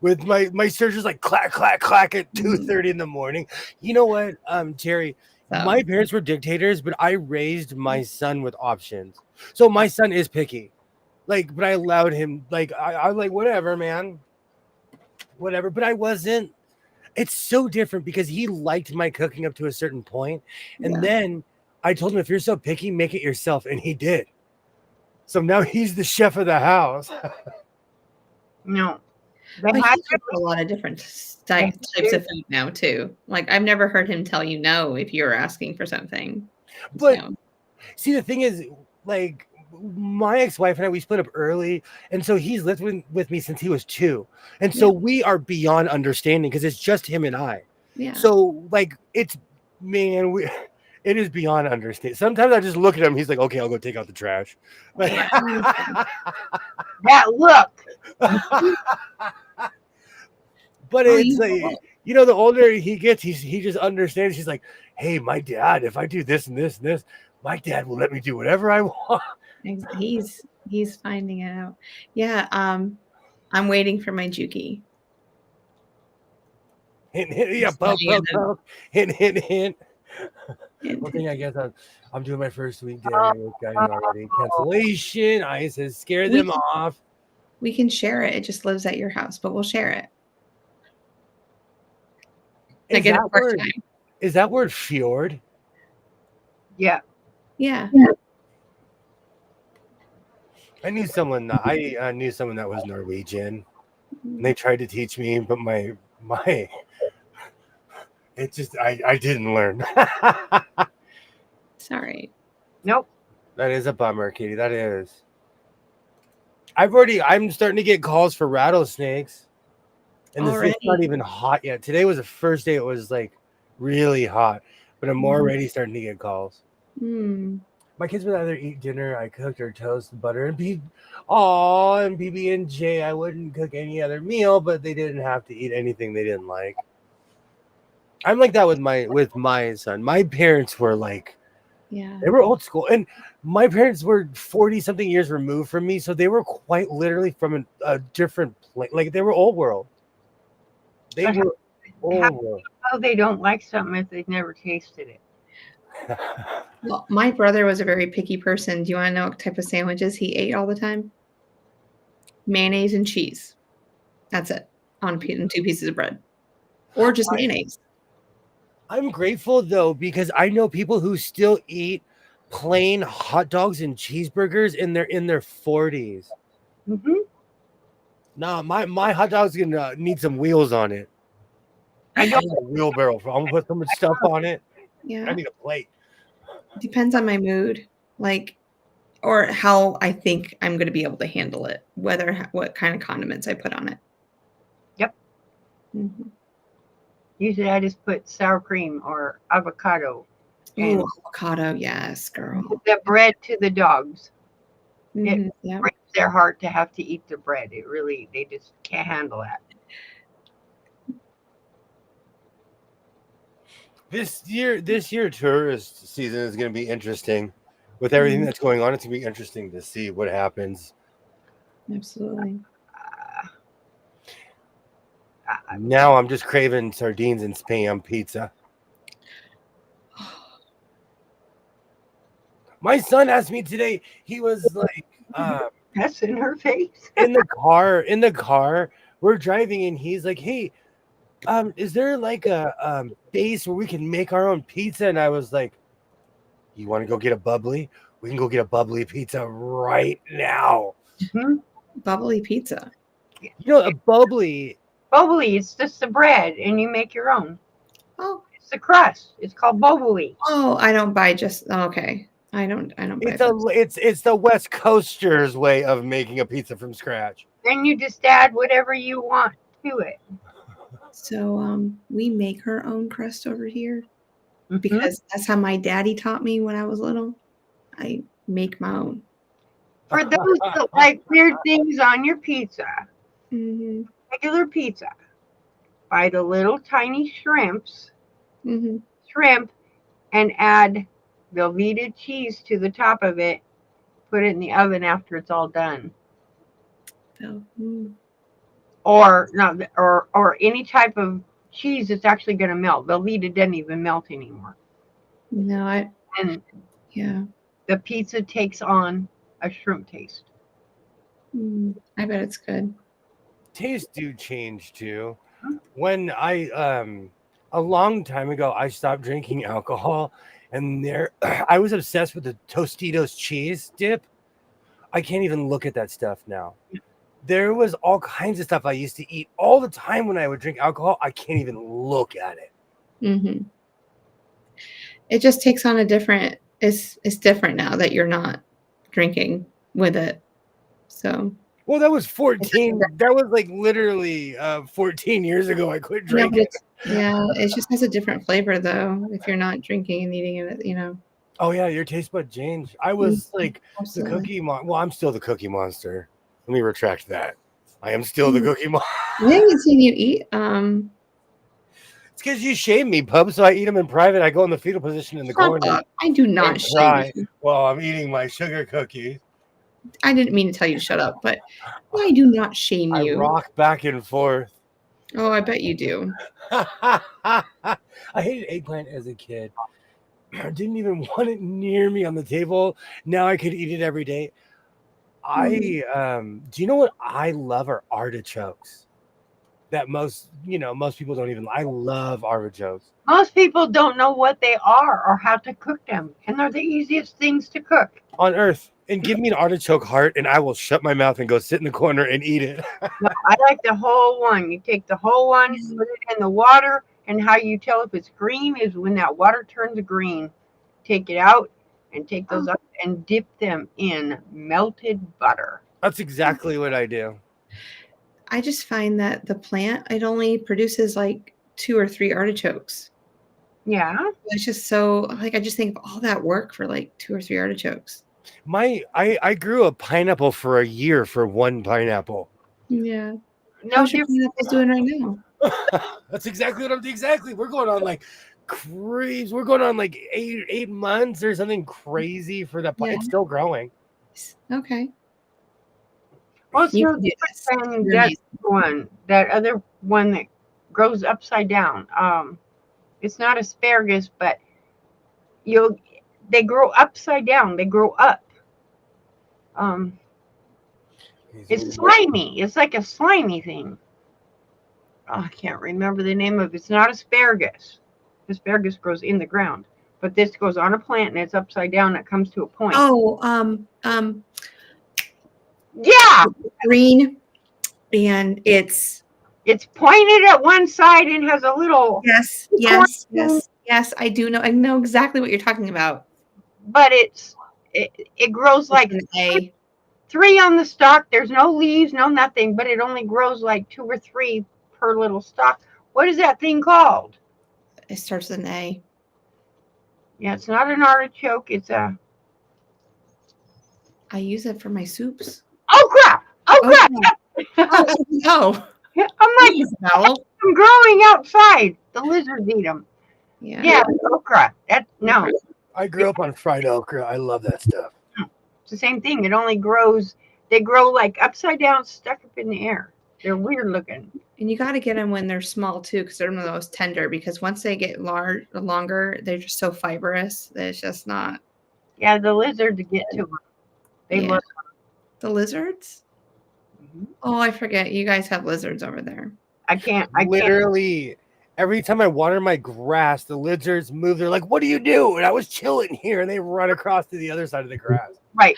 A: with my surgeons like clack, clack, clack at 2:30 in the morning. You know what, Terry, my parents were dictators, but I raised my son with options. So my son is picky. But I allowed him, I was like, whatever, man. Whatever. But I wasn't. It's so different because he liked my cooking up to a certain point. And then I told him, if you're so picky, make it yourself. And he did. So now he's the chef of the house.
B: No. But he does a lot of different types of food now, too. I've never heard him tell you no if you're asking for something.
A: But see, the thing is, my ex-wife and I, we split up early. And so he's lived with me since he was 2. And so we are beyond understanding because it's just him and I. Yeah. So, it's, man, it is beyond understanding. Sometimes I just look at him. He's like, okay, I'll go take out the trash.
C: That look.
A: But it's the older he gets, he just understands. He's like, hey, my dad, if I do this and this and this, my dad will let me do whatever I want.
B: He's finding it out. Yeah. I'm waiting for my Juki.
A: Hint, hint, yeah, poke, poke, poke. Hint, hint, hint. One thing, I guess I'm doing my first weekday already. Cancellation. I said scare them off.
B: We can share it. It just lives at your house, but we'll share it.
A: Is that word fjord?
C: Yeah.
B: Yeah.
A: I knew someone that was Norwegian. And they tried to teach me, but my it just I didn't learn.
B: Sorry.
C: Nope.
A: That is a bummer, Katie. That is. I'm starting to get calls for rattlesnakes. And it's not even hot yet. Today was the first day it was really hot. But I'm already starting to get calls. My kids would either eat dinner, I cooked, or toast, butter, and PB&J. I wouldn't cook any other meal, but they didn't have to eat anything they didn't like. I'm like that with my son. My parents were they were old school, and my parents were 40-something years removed from me, so they were quite literally from a different place. They were old world. They were old world.
C: How they don't like something if they've never tasted it.
B: Well, my brother was a very picky person. Do you want to know what type of sandwiches he ate all the time? mayonnaise and cheese. That's it on 2 pieces of bread, or just mayonnaise.
A: I'm grateful though because I know people who still eat plain hot dogs and cheeseburgers in their 40s.
C: Mm-hmm.
A: Nah, my hot dog's gonna need some wheels on it. I need a wheelbarrow. I'm gonna put so much stuff on it.
B: Yeah,
A: I need a plate.
B: depends on my mood, like, or how I think I'm going to be able to handle it. What kind of condiments I put on it.
C: Yep.
B: Mm-hmm.
C: Usually, I just put sour cream or avocado.
B: Ooh, avocado, yes, girl.
C: The bread to the dogs.
B: Mm-hmm.
C: It breaks their heart to have to eat the bread. They just can't handle that.
A: This year tourist season is going to be interesting. With everything that's going on, it's going to be interesting to see what happens.
B: Absolutely.
A: Now I'm just craving sardines and Spam pizza. My son asked me today, he was like,
C: that's in her face.
A: in the car, we're driving and he's like, hey, is there like a base where we can make our own pizza? And I was like, you want to go get a bubbly? We can go get a bubbly pizza right now.
B: Mm-hmm. Bubbly pizza.
A: You know, a bubbly.
C: Bubbly, it's just the bread and you make your own.
B: Oh.
C: It's the crust. It's called bubbly.
B: Oh, I don't buy okay. I don't buy
A: it's the West Coasters way of making a pizza from scratch.
C: Then you just add whatever you want to it.
B: So we make our own crust over here because that's how my daddy taught me when I was little. I make my own.
C: For those that like weird things on your pizza, regular pizza, buy the little tiny shrimp, and add Velveeta cheese to the top of it. Put it in the oven after it's all done. Or any type of cheese that's actually going to melt. Velveeta doesn't even melt anymore.
B: No,
C: the pizza takes on a shrimp taste.
B: I bet it's good.
A: Tastes do change too. When a long time ago, I stopped drinking alcohol, and I was obsessed with the Tostitos cheese dip. I can't even look at that stuff now. There was all kinds of stuff I used to eat all the time when I would drink alcohol. I can't even look at it.
B: Mm-hmm. It just takes on a different. It's different now that you're not drinking with it. So.
A: Well, that was 14. That was like literally 14 years ago. I quit drinking.
B: It just has a different flavor though. If you're not drinking and eating it, you know.
A: Oh yeah, your taste bud changed. I was like the cookie monster. Well, I'm still the cookie monster. Let me retract that. I am still the cookie monster.
B: I haven't seen you eat.
A: It's because you shame me, pub. So I eat them in private. I go in the fetal position in the corner.
B: I do not shame you.
A: Well, I'm eating my sugar cookies.
B: I didn't mean to tell you to shut up, but I do not shame you.
A: I rock back and forth.
B: Oh, I bet you do.
A: I hated eggplant as a kid. I didn't even want it near me on the table. Now I could eat it every day. Do you know what I love are artichokes? That most people don't even. I love artichokes.
C: Most people don't know what they are or how to cook them, and they're the easiest things to cook
A: on earth. And give me an artichoke heart, and I will shut my mouth and go sit in the corner and eat it.
C: No, I like the whole one. You take the whole one, put it in the water, and how you tell if it's green is when that water turns green. Take it out and take those up and dip them in melted butter.
A: That's exactly what I do.
B: I just find that the plant, it only produces like 2 or 3 artichokes.
C: Yeah.
B: It's just so, like, I just think of all that work for like 2 or 3 artichokes.
A: I grew a pineapple for a year for one pineapple.
B: Yeah. How's your pineapples doing right now?
A: That's exactly what I'm doing. Exactly. We're going on like crazy. We're going on like 8 months or something crazy for that. It's still growing.
B: Okay.
C: Well, it's no different than that other one that grows upside down. It's not asparagus, but they grow upside down. They grow up. It's slimy. It's like a slimy thing. Oh, I can't remember the name of it. It's not asparagus. Asparagus grows in the ground, but this goes on a plant and it's upside down. It comes to a point.
B: Oh,
C: yeah,
B: green, and it's
C: pointed at one side and has a little.
B: Yes. I do know. I know exactly what you're talking about.
C: But it grows like three on the stalk. There's no leaves, no nothing, but it only grows like 2 or 3 per little stalk. What is that thing called?
B: It starts with an A.
C: Yeah, it's not an artichoke. It's a.
B: I use it for my soups.
C: Okra.
B: No.
C: I'm like, I'm growing outside. The lizards eat them. Yeah, okra. No.
A: I grew up on fried okra. I love that stuff.
C: It's the same thing. It only grows. They grow like upside down, stuck up in the air. They're weird looking.
B: And you got to get them when they're small too, because they're the most tender. Because once they get longer, they're just so fibrous that it's just not.
C: Yeah, the lizards get to them. They look.
B: The lizards? Mm-hmm. Oh, I forget. You guys have lizards over there.
C: I can't.
A: Literally, every time I water my grass, the lizards move. They're like, "What do you do?" And I was chilling here, and they run across to the other side of the grass.
C: Right.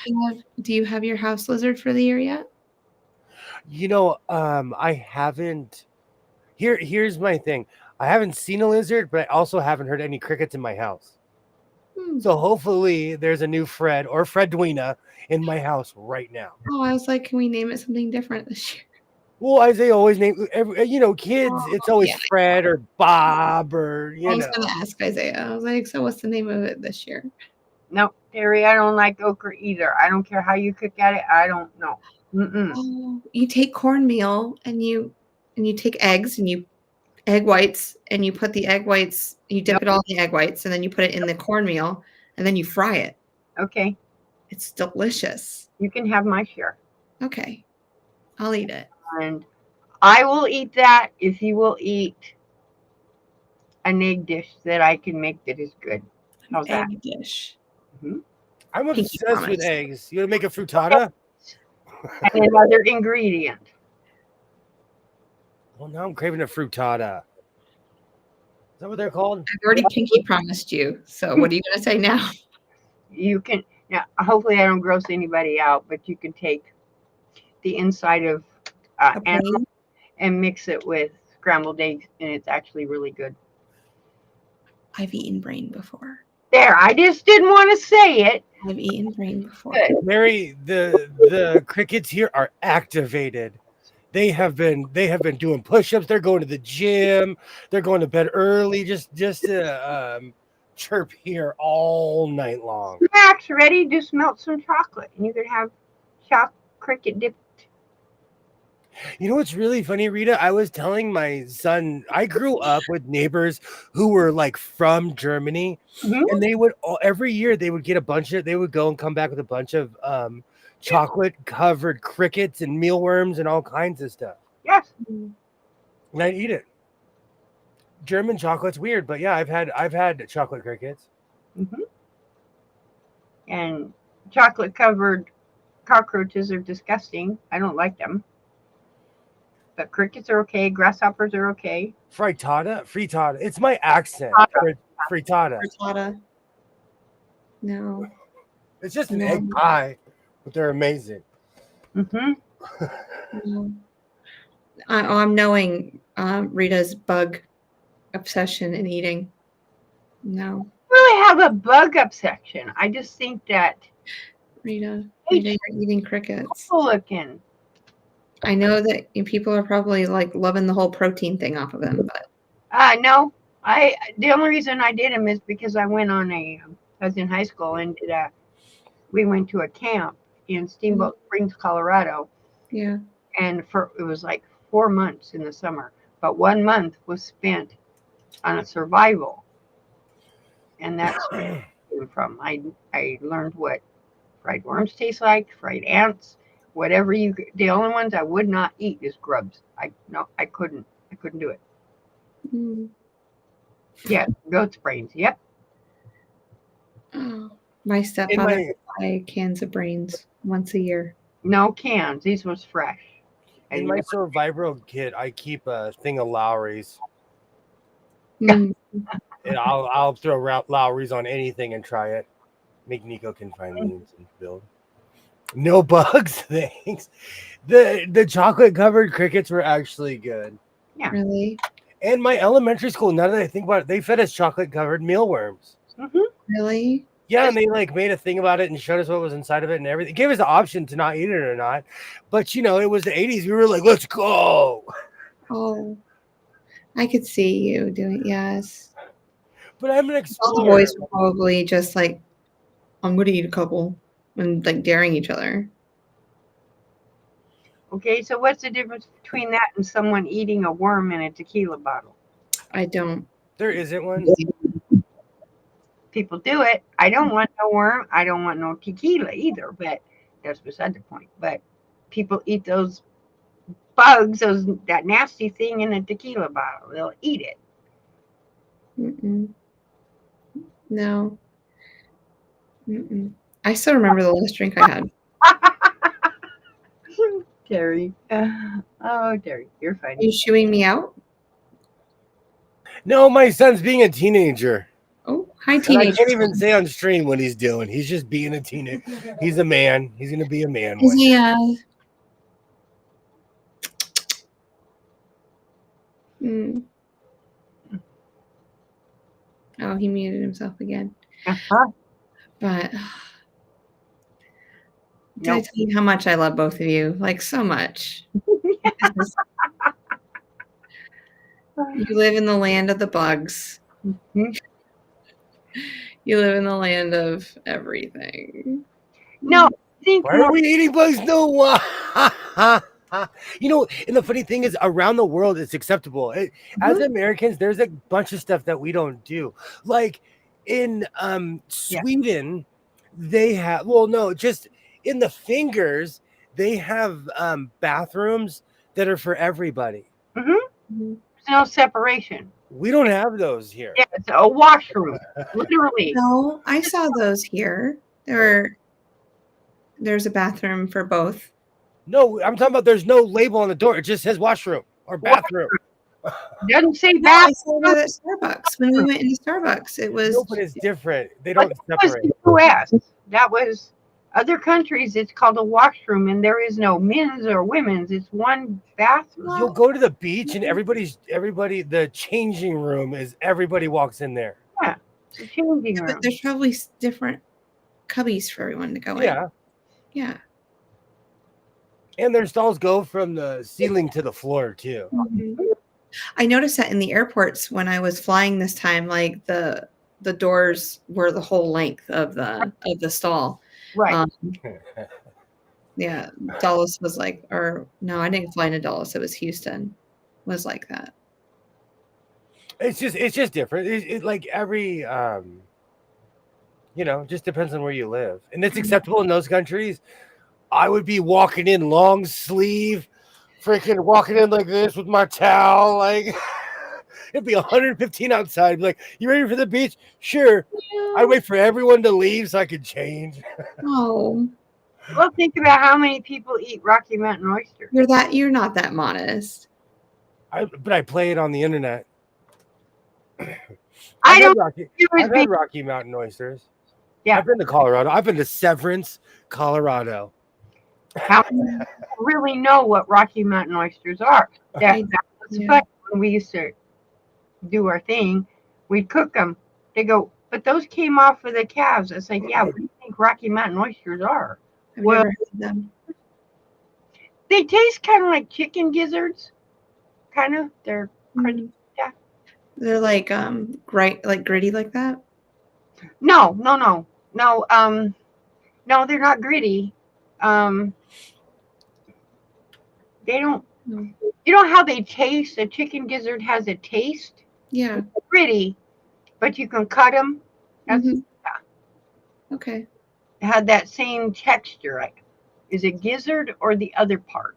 B: Do you have your house lizard for the year yet?
A: I haven't. Here's my thing. I haven't seen a lizard, but I also haven't heard any crickets in my house. So hopefully there's a new Fred or Fredwina in my house right now.
B: Oh, I was like, can we name it something different this year?
A: Well, as they always name, kids, it's always Fred or Bob or,
B: I was going to ask Isaiah. I was like, so what's the name of it this year?
C: No, Terry, I don't like okra either. I don't care how you cook at it. I don't know.
B: Oh, you take cornmeal and you take eggs and you egg whites and you put the egg whites, you dip it all in the egg whites and then you put it in the cornmeal and then you fry it.
C: Okay.
B: It's delicious.
C: You can have my share.
B: Okay. I'll eat it.
C: And I will eat that if you will eat an egg dish that I can make that is good. How's that?
B: Egg dish.
C: Mm-hmm.
A: I'm obsessed with eggs. You want to make a frittata?
C: And another ingredient.
A: Well, now I'm craving a frittata. Is that what they're called?
B: I've already pinky promised you. So what are you going to say now?
C: You can, now, hopefully I don't gross anybody out, but you can take the inside of animal and mix it with scrambled eggs, and it's actually really good.
B: I've eaten brain before.
C: There, I just didn't want to say it.
B: I've eaten brain before.
A: Mary, the crickets here are activated. They have been doing push-ups. They're going to the gym. They're going to bed early just to chirp here all night long.
C: Max, ready? Just melt some chocolate, and you could have cricket dipped.
A: You know what's really funny, Rita? I was telling my son, I grew up with neighbors who were like from Germany, and they would every year they would get they would go and come back with a bunch of chocolate covered crickets and mealworms and all kinds of stuff.
C: Yes.
A: And I'd eat it. German chocolate's weird, but yeah, I've had chocolate crickets.
C: And chocolate covered cockroaches are disgusting. I don't like them. But crickets are okay. Grasshoppers are okay.
A: Frittata. It's my accent. Frittata.
B: No.
A: It's just an egg pie, but they're amazing.
B: I'm knowing Rita's bug obsession in eating. No.
C: I really have a bug obsession. I just think that
B: Rita, you're eating crickets.
C: Looking.
B: I know that people are probably like loving the whole protein thing off of them, but
C: no. The only reason I did them is because I went on I was in high school and we went to a camp in Steamboat Springs, Colorado.
B: Yeah.
C: And it was like 4 months in the summer, but 1 month was spent on a survival. And that's where it came from. I learned what fried worms taste like, fried ants, whatever the only ones I would not eat is grubs. I couldn't do it. Yeah, goat's brains. Yep.
B: Oh, my stepfather buy cans of brains once a year.
C: No cans. These was fresh.
A: In my survival kit, I keep a thing of Lowry's.
B: Mm.
A: And I'll throw Lowry's on anything and try it. Make Nico can find means and build. No bugs, thanks. The chocolate covered crickets were actually good.
C: Yeah.
B: Really?
A: And my elementary school, now that I think about it, they fed us chocolate covered mealworms.
C: Mm-hmm.
B: Really?
A: Yeah, and they like made a thing about it and showed us what was inside of it and everything. It gave us the option to not eat it or not. But it was the 80s. We were like, let's go.
B: Oh, I could see you doing yes.
A: But I'm an
B: All the
A: explorer.
B: boys were probably just like, I'm going to eat a couple and like daring each other.
C: Okay, so what's the difference between that and someone eating a worm in a tequila bottle?
B: I don't.
A: There isn't one.
C: People do it. I don't want no worm. I don't want no tequila either, but that's beside the point. But people eat those bugs, that nasty thing in a tequila bottle. They'll eat it.
B: Mm-mm. No. Mm-mm. I still remember the last drink I had.
C: Terry. Oh, Terry, you're funny.
B: Are you shooing me out?
A: No, my son's being a teenager.
B: Oh, hi,
A: And I
B: teenager.
A: can't even say on stream what he's doing. He's just being a teenager. He's a man. He's going to be a man.
B: Is he, Oh, he muted himself again.
C: Uh-huh.
B: But did I tell you how much I love both of you? Like, so much. You live in the land of the bugs.
C: Mm-hmm.
B: You live in the land of everything.
C: No,
A: why are we eating bugs? No, why? And the funny thing is, around the world, it's acceptable. As Americans, there's a bunch of stuff that we don't do. Like in Sweden, they have, just in the fingers, they have bathrooms that are for everybody.
C: Mm-hmm. There's no separation.
A: We don't have those here.
C: Yeah, it's a washroom, literally.
B: No, I saw those here. There's a bathroom for both.
A: No, I'm talking about there's no label on the door. It just says washroom or bathroom.
C: It doesn't say bathroom.
B: I saw that at Starbucks. When we went into Starbucks, it was.
A: No, but it's different. They don't separate.
C: That was the US. That was other countries. It's called a washroom, and there is no men's or women's. It's one bathroom.
A: You'll go to the beach, and the changing room is everybody walks in there.
C: Yeah, it's a changing room.
B: But there's probably different cubbies for everyone to go in.
A: Yeah.
B: Yeah.
A: And their stalls go from the ceiling to the floor too.
B: Mm-hmm. I noticed that in the airports when I was flying this time, like the doors were the whole length of the stall.
C: Right.
B: Yeah. Dulles was like, or no, I didn't fly into Dulles. It was Houston. Was like that.
A: It's just different. It like every just depends on where you live, and it's acceptable in those countries. I would be walking in long sleeve, freaking walking in like this with my towel. Like it'd be 115 outside. Be like, you ready for the beach? Sure. Yeah. I'd wait for everyone to leave so I could change.
B: Oh.
C: Well, think about how many people eat Rocky Mountain oysters.
B: You're not that modest.
A: But I play it on the internet.
C: I've
A: had Rocky Mountain oysters. Yeah. I've been to Colorado. I've been to Severance, Colorado.
C: How many really know what Rocky Mountain oysters are? That was fun when we used to do our thing. We'd cook them. They go, but those came off of the calves. It's like, yeah, what do you think Rocky Mountain oysters are?
B: I've never heard of them.
C: They taste kind of like chicken gizzards. Kind of. They're crunchy. Yeah.
B: They're like gritty like that?
C: No, they're not gritty. They don't. You know how they taste? A chicken gizzard has a taste.
B: Yeah.
C: It's gritty, but you can cut them. That's
B: okay.
C: It had that same texture. Like, is it gizzard or the other part?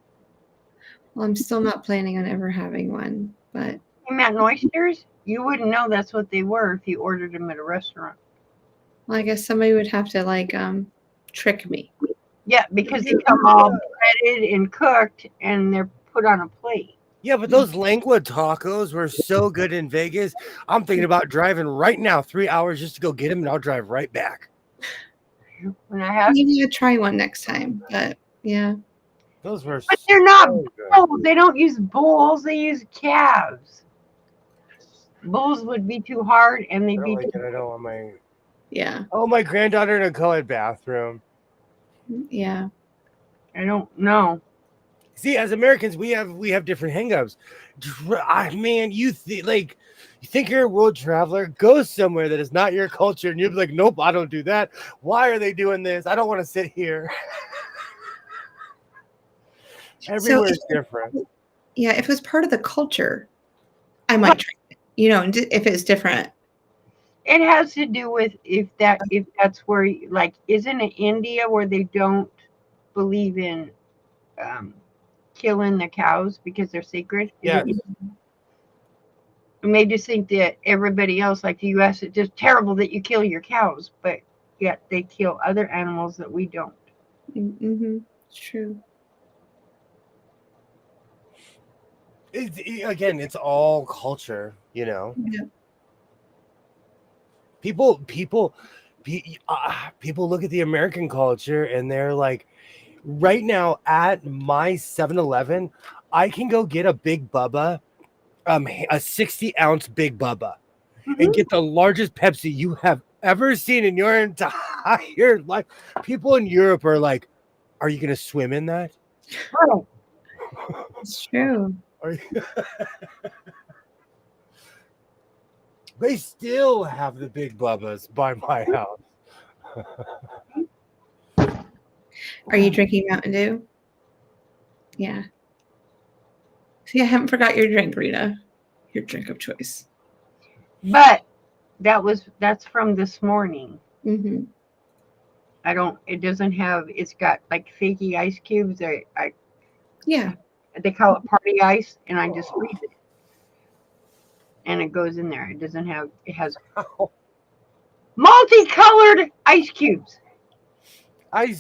B: Well, I'm still not planning on ever having one, but
C: Mountain oysters, you wouldn't know that's what they were if you ordered them at a restaurant.
B: Well, I guess somebody would have to trick me.
C: Yeah, because they come all breaded and cooked, and they're put on a plate.
A: Yeah, but those lengua tacos were so good in Vegas. I'm thinking about driving right now 3 hours just to go get them, and I'll drive right back.
C: When I have,
B: Maybe I'll try one next time. But yeah.
A: Those were
C: but they're not
A: so good.
C: bulls. They don't use bulls. They use calves. Bulls would be too hard, and
A: I
C: they'd
A: don't
C: be.
A: like it. I don't want my.
B: Yeah.
A: Oh, my granddaughter in a co-ed bathroom.
B: Yeah.
C: I don't know.
A: See, as Americans, we have different hangups. Man, you think you're a world traveler? Go somewhere that is not your culture, and you'll be like, nope, I don't do that. Why are they doing this? I don't want to sit here. Everywhere is different.
B: Yeah, if it was part of the culture, I might try it. You know, if it's different.
C: It has to do with if that's where, like, isn't it India where they don't believe in killing the cows because they're sacred?
A: Yeah.
C: And they just think that everybody else, like the U.S., it's just terrible that you kill your cows, but yet they kill other animals that we don't.
B: Mm-hmm. It's true.
A: Again, it's all culture, you know.
B: Yeah.
A: People look at the American culture and they're like, right now at my 7-Eleven, I can go get a Big Bubba, a 60-ounce Big Bubba, and get the largest Pepsi you have ever seen in your entire life. People in Europe are like, are you going to swim in that?
C: Oh,
B: It's true.
A: They still have the Big Bubbas by my house.
B: Are you drinking Mountain Dew? Yeah. See, I haven't forgot your drink, Rita. Your drink of choice.
C: but that's from this morning.
B: Mm-hmm.
C: It doesn't have, it's got like fakey ice cubes.
B: Yeah.
C: They call it party ice, and I just freeze it. And it goes in there. It has multicolored ice cubes.
A: I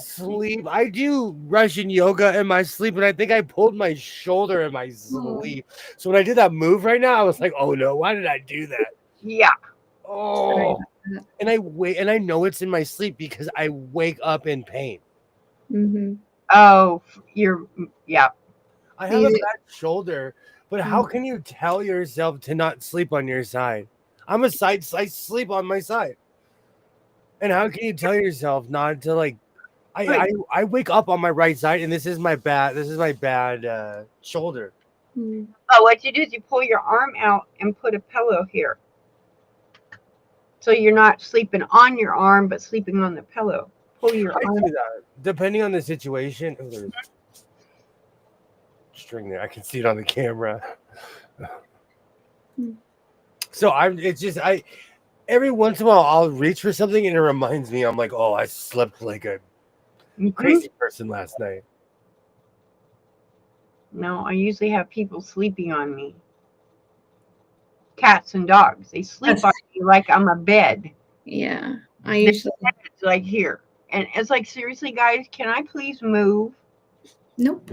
A: do Russian yoga in my sleep, and I think I pulled my shoulder in my sleep. So when I did that move right now, I was like, oh no, why did I do that?
C: Yeah.
A: Oh, and I know it's in my sleep because I wake up in pain.
B: Mm-hmm.
C: Oh, yeah.
A: I have a bad shoulder, but how can you tell yourself to not sleep on your side? I sleep on my side. And how can you tell yourself not to, like, I wake up on my right side, and this is my bad shoulder.
C: Oh, what you do is you pull your arm out and put a pillow here. So you're not sleeping on your arm, but sleeping on the pillow. Pull your arm.
A: Do that. Depending on the situation. Oh, there's string there. I can see it on the camera. So every once in a while I'll reach for something and it reminds me. I'm like, oh, I slept like a crazy person last night.
C: No, I usually have people sleeping on me. Cats and dogs. They sleep on me like I'm a bed.
B: Yeah. It's
C: like here. And it's like, seriously, guys, can I please move?
B: Nope.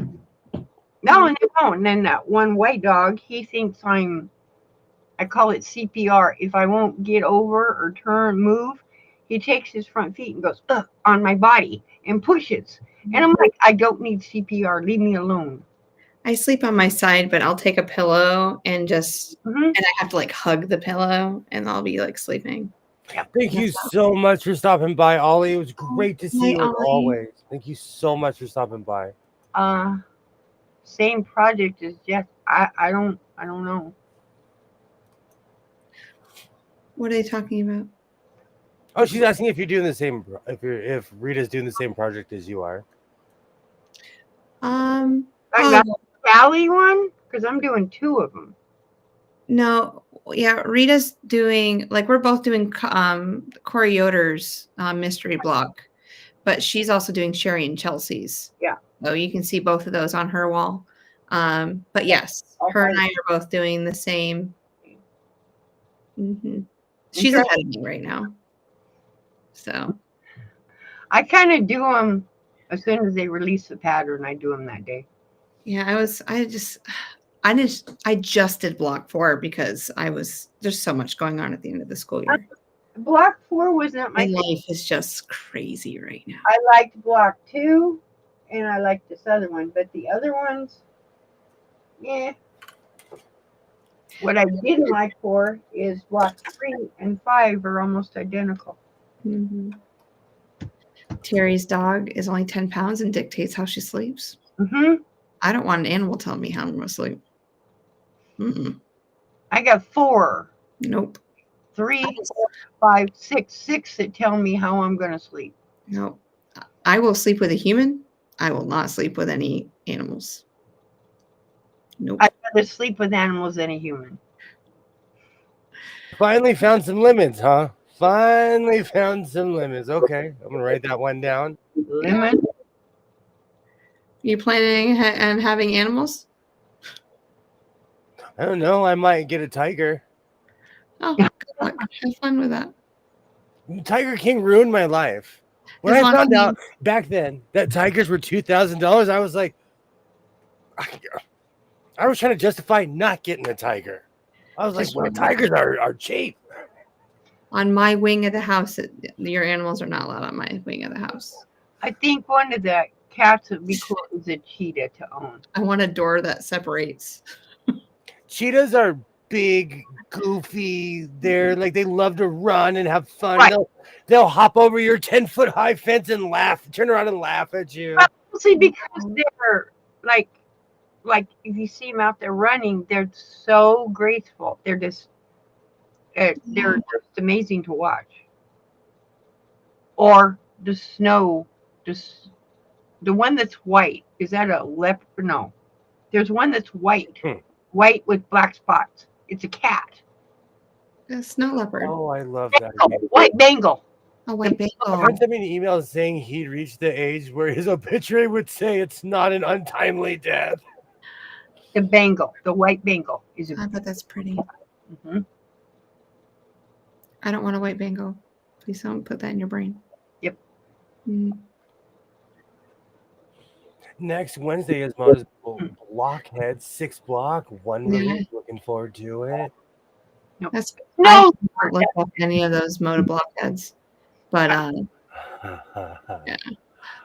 C: No, and they won't. And then that one white dog, he thinks I call it CPR. If I won't get over or move, he takes his front feet and goes on my body and pushes. And I'm like, I don't need CPR. Leave me alone.
B: I sleep on my side, but I'll take a pillow and and I have to like hug the pillow and I'll be like sleeping.
C: Yep.
A: Thank you so much for stopping by, Ollie. It was great to see you as always. Thank you so much for stopping by.
C: Same project as Jeff. I don't know.
B: What are they talking about?
A: Oh, she's asking if you're doing the same. If Rita's doing the same project as you are.
C: I got the Sally one because I'm doing 2 of them.
B: No, yeah, Rita's doing we're both doing Corey Yoder's mystery block, but she's also doing Sherry and Chelsea's.
C: Yeah.
B: So you can see both of those on her wall. But yes, her and I are both doing the same. Mm-hmm. She's ahead of me right now. So
C: I kind of do them As soon as they release the pattern, I do them that day.
B: Yeah, I just did block 4 because there's so much going on at the end of the school year.
C: Block 4 was not my
B: My life is just crazy right now.
C: I liked block 2 and I liked this other one, but the other ones, yeah. What I didn't like 4 is block 3 and 5 are almost identical.
B: Mm-hmm. Terry's dog is only 10 pounds and dictates how she sleeps.
C: Mm-hmm.
B: I don't want an animal telling me how I'm going to sleep. Mm-mm.
C: I got 4.
B: Nope.
C: 3, 4, 5, 6. 6 that tell me how I'm going to sleep.
B: Nope. I will sleep with a human. I will not sleep with any animals. Nope.
C: I'd rather sleep with animals than a human.
A: Finally found some lemons, huh? Finally found some lemons. Okay, I'm gonna write that one down.
C: Lemon.
B: You planning on having animals?
A: I don't know. I might get a tiger.
B: Oh, good luck. Have fun with that.
A: Tiger King ruined my life. When I found out back then that tigers were $2,000, I was like, I was trying to justify not getting a tiger. I was like, well, tigers are cheap.
B: On my wing of the house, your animals are not allowed on my wing of the house.
C: I think one of the cats would be cool is a cheetah to own.
B: I want a door that separates.
A: Cheetahs are big, goofy. They're like, they love to run and have fun.
C: Right.
A: They'll hop over your 10-foot high fence and laugh, turn around and laugh at you.
C: Mostly because they're like if you see them out there running, they're so graceful. They're just amazing to watch. Or the snow, the one that's white. Is that a leopard? No, there's one that's white, white with black spots. It's a cat.
B: A snow leopard.
A: Oh, I love that.
C: White Bengal.
B: A white Bengal.
A: A friend sent me an email saying he'd reached the age where his obituary would say it's not an untimely death.
C: The Bengal, the white Bengal is.
B: I bet that's pretty.
C: Mm-hmm.
B: I don't want a white Bengal. Please don't put that in your brain.
C: Yep.
B: Mm.
A: Next Wednesday is Blockhead 6 block. One release. Looking forward to it.
B: That's I don't look at any of those motor blockheads, but yeah.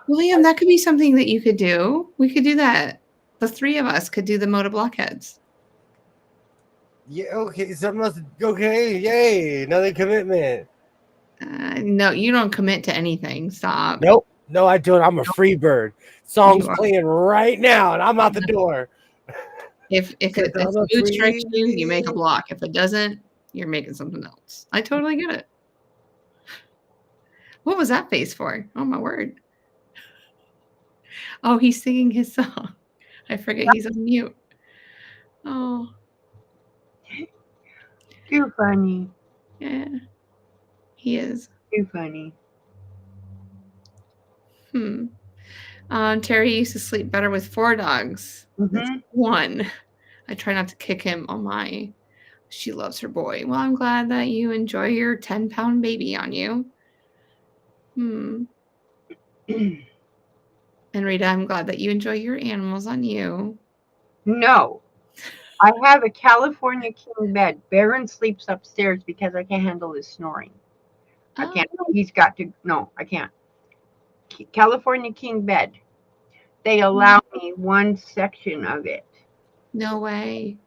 B: William, that could be something that you could do. We could do that. The 3 of us could do the motor blockheads.
A: Yeah. Okay. Something else. Okay. Yay! Another commitment.
B: No, you don't commit to anything. Stop.
A: Nope. No, I don't. I'm a free bird. Song's playing right now, and I'm out the door.
B: If it mood strikes you, you make a block. If it doesn't, you're making something else. I totally get it. What was that face for? Oh my word. Oh, he's singing his song. I forget he's on mute. Oh.
C: Too funny.
B: Yeah. He is.
C: Too funny.
B: Terry used to sleep better with 4 dogs.
C: Mm-hmm.
B: That's 1. I try not to kick him on my. She loves her boy. Well, I'm glad that you enjoy your 10-pound baby on you. And Rita, I'm glad that you enjoy your animals on you.
C: No. I have a California king bed. Baron sleeps upstairs because I can't handle his snoring. I can't. He's got to. No, I can't. California king bed. They allow me one section of it.
B: No way.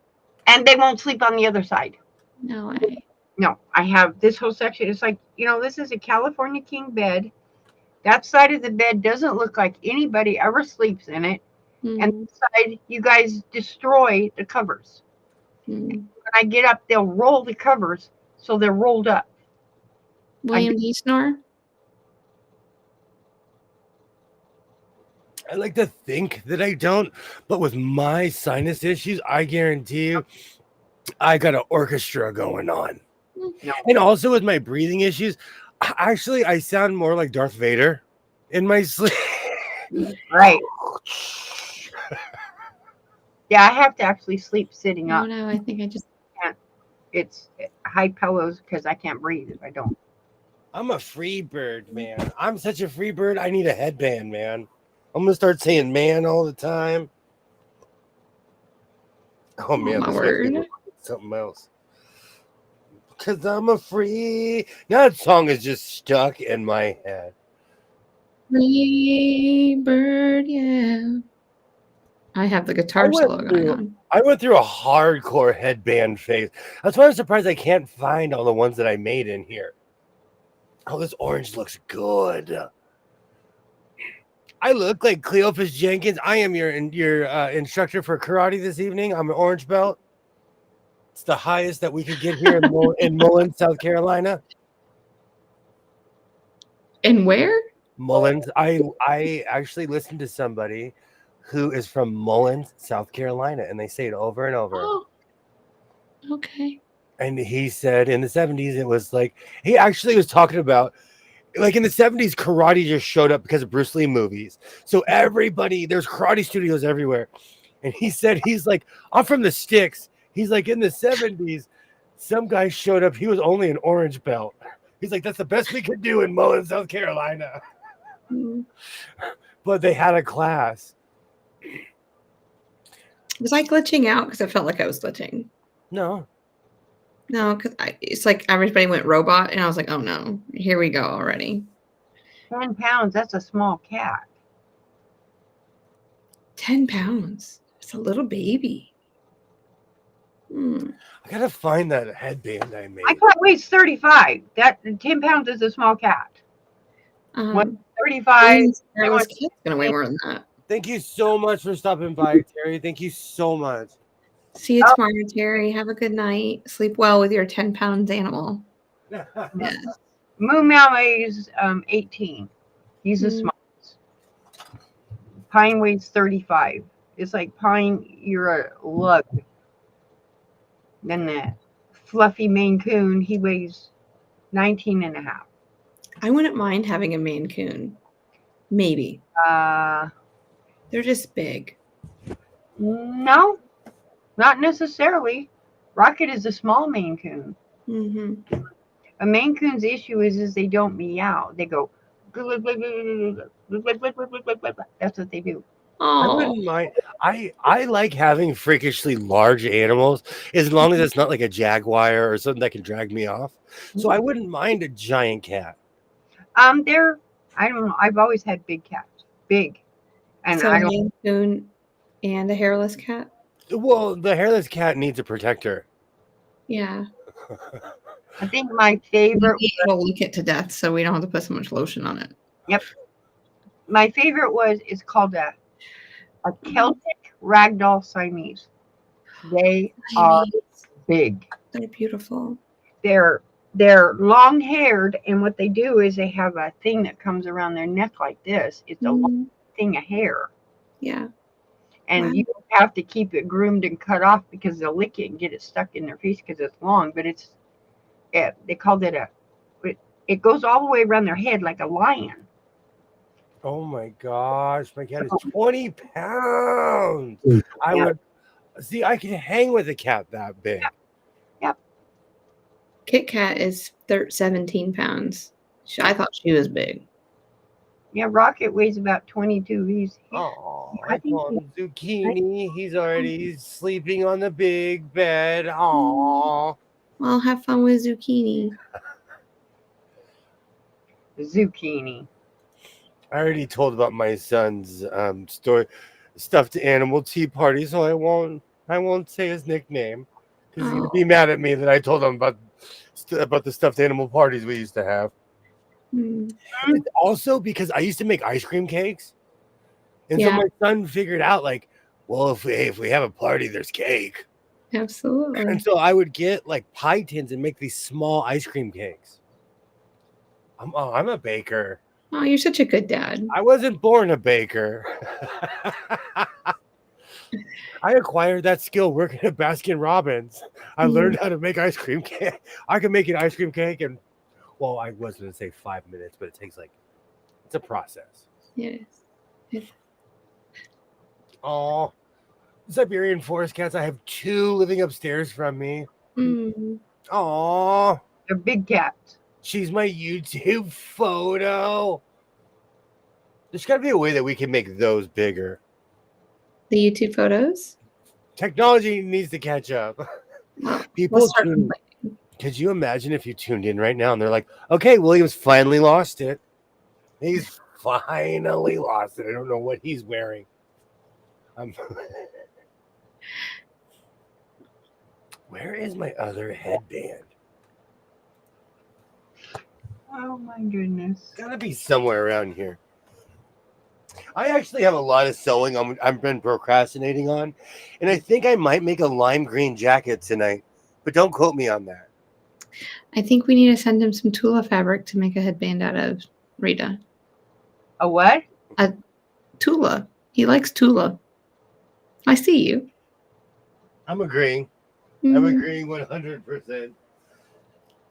C: And they won't sleep on the other side.
B: No way.
C: No, I have this whole section. It's like, this is a California king bed. That side of the bed doesn't look like anybody ever sleeps in it. And this side, you guys destroy the covers. When I get up, they'll roll the covers so they're rolled up.
B: William, do you snore?
A: I like to think that I don't, but with my sinus issues, I guarantee you I got an orchestra going on.
C: No.
A: And also with my breathing issues, actually, I sound more like Darth Vader in my sleep.
C: Right. Yeah, I have to actually sleep sitting up.
B: No, I think I just
C: can't. It's high pillows because I can't breathe if I don't.
A: I'm a free bird, man. I'm such a free bird. I need a headband, man. I'm gonna start saying man all the time. Oh man,
B: my
A: this
B: word.
A: is something else. Cause I'm a free. That song is just stuck in my head.
B: Free bird, yeah. I have the guitar solo going on.
A: I went through a hardcore headband phase. That's why I'm surprised I can't find all the ones that I made in here. Oh, this orange looks good. I look like Cleopas Jenkins. I am your instructor for karate this evening. I'm an orange belt. It's the highest that we could get here in Mullins, South Carolina.
B: And where?
A: Mullins. I actually listened to somebody who is from Mullins, South Carolina, and they say it over and over.
B: Oh, okay.
A: And he said in the 70s, it was like, he actually was talking about, like in the 70s, karate just showed up because of Bruce Lee movies. So everybody, there's karate studios everywhere. And he said, he's like, I'm from the sticks. He's like, in the 70s, some guy showed up. He was only an orange belt. He's like, that's the best we could do in Mullins, South Carolina.
B: Mm.
A: But they had a class.
B: Was I glitching out? Because I felt like I was glitching.
A: No,
B: because it's like everybody went robot, and I was like, oh no, here we go already.
C: 10 pounds, that's a small cat.
B: 10 pounds. It's a little baby.
A: I gotta find that headband I made.
C: My cat weighs 35. That 10 pounds is a small cat. 35.
B: Everyone's cat's gonna weigh more than that.
A: Thank you so much for stopping by, Terry. Thank you so much.
B: See you tomorrow, Terry. Have a good night. Sleep well with your 10 pounds animal.
C: Yes. Moo Meow weighs 18. He's the smallest. Pine weighs 35. It's like Pine, you're a lug. Then the fluffy Maine Coon, he weighs 19 and a half.
B: I wouldn't mind having a Maine Coon. Maybe.
C: They're
B: just big.
C: No, not necessarily. Rocket is a small Maine Coon.
B: Mm-hmm.
C: A Maine Coon's issue is they don't meow. They go. That's what they do.
A: I wouldn't mind. I like having freakishly large animals as long as it's not like a jaguar or something that can drag me off. So I wouldn't mind a giant cat.
C: I don't know. I've always had big cats. Big. And
B: so a Maine Coon and a hairless cat?
A: Well, the hairless cat needs a protector.
B: Yeah.
C: I think my favorite.
B: It'll lick it to death, so we don't have to put so much lotion on it.
C: Yep. My favorite is called a Celtic Ragdoll Siamese. They are big.
B: They're beautiful.
C: They're long-haired, and what they do is they have a thing that comes around their neck like this. It's a long thing of hair.
B: Yeah.
C: And you have to keep it groomed and cut off because they'll lick it and get it stuck in their face because it's long. But they called it it goes all the way around their head like a lion.
A: Oh my gosh, my cat is 20 pounds. I can hang with a cat that big.
C: Yep.
B: Kit Kat is 17 pounds. I thought she was big.
C: Yeah, Rocket weighs about 22.
A: I call him Zucchini. He's already sleeping on the big bed. Aww.
B: Well, have fun with Zucchini.
C: Zucchini.
A: I already told about my son's story, stuffed animal tea party, so I won't say his nickname because he's gonna be mad at me that I told him about the stuffed animal parties we used to have. It's also because I used to make ice cream cakes, and so my son figured out like, well, if we have a party, there's cake.
B: Absolutely.
A: And so I would get like pie tins and make these small ice cream cakes. I'm a baker.
B: Oh, you're such a good dad.
A: I wasn't born a baker. I acquired that skill working at Baskin Robbins. I learned how to make ice cream cake. I can make an ice cream cake in, well, I was going to say 5 minutes, but it takes it's a process.
B: Yes.
A: Oh, Siberian forest cats. I have 2 living upstairs from me. Oh,
C: they're big cats.
A: She's my YouTube photo. There's got to be a way that we can make those bigger.
B: The YouTube photos?
A: Technology needs to catch up.
B: Well,
A: People tune. Could you imagine if you tuned in right now and they're like, okay, William's finally lost it. He's finally lost it. I don't know what he's wearing. Where is my other headband?
C: Oh my goodness.
A: It's gotta be somewhere around here. I actually have a lot of sewing I've been procrastinating on, and I think I might make a lime green jacket tonight, but don't quote me on that.
B: I think we need to send him some Tula fabric to make a headband out of, Rita.
C: A what?
B: A Tula. He likes Tula. I see you.
A: I'm agreeing.
B: Mm-hmm.
A: I'm agreeing 100%.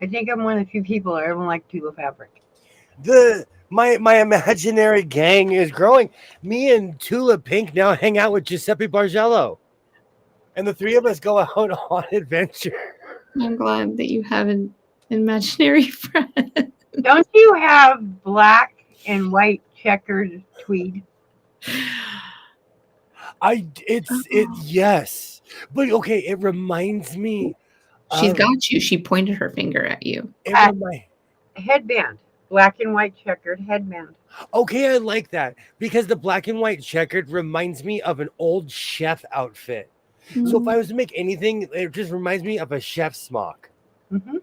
C: I think I'm one of the few people that ever like Tula fabric.
A: My imaginary gang is growing. Me and Tula Pink now hang out with Giuseppe Bargello, and the three of us go out on adventure.
B: I'm glad that you have an imaginary friend.
C: Don't you have black and white checkered tweed?
A: Yes, but okay. It reminds me.
B: She's got you. She pointed her finger at you.
C: Headband, black and white checkered headband.
A: Okay, I like that because the black and white checkered reminds me of an old chef outfit. Mm-hmm. So if I was to make anything, it just reminds me of a chef smock.
C: Mm-hmm.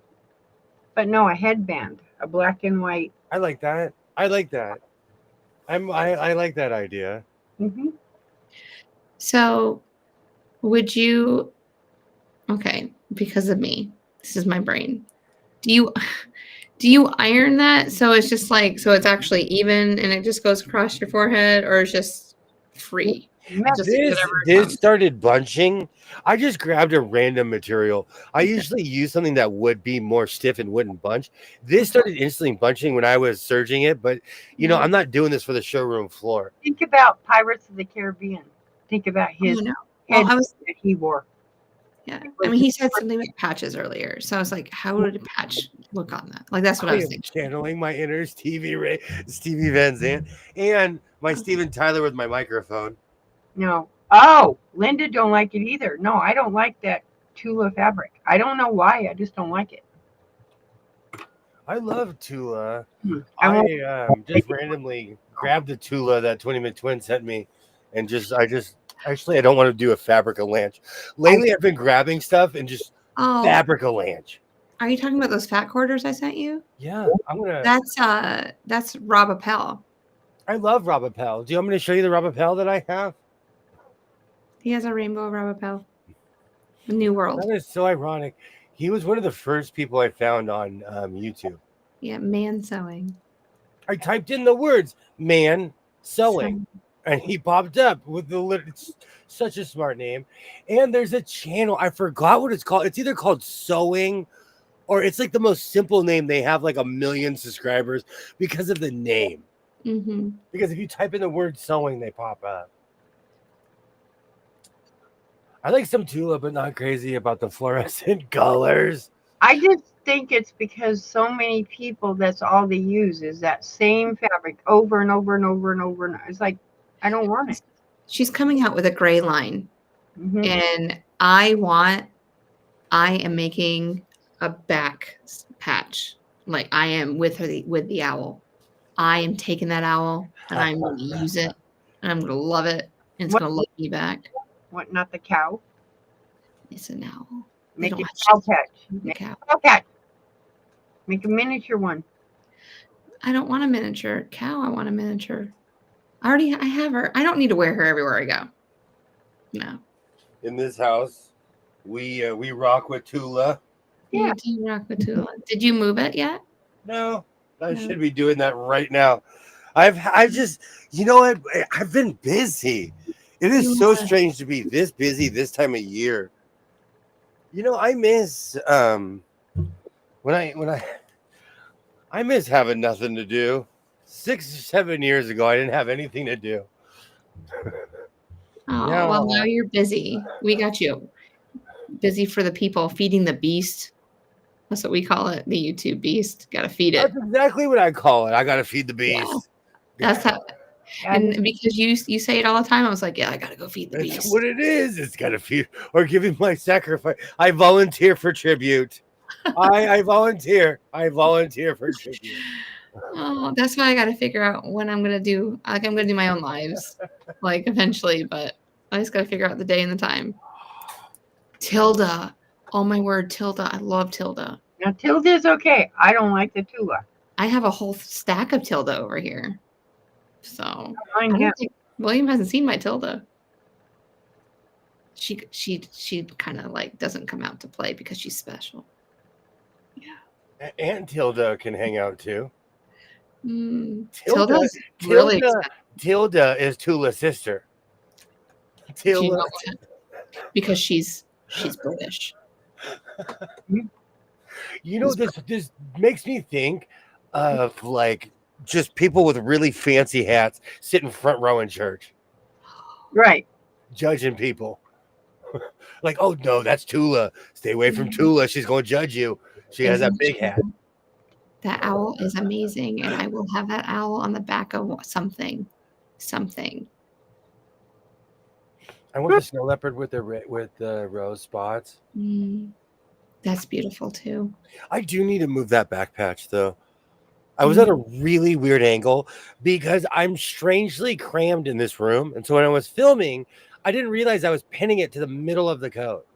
C: But no, a headband, a black and white.
A: I like that. I like that. I like that idea.
C: Mm-hmm.
B: So, would you? Okay, because of me, this is my brain. Do you iron that so it's just like so it's actually even and it just goes across your forehead, or it's just free?
A: This started bunching. I just grabbed a random material. I usually use something that would be more stiff and wouldn't bunch. This started instantly bunching when I was serging it, but you know, I'm not doing this for the showroom floor.
C: Think about Pirates of the Caribbean. Think about his head that he wore.
B: Yeah, I mean, he said something like patches earlier, so I was like, "How would a patch look on that?" Like that's what I was thinking.
A: Channeling my inner Stevie Van Zandt, and my Steven Tyler with my microphone.
C: No, oh, Linda don't like it either. No, I don't like that Tula fabric. I don't know why. I just don't like it.
A: I love Tula. I just randomly grabbed the Tula that 20 McTwin sent me, and Actually, I don't want to do a fabric-a-lanch. Lately, I've been grabbing stuff and just fabric-a-lanch.
B: Are you talking about those fat quarters I sent you?
A: Yeah, I'm gonna.
B: That's Rob Appel.
A: I love Rob Appel. Do you want me to show you the Rob Appel that I have?
B: He has a rainbow Rob Appel. A New World.
A: That is so ironic. He was one of the first people I found on YouTube.
B: Yeah, man sewing.
A: I typed in the words "man sewing." And he popped up with it's such a smart name. And there's a channel. I forgot what it's called. It's either called Sewing or it's like the most simple name. They have like 1 million subscribers because of the name.
B: Mm-hmm.
A: Because if you type in the word sewing, they pop up. I like some Tula, but not crazy about the fluorescent colors.
C: I just think it's because so many people, that's all they use is that same fabric over and over and over and over. And it's like, I don't want it.
B: She's coming out with a gray line. Mm-hmm. And I am making a back patch. Like I am with the owl. I am taking that owl and I'm going to use it and I'm going to love it. And it's going to love me back.
C: What, not the cow?
B: It's an owl.
C: Make a cow patch. Make a cow patch. Make a miniature one.
B: I don't want a miniature cow. I want a miniature. I have her. I don't need to wear her everywhere I go. No.
A: In this house, we rock with Tula.
B: Yeah, you rock with Tula. Did you move it yet?
A: No, I should be doing that right now. I've just, you know what? I've been busy. It is so strange to be this busy this time of year. You know, I miss when I miss having nothing to do. 6 or 7 years ago, I didn't have anything to do.
B: Well, now you're busy. We got you busy for the people, feeding the beast. That's what we call it, the YouTube beast. Got to feed it.
A: That's exactly what I call it. I got to feed the beast.
B: Yeah. And because you say it all the time, I was like, yeah, I gotta go feed the
A: That's
B: beast.
A: what it is. It's got to feed or give him my sacrifice. I volunteer for tribute. I volunteer. I volunteer for tribute.
B: Oh, that's why I gotta figure out when I'm gonna do. Like, I'm gonna do my own lives, like eventually. But I just gotta figure out the day and the time. Tilda, oh my word, Tilda! I love Tilda.
C: Now Tilda's okay. I don't like the Tula.
B: I have a whole stack of Tilda over here. So I
C: Mine,
B: don't
C: yeah.
B: think William hasn't seen my Tilda. She kind of like doesn't come out to play because she's special. Yeah.
A: Aunt Tilda can hang out too.
B: Tilda's really expensive.
A: Tilda is Tula's sister. Tilda.
B: Because she's British.
A: You know, this makes me think of like just people with really fancy hats sitting front row in church.
C: Right.
A: Judging people. Like, oh no, that's Tula. Stay away from Tula. She's going to judge you. She has that big hat.
B: That owl is amazing, and I will have that owl on the back of something.
A: I want the snow leopard with the rose spots.
B: That's beautiful too.
A: I do need to move that back patch though. I was at a really weird angle because I'm strangely crammed in this room, and so when I was filming, I didn't realize I was pinning it to the middle of the coat.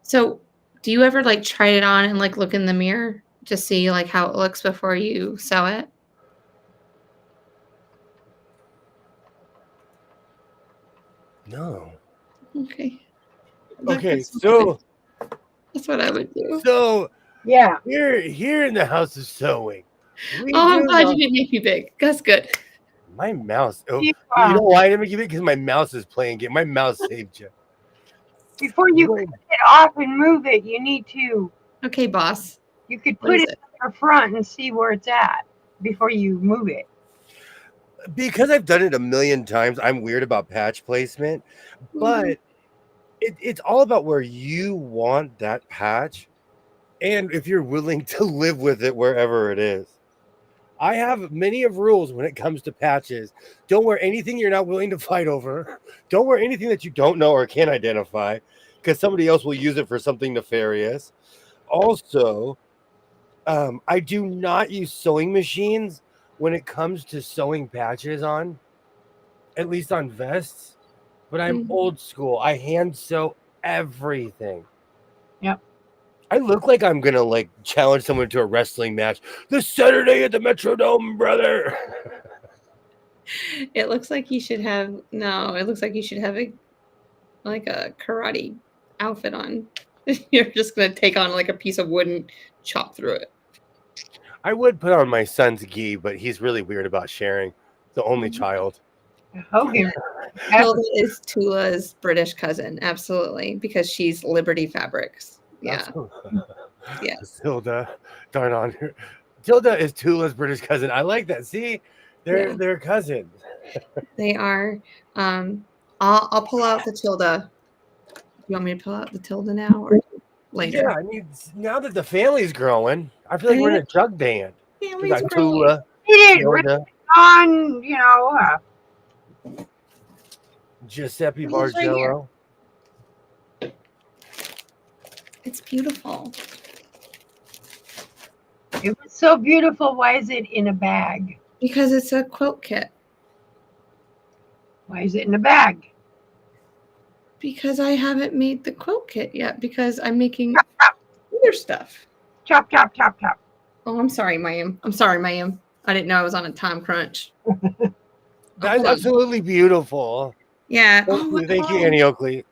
B: So, do you ever like try it on and like look in the mirror to see like how it looks before you sew it?
A: No.
B: Okay.
A: Okay, so
B: that's what I would do.
A: So
C: yeah,
A: here in the house of sewing.
B: I'm glad you didn't make me big. That's good.
A: My mouse. Oh, you know why I didn't make you big? Because my mouse is playing game. My mouse saved you.
C: Before you cut it off and move it, you need to.
B: Okay, boss.
C: You could put it in the front and see where it's at before you move it.
A: Because I've done it a million times, I'm weird about patch placement, but it's all about where you want that patch and if you're willing to live with it wherever it is. I have many of rules when it comes to patches. Don't wear anything you're not willing to fight over. Don't wear anything that you don't know or can't identify because somebody else will use it for something nefarious. Also, I do not use sewing machines when it comes to sewing patches on, at least on vests. But I'm old school. I hand sew everything.
C: Yep.
A: I look like I'm gonna like challenge someone to a wrestling match this Saturday at the Metrodome, brother.
B: It looks like you should have It looks like you should have a karate outfit on. You're just gonna take on like a piece of wood and chop through it.
A: I would put on my son's gi, but he's really weird about sharing. The only child.
C: Okay.
B: Hilda is Tula's British cousin, absolutely, because she's Liberty Fabrics. Yeah. Yeah.
A: Tilda, darn on her. Tilda is Tula's British cousin. I like that. See, they're cousins.
B: They are. I'll pull out the Tilda. You want me to pull out the Tilda now or later?
A: Yeah, I mean, now that the family's growing, I feel like we're in a jug band. We got Tula, Tilda,
C: on,
A: Giuseppe Bargello.
B: It's beautiful.
C: It was so beautiful. Why is it in a bag?
B: Because it's a quilt kit.
C: Why is it in a bag?
B: Because I haven't made the quilt kit yet. Because I'm making other stuff.
C: Chop, chop, chop, chop.
B: Oh, I'm sorry, Mayhem. I didn't know I was on a time crunch.
A: That's absolutely beautiful.
B: Yeah.
A: Thank you, Annie Oakley.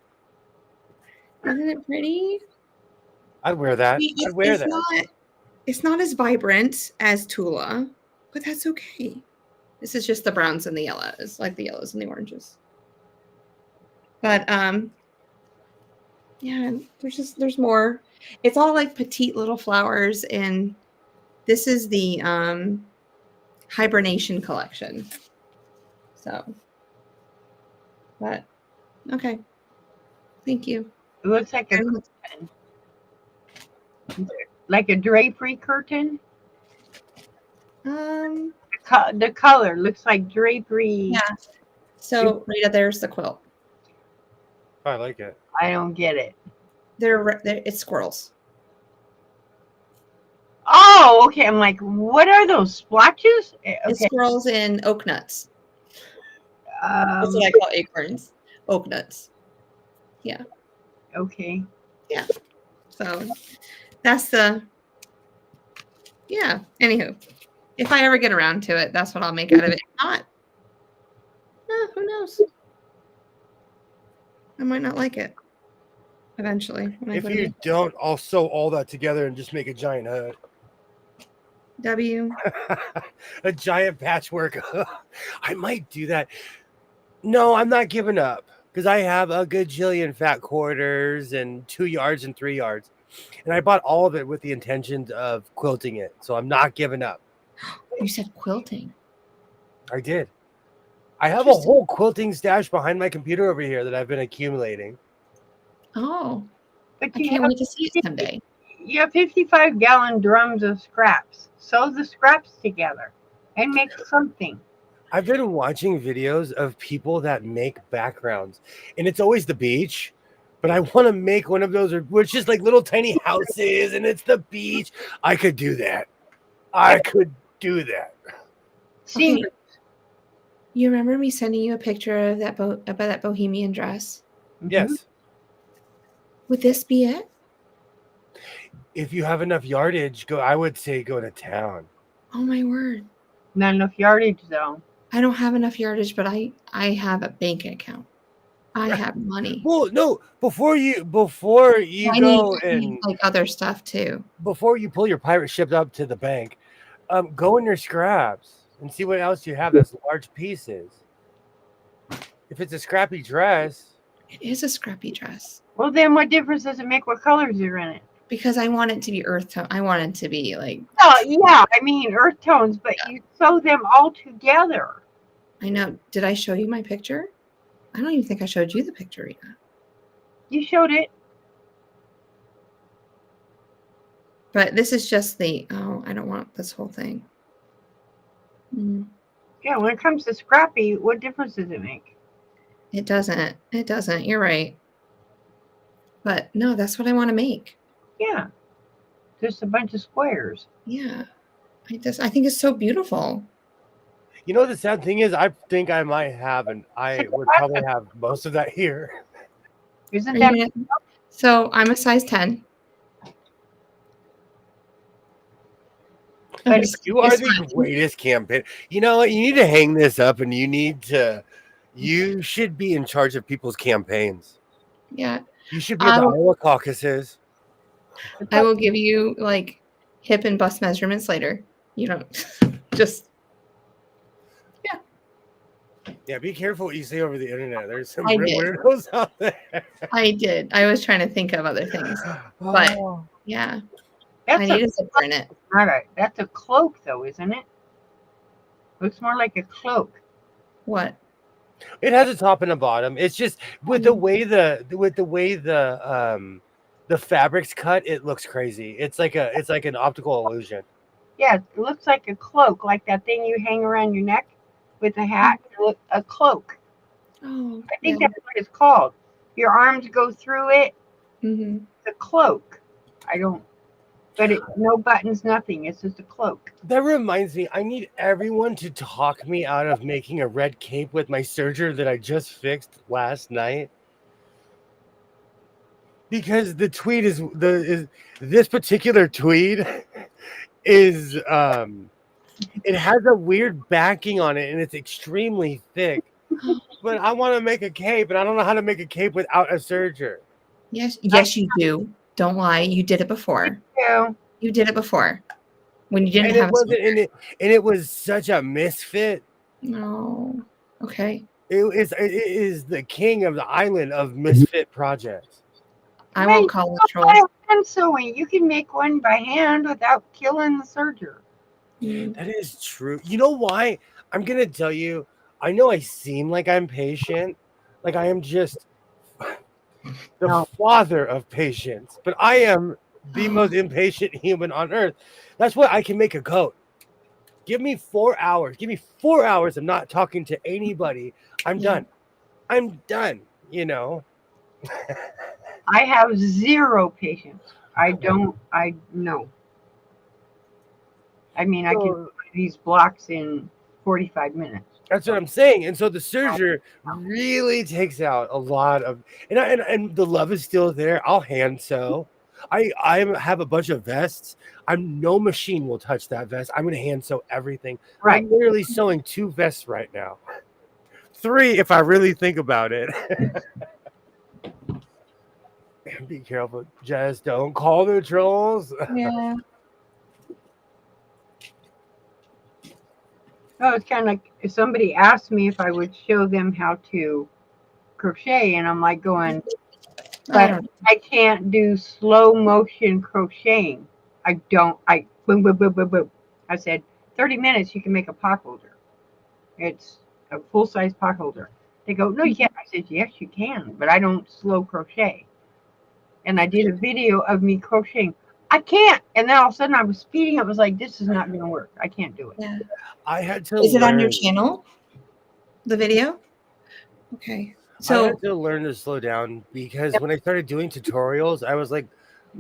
B: Isn't it pretty?
A: I'd wear that. I'd wear that.
B: It's not as vibrant as Tula, but that's okay. This is just the browns and the yellows, like the yellows and the oranges. But yeah, there's more. It's all like petite little flowers, and this is the hibernation collection. So, but okay, thank you.
C: It looks like a drapery curtain. the color looks like drapery.
B: Yeah. So Rita, there's the quilt.
A: I like it.
C: I don't get it.
B: They're it's squirrels.
C: Oh, okay. I'm like, what are those splotches? Okay.
B: It's squirrels and oak nuts. That's what I call acorns. Oak nuts. Yeah.
C: Okay.
B: Yeah. So that's the. Yeah. Anywho, if I ever get around to it, that's what I'll make out of it. If not, who knows? I might not like it eventually.
A: If you don't, I'll sew all that together and just make a giant hood. A giant patchwork. I might do that. No, I'm not giving up because I have a gajillion fat quarters and 2 yards and 3 yards. And I bought all of it with the intention of quilting it. So I'm not giving up.
B: You said quilting.
A: I did. I have a whole quilting stash behind my computer over here that I've been accumulating.
B: Oh,
C: But
B: I can't wait to see it someday.
C: You have 55-gallon drums of scraps. Sew the scraps together and make something.
A: I've been watching videos of people that make backgrounds, and it's always the beach. But I want to make one of those where it's just like little tiny houses, and it's the beach. I could do that. I could do that.
C: See,
B: okay. You remember me sending you a picture of that bohemian dress?
A: Yes.
B: Would this be it?
A: If you have enough yardage, I would say go to town.
B: Oh my word.
C: Not enough yardage though.
B: I don't have enough yardage, but I have a bank account. I have money.
A: Well, no, before you go and
B: like other stuff too.
A: Before you pull your pirate ship up to the bank, go in your scraps and see what else you have that's large pieces. If it's a scrappy dress.
B: It is a scrappy dress.
C: Well, then what difference does it make what colors are in it?
B: Because I want it to be earth tone. I want it to be like.
C: Oh, yeah. I mean, earth tones, but you sew them all together.
B: I know. Did I show you my picture? I don't even think I showed you the picture, Rita.
C: You showed it.
B: But this is just the. Oh, I don't want this whole thing.
C: Yeah, when it comes to scrappy, what difference does it make?
B: It doesn't. It doesn't. You're right. But no, that's what I want to make.
C: Yeah. Just a bunch of squares.
B: Yeah. I think it's so beautiful.
A: You know, the sad thing is, I think I might have, and I would probably have most of that here.
C: Isn't that?
B: So I'm a size 10.
A: But you are the greatest campaign. You know what? You need to hang this up, and you should be in charge of people's campaigns.
B: Yeah.
A: You should be at the Iowa caucuses.
B: I will give you like hip and bust measurements later. You don't just.
A: Yeah, be careful what you say over the internet. There's some weirdos out there.
B: I did. I was trying to think of other things. But yeah. I need a zipper in it.
C: All right. That's a cloak though, isn't it? Looks more like a cloak.
B: What?
A: It has a top and a bottom. It's just with the way the fabric's cut, it looks crazy. It's like an optical illusion.
C: Yeah, it looks like a cloak, like that thing you hang around your neck with a hat. A cloak.
B: Oh,
C: I think that's what it's called. Your arms go through it.
B: Mm-hmm.
C: The cloak. But no buttons, nothing. It's just a cloak.
A: That reminds me, I need everyone to talk me out of making a red cape with my serger that I just fixed last night. Because the tweed is this particular tweed is it has a weird backing on it and it's extremely thick. But I want to make a cape and I don't know how to make a cape without a serger.
B: Yes, you do. Don't lie. You did it before.
C: Yeah.
B: You did it before. When you didn't have
A: it was such a misfit.
B: No. Okay.
A: It is the king of the island of misfit projects.
B: I won't call it trolls.
C: Hand sewing. You can make one by hand without killing the serger.
A: That is true. You know why? I'm gonna tell you. I know I seem like I'm patient, like I am just the father of patience, but I am the most impatient human on earth. That's why I can make a coat. Give me 4 hours. Give me 4 hours of not talking to anybody. I'm done. I'm done. You know.
C: I have zero patience. I know. I mean, I can do these blocks in 45 minutes.
A: That's what I'm saying. And so the serger really takes out a lot of, and the love is still there. I'll hand sew. I have a bunch of vests. No machine will touch that vest. I'm going to hand sew everything.
C: Right.
A: I'm literally sewing 2 vests right now. 3 if I really think about it. Be careful. Just don't call the trolls.
B: Yeah.
C: Oh, it's kind of like if somebody asked me if I would show them how to crochet, and I'm like going, but I can't do slow motion crocheting. Boom, boom, boom, boom, boom. I said, 30 minutes, you can make a pot holder. It's a full-size pot holder. They go, no, you can't. I said, yes, you can, but I don't slow crochet. And I did a video of me crocheting. I can't. And then all of a sudden I was speeding up. I was like, this is not going to work. I can't do it.
B: Yeah.
A: I had to
B: Is it on your channel? The video? Okay. So
A: I had to learn to slow down because when I started doing tutorials, I was like,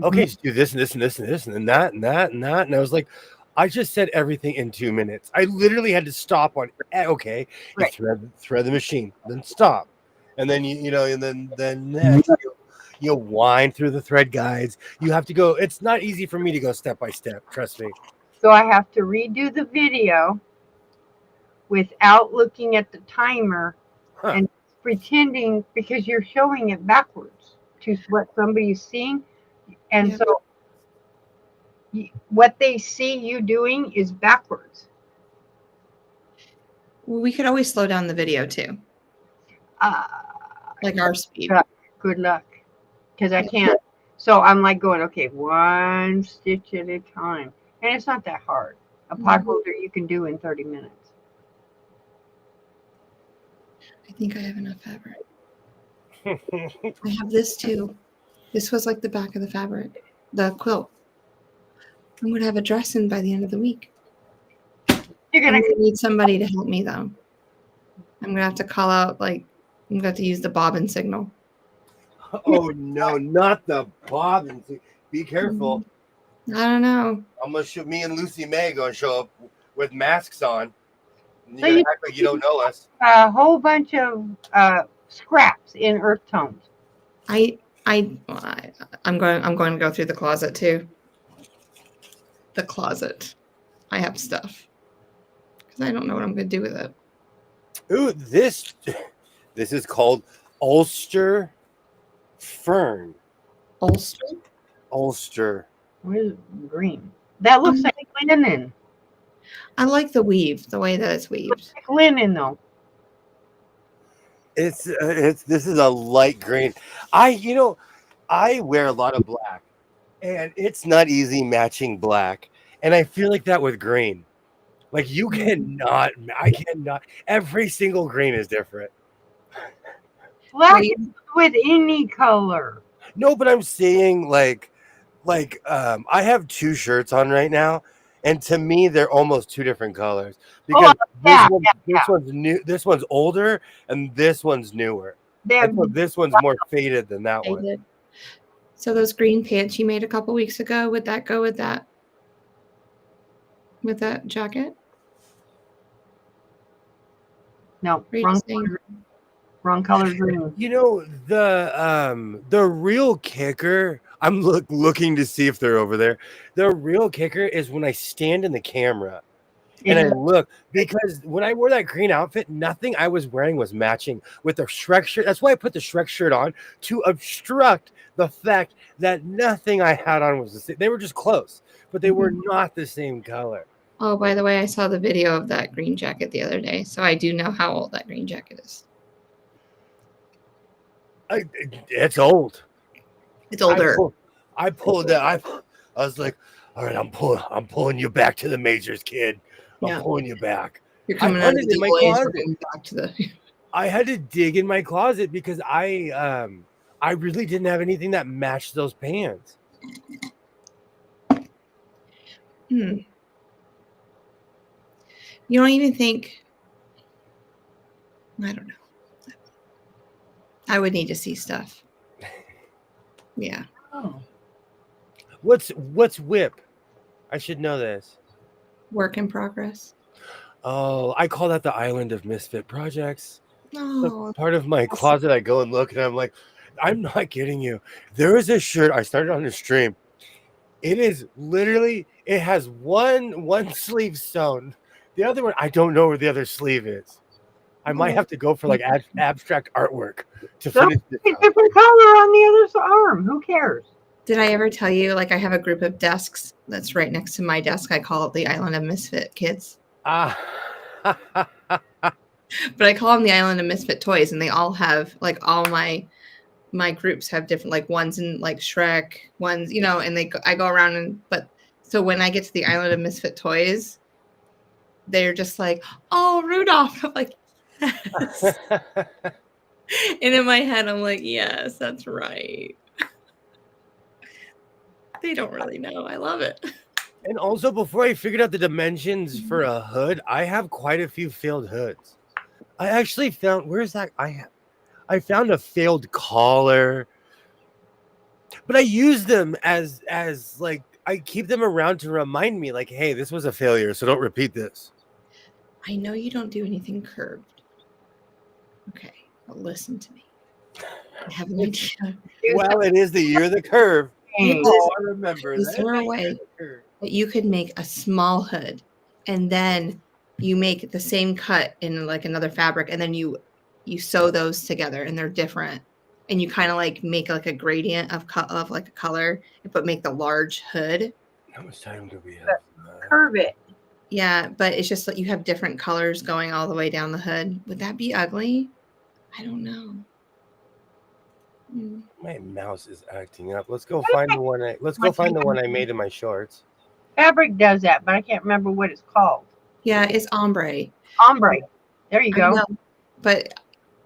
A: okay, just do this and this and this and this and that and that and that. And I was like, I just said everything in 2 minutes. I literally had to stop on, okay,
C: Right.
A: you thread the machine, then stop. And then, and then next, you wind through the thread guides. You have to go. It's not easy for me to go step by step. Trust me.
C: So I have to redo the video without looking at the timer and pretending, because you're showing it backwards to what somebody's seeing. And so what they see you doing is backwards.
B: Well, we could always slow down the video too. Like our speed.
C: Good luck. Because I can't. So I'm like going, okay, 1 stitch at a time. And it's not that hard. A pot holder you can do in 30 minutes.
B: I think I have enough fabric. I have this too. This was like the back of the fabric, the quilt. I'm going to have a dress in by the end of the week.
C: You're going
B: to need somebody to help me though. I'm going to have to call out, like, I'm going to have to use the bobbin signal.
A: Oh no, not the bobbin. Be careful.
B: I don't know.
A: I'm gonna show me and Lucy May gonna show up with masks on.
C: So you
A: act like you don't know us.
C: A whole bunch of scraps in earth tones.
B: I'm going to go through the closet too. The closet. I have stuff because I don't know what I'm going to do with it.
A: Ooh, this is called Ulster fern. Ulster.
C: Where's green? That looks like linen.
B: I like the weave, the way that it's weaved.
C: Looks like linen though.
A: This is a light green. I wear a lot of black, and it's not easy matching black. And I feel like that with green. Like I cannot. Every single green is different.
C: Black with any color.
A: No, but I'm saying like I have 2 shirts on right now, and to me they're almost 2 different colors because this one's new, this one's older, and this one's newer. This one's more faded than that one.
B: So those green pants you made a couple weeks ago, would that go with that? With that jacket?
C: No, wrong color green.
A: The real kicker, I'm looking to see if they're over there. The real kicker is when I stand in the camera and I look, because when I wore that green outfit, nothing I was wearing was matching with the Shrek shirt. That's why I put the Shrek shirt on, to obstruct the fact that nothing I had on was the same. They were just close, but they were not the same color.
B: Oh, by the way, I saw the video of that green jacket the other day, so I do know how old that green jacket is.
A: It's old.
B: It's older.
A: I pulled that. I was like, all right, I'm pulling you back to the majors, kid. I'm pulling you back.
B: You're coming out of the my closet. Back to the.
A: I had to dig in my closet because I really didn't have anything that matched those pants.
B: You don't even think. I don't know. I would need to see stuff. Yeah.
C: Oh.
A: What's whip? I should know this.
B: Work in progress.
A: Oh, I call that the island of misfit projects.
B: No.
A: Part of my closet, I go and look, and I'm like, I'm not kidding you. There is a shirt I started on the stream. It is literally, it has one sleeve sewn. The other one, I don't know where the other sleeve is. I might have to go for like abstract artwork to finish it.
C: A different color on the other arm. Who cares?
B: Did I ever tell you, like, I have a group of desks that's right next to my desk. I call it the Island of Misfit Kids.
A: Ah.
B: But I call them the Island of Misfit Toys, and they all have, like, all my groups have different, like, ones in, like, Shrek, ones, you know, and I go around and, but, so when I get to the Island of Misfit Toys, they're just like, oh, Rudolph. I'm like, yes. And in my head, I'm like, yes, that's right. They don't really know. I love it.
A: And also, before I figured out the dimensions for a hood, I have quite a few failed hoods. I actually found, where's that? I found a failed collar, but I use them as like, I keep them around to remind me, like, hey, this was a failure, so don't repeat this.
B: I know you don't do anything curved. Okay, but listen to me. I have an idea.
A: Well, it is the year of the curve. Oh, I remember
B: Is there a way that you could make a small hood, and then you make the same cut in like another fabric, and then you sew those together, and they're different, and you kind of like make like a gradient of like a color, but make the large hood.
A: How much time do we have?
C: Curve it.
B: Yeah, but it's just that you have different colors going all the way down the hood. Would that be ugly? I don't know.
A: My mouse is acting up. Let's go find the one. Let's go find the one I made in my shorts.
C: Fabric does that, but I can't remember what it's called.
B: Yeah, it's ombre.
C: Ombre. There you go.
B: But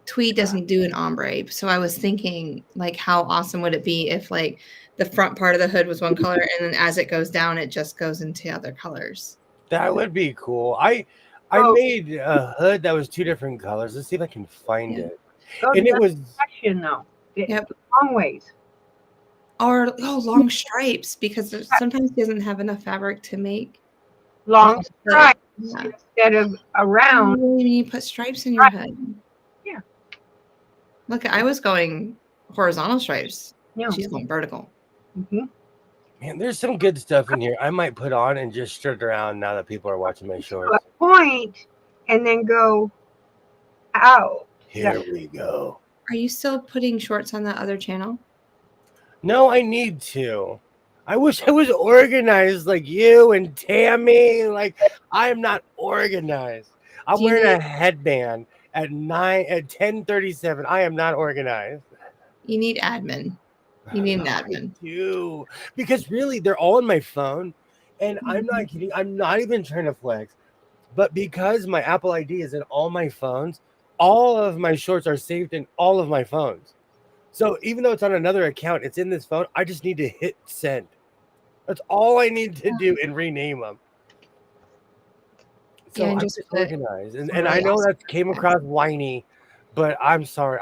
B: tweed doesn't do an ombre. So I was thinking, like, how awesome would it be if, like, the front part of the hood was one color, and then as it goes down, it just goes into other colors.
A: That would be cool. I made a hood that was two different colors. Let's see if I can find it. And it was
C: section though.
B: Yep.
C: Long ways.
B: Or long stripes, because sometimes it doesn't have enough fabric to make
C: long stripes instead of around.
B: You put stripes in your hood.
C: Yeah.
B: Look, I was going horizontal stripes.
C: Yeah.
B: She's going vertical.
C: Mm-hmm.
A: Man, there's some good stuff in here. I might put on and just strut around now that people are watching my shorts.
C: A point and then go out.
A: Here we go.
B: Are you still putting shorts on that other channel?
A: No, I need to. I wish I was organized like you and Tammy. Like, I am not organized. I'm wearing a headband at 10:37. I am not organized.
B: You need admin. You need an admin.
A: I do. Because really, they're all on my phone. And I'm not kidding. I'm not even trying to flex. But because my Apple ID is in all my phones, all of my shorts are saved in all of my phones. So even though it's on another account, it's in this phone. I just need to hit send. That's all I need to do and rename them. So I'm just organized. And I know that came across whiny, but I'm sorry.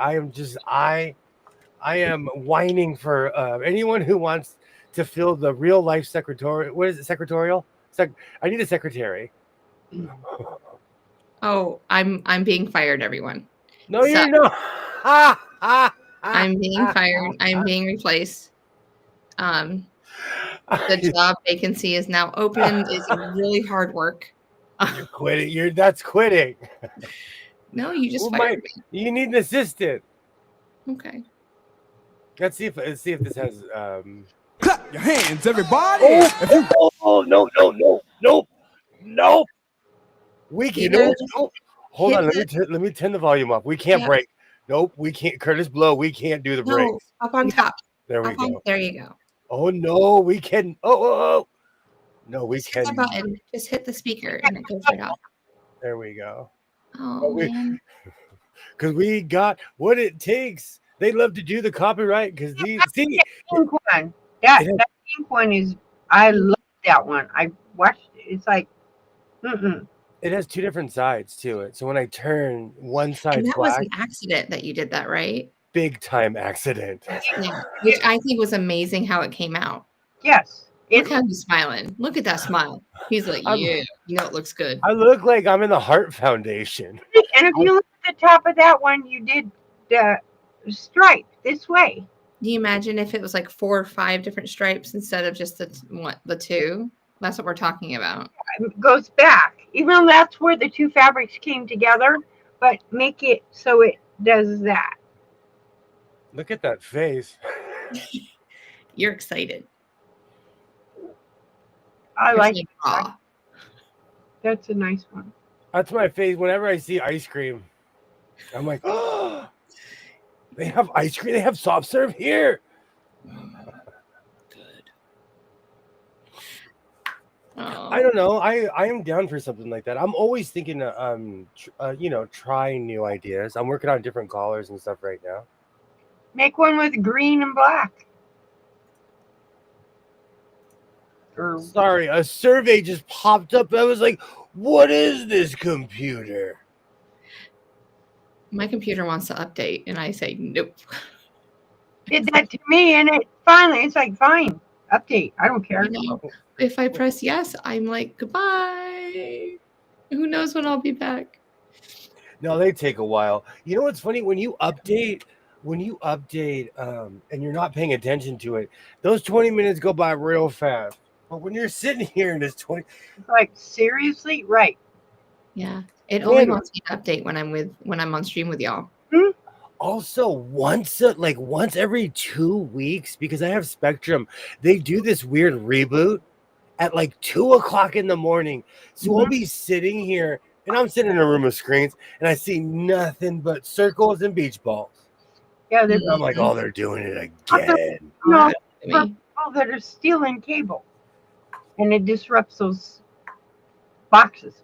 A: I am whining for anyone who wants to fill the real life secretarial. What is it? Secretarial? I need a secretary.
B: Oh, I'm being fired, everyone.
A: No, you're not.
B: I'm being fired. I'm being replaced. The job vacancy is now open. It's really hard work.
A: You're quitting. That's quitting.
B: No, you just fired me.
A: You need an assistant.
B: Okay.
A: Let's see if this has.
D: Clap your hands, everybody!
A: Oh no! We can. No. Hold on. Let me turn the volume up. We can't break. Nope. We can't. Curtis Blow. We can't do the breaks.
B: Up on top.
A: There we go.
B: There you go.
A: Oh no, we can. Oh. No, we can.
B: Hit the button. Just hit the speaker and it goes right off.
A: There we go.
B: Oh man.
A: Because we got what it takes. They love to do the copyright because these see
C: pink one. That pink one is. I love that one. I watched it. It's like,
A: It has 2 different sides to it. So when I turn, one
B: And
A: side's
B: that was
A: black.
B: an accident that you did that, right?
A: Big time accident.
B: Yeah, which I think was amazing how it came out.
C: Yes.
B: Look how he's smiling. Look at that smile. He's like, yeah, it looks good.
A: I look like I'm in the Heart Foundation.
C: And if you look at the top of that one, you did the stripe this way.
B: Do you imagine if it was like 4 or 5 different stripes instead of just the 2? That's what we're talking about.
C: It goes back, even though that's where the 2 fabrics came together, but make it so it does that.
A: Look at that face.
B: You're excited.
C: I like it.
B: Aw.
C: That's a nice one.
A: That's my face. Whenever I see ice cream, I'm like, oh, they have ice cream. They have soft serve here.
B: Good. Oh.
A: I don't know. I am down for something like that. I'm always thinking, trying new ideas. I'm working on different collars and stuff right now.
C: Make one with green and black.
A: Sorry, a survey just popped up. I was like, what is this computer?
B: My computer wants to update, and I say, nope.
C: Did that to me, and it's like, fine, update. I don't care.
B: If I press yes, I'm like, goodbye. Who knows when I'll be back?
A: No, they take a while. You know what's funny? When you update, and you're not paying attention to it, those 20 minutes go by real fast. But when you're sitting here and it's 20,
C: like, seriously, right?
B: Yeah, it only wants me to update when I'm on stream with y'all.
A: Also, once every 2 weeks, because I have Spectrum, they do this weird reboot at like 2 o'clock in the morning. So I'll be sitting here, and I'm sitting in a room of screens, and I see nothing but circles and beach balls.
C: Yeah,
A: I'm like, oh, they're doing it again.
C: No, people that are stealing cable, and it disrupts those boxes.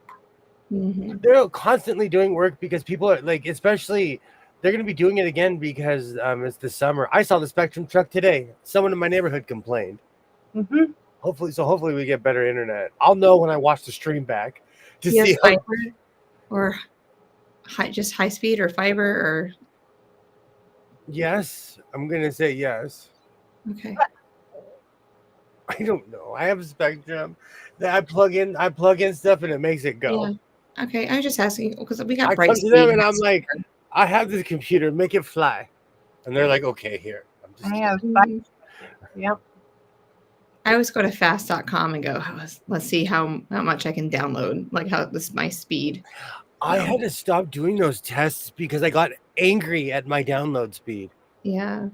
A: They're constantly doing work because people are like, especially, they're going to be doing it again because it's the summer. I saw the Spectrum truck today. Someone in my neighborhood complained. Hopefully we get better internet. I'll know when I watch the stream back to see
B: fiber or just high speed or fiber or.
A: Yes, I'm gonna say yes.
B: Okay.
A: I don't know. I have a Spectrum that I plug in stuff and it makes it go.
B: Yeah. Okay, I'm just asking because we got
A: I come to them and I'm like, I have this computer, make it fly, and they're like, okay, here.
C: I have. Yep.
B: I always go to fast.com and go, let's see how much I can download, like how this my speed.
A: I had to stop doing those tests because I got angry at my download speed.
B: Yeah.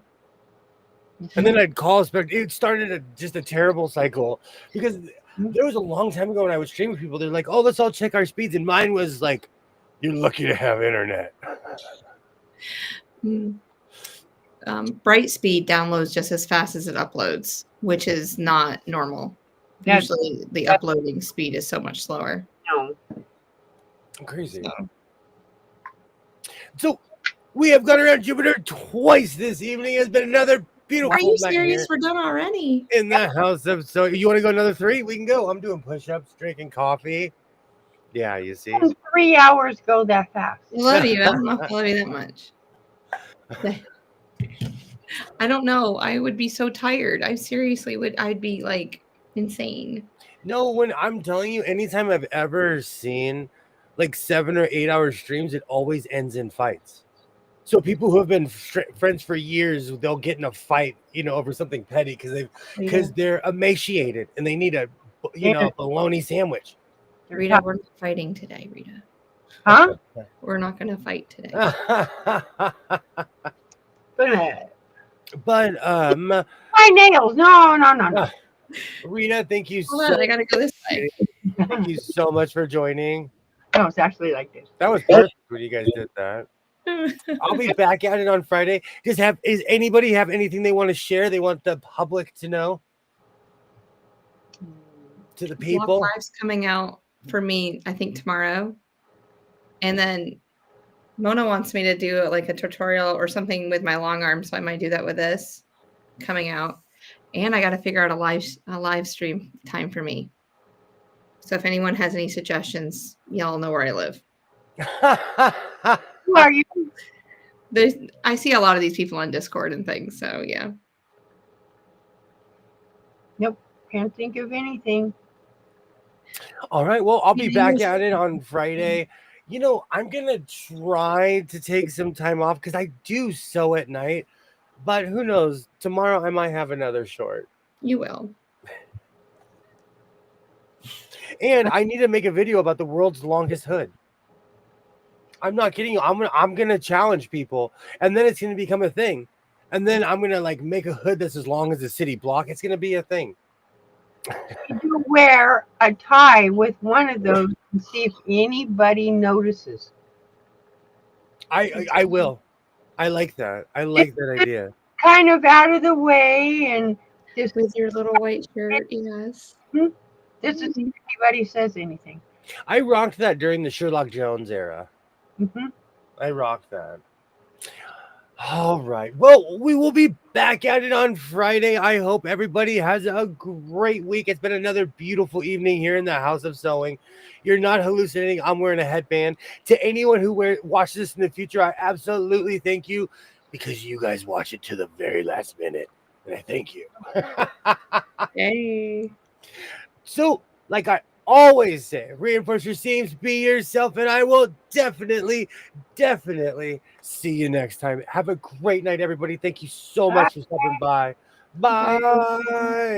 A: And then I'd call Spectrum. It started just a terrible cycle because there was a long time ago when I was streaming people. They're like, oh, let's all check our speeds. And mine was like, you're lucky to have internet.
B: Brightspeed downloads just as fast as it uploads, which is not normal. Usually the uploading speed is so much slower.
C: No.
A: Crazy. So we have gone around Jupiter twice this evening. It's been another beautiful
B: night. Are you
A: night
B: serious?
A: here
B: We're done already.
A: in the house of. So you want to go another 3? We can go. I'm doing push-ups, drinking coffee. Yeah, you see.
C: 3 hours go that fast.
B: I love you. I don't know if I love you that much. I don't know. I would be so tired. I seriously would. I'd be like insane.
A: No, when I'm telling you, anytime I've ever seen like 7 or 8 hour streams, it always ends in fights. So people who have been friends for years, they'll get in a fight, over something petty because they're emaciated and they need a bologna sandwich.
B: Rita, we're not fighting today, Rita.
C: Huh?
B: We're not going to fight today.
A: But
C: my nails. No.
A: Rita, thank you
B: Hold on, I gotta go this way.
A: Thank you so much for joining.
C: No, it's actually like this.
A: That was perfect when you guys did that. I'll be back at it on Friday. Does anybody have anything they want to share? They want the public to know? To the people?
B: Block Live's coming out for me, I think tomorrow. And then Mona wants me to do like a tutorial or something with my long arm, so I might do that with this coming out. And I got to figure out a live stream time for me. So if anyone has any suggestions, y'all know where I live.
C: Who are you?
B: I see a lot of these people on Discord and things. So yeah.
C: Nope. Can't think of anything.
A: All right. Well, I'll be back at it on Friday. You know, I'm going to try to take some time off because I do sew at night. But who knows? Tomorrow I might have another short.
B: You will.
A: And I need to make a video about the world's longest hood. I'm not kidding you. I'm gonna challenge people, and then it's gonna become a thing. And then I'm gonna like make a hood that's as long as a city block. It's gonna be a thing.
C: You wear a tie with one of those and see if anybody notices.
A: I will. I like that. I like that idea.
C: Kind of out of the way and just
B: with your little white shirt, yes.
C: This is if anybody says anything.
A: I rocked that during the Sherlock Jones era.
C: Mm-hmm.
A: I rocked that. All right. Well, we will be back at it on Friday. I hope everybody has a great week. It's been another beautiful evening here in the House of Sewing. You're not hallucinating. I'm wearing a headband. To anyone who watches this in the future, I absolutely thank you because you guys watch it to the very last minute. And I thank you.
B: Hey.
A: So, like I always say, reinforce your seams, be yourself, and I will definitely see you next time. Have a great night, everybody. Thank you so much for stopping by. Bye.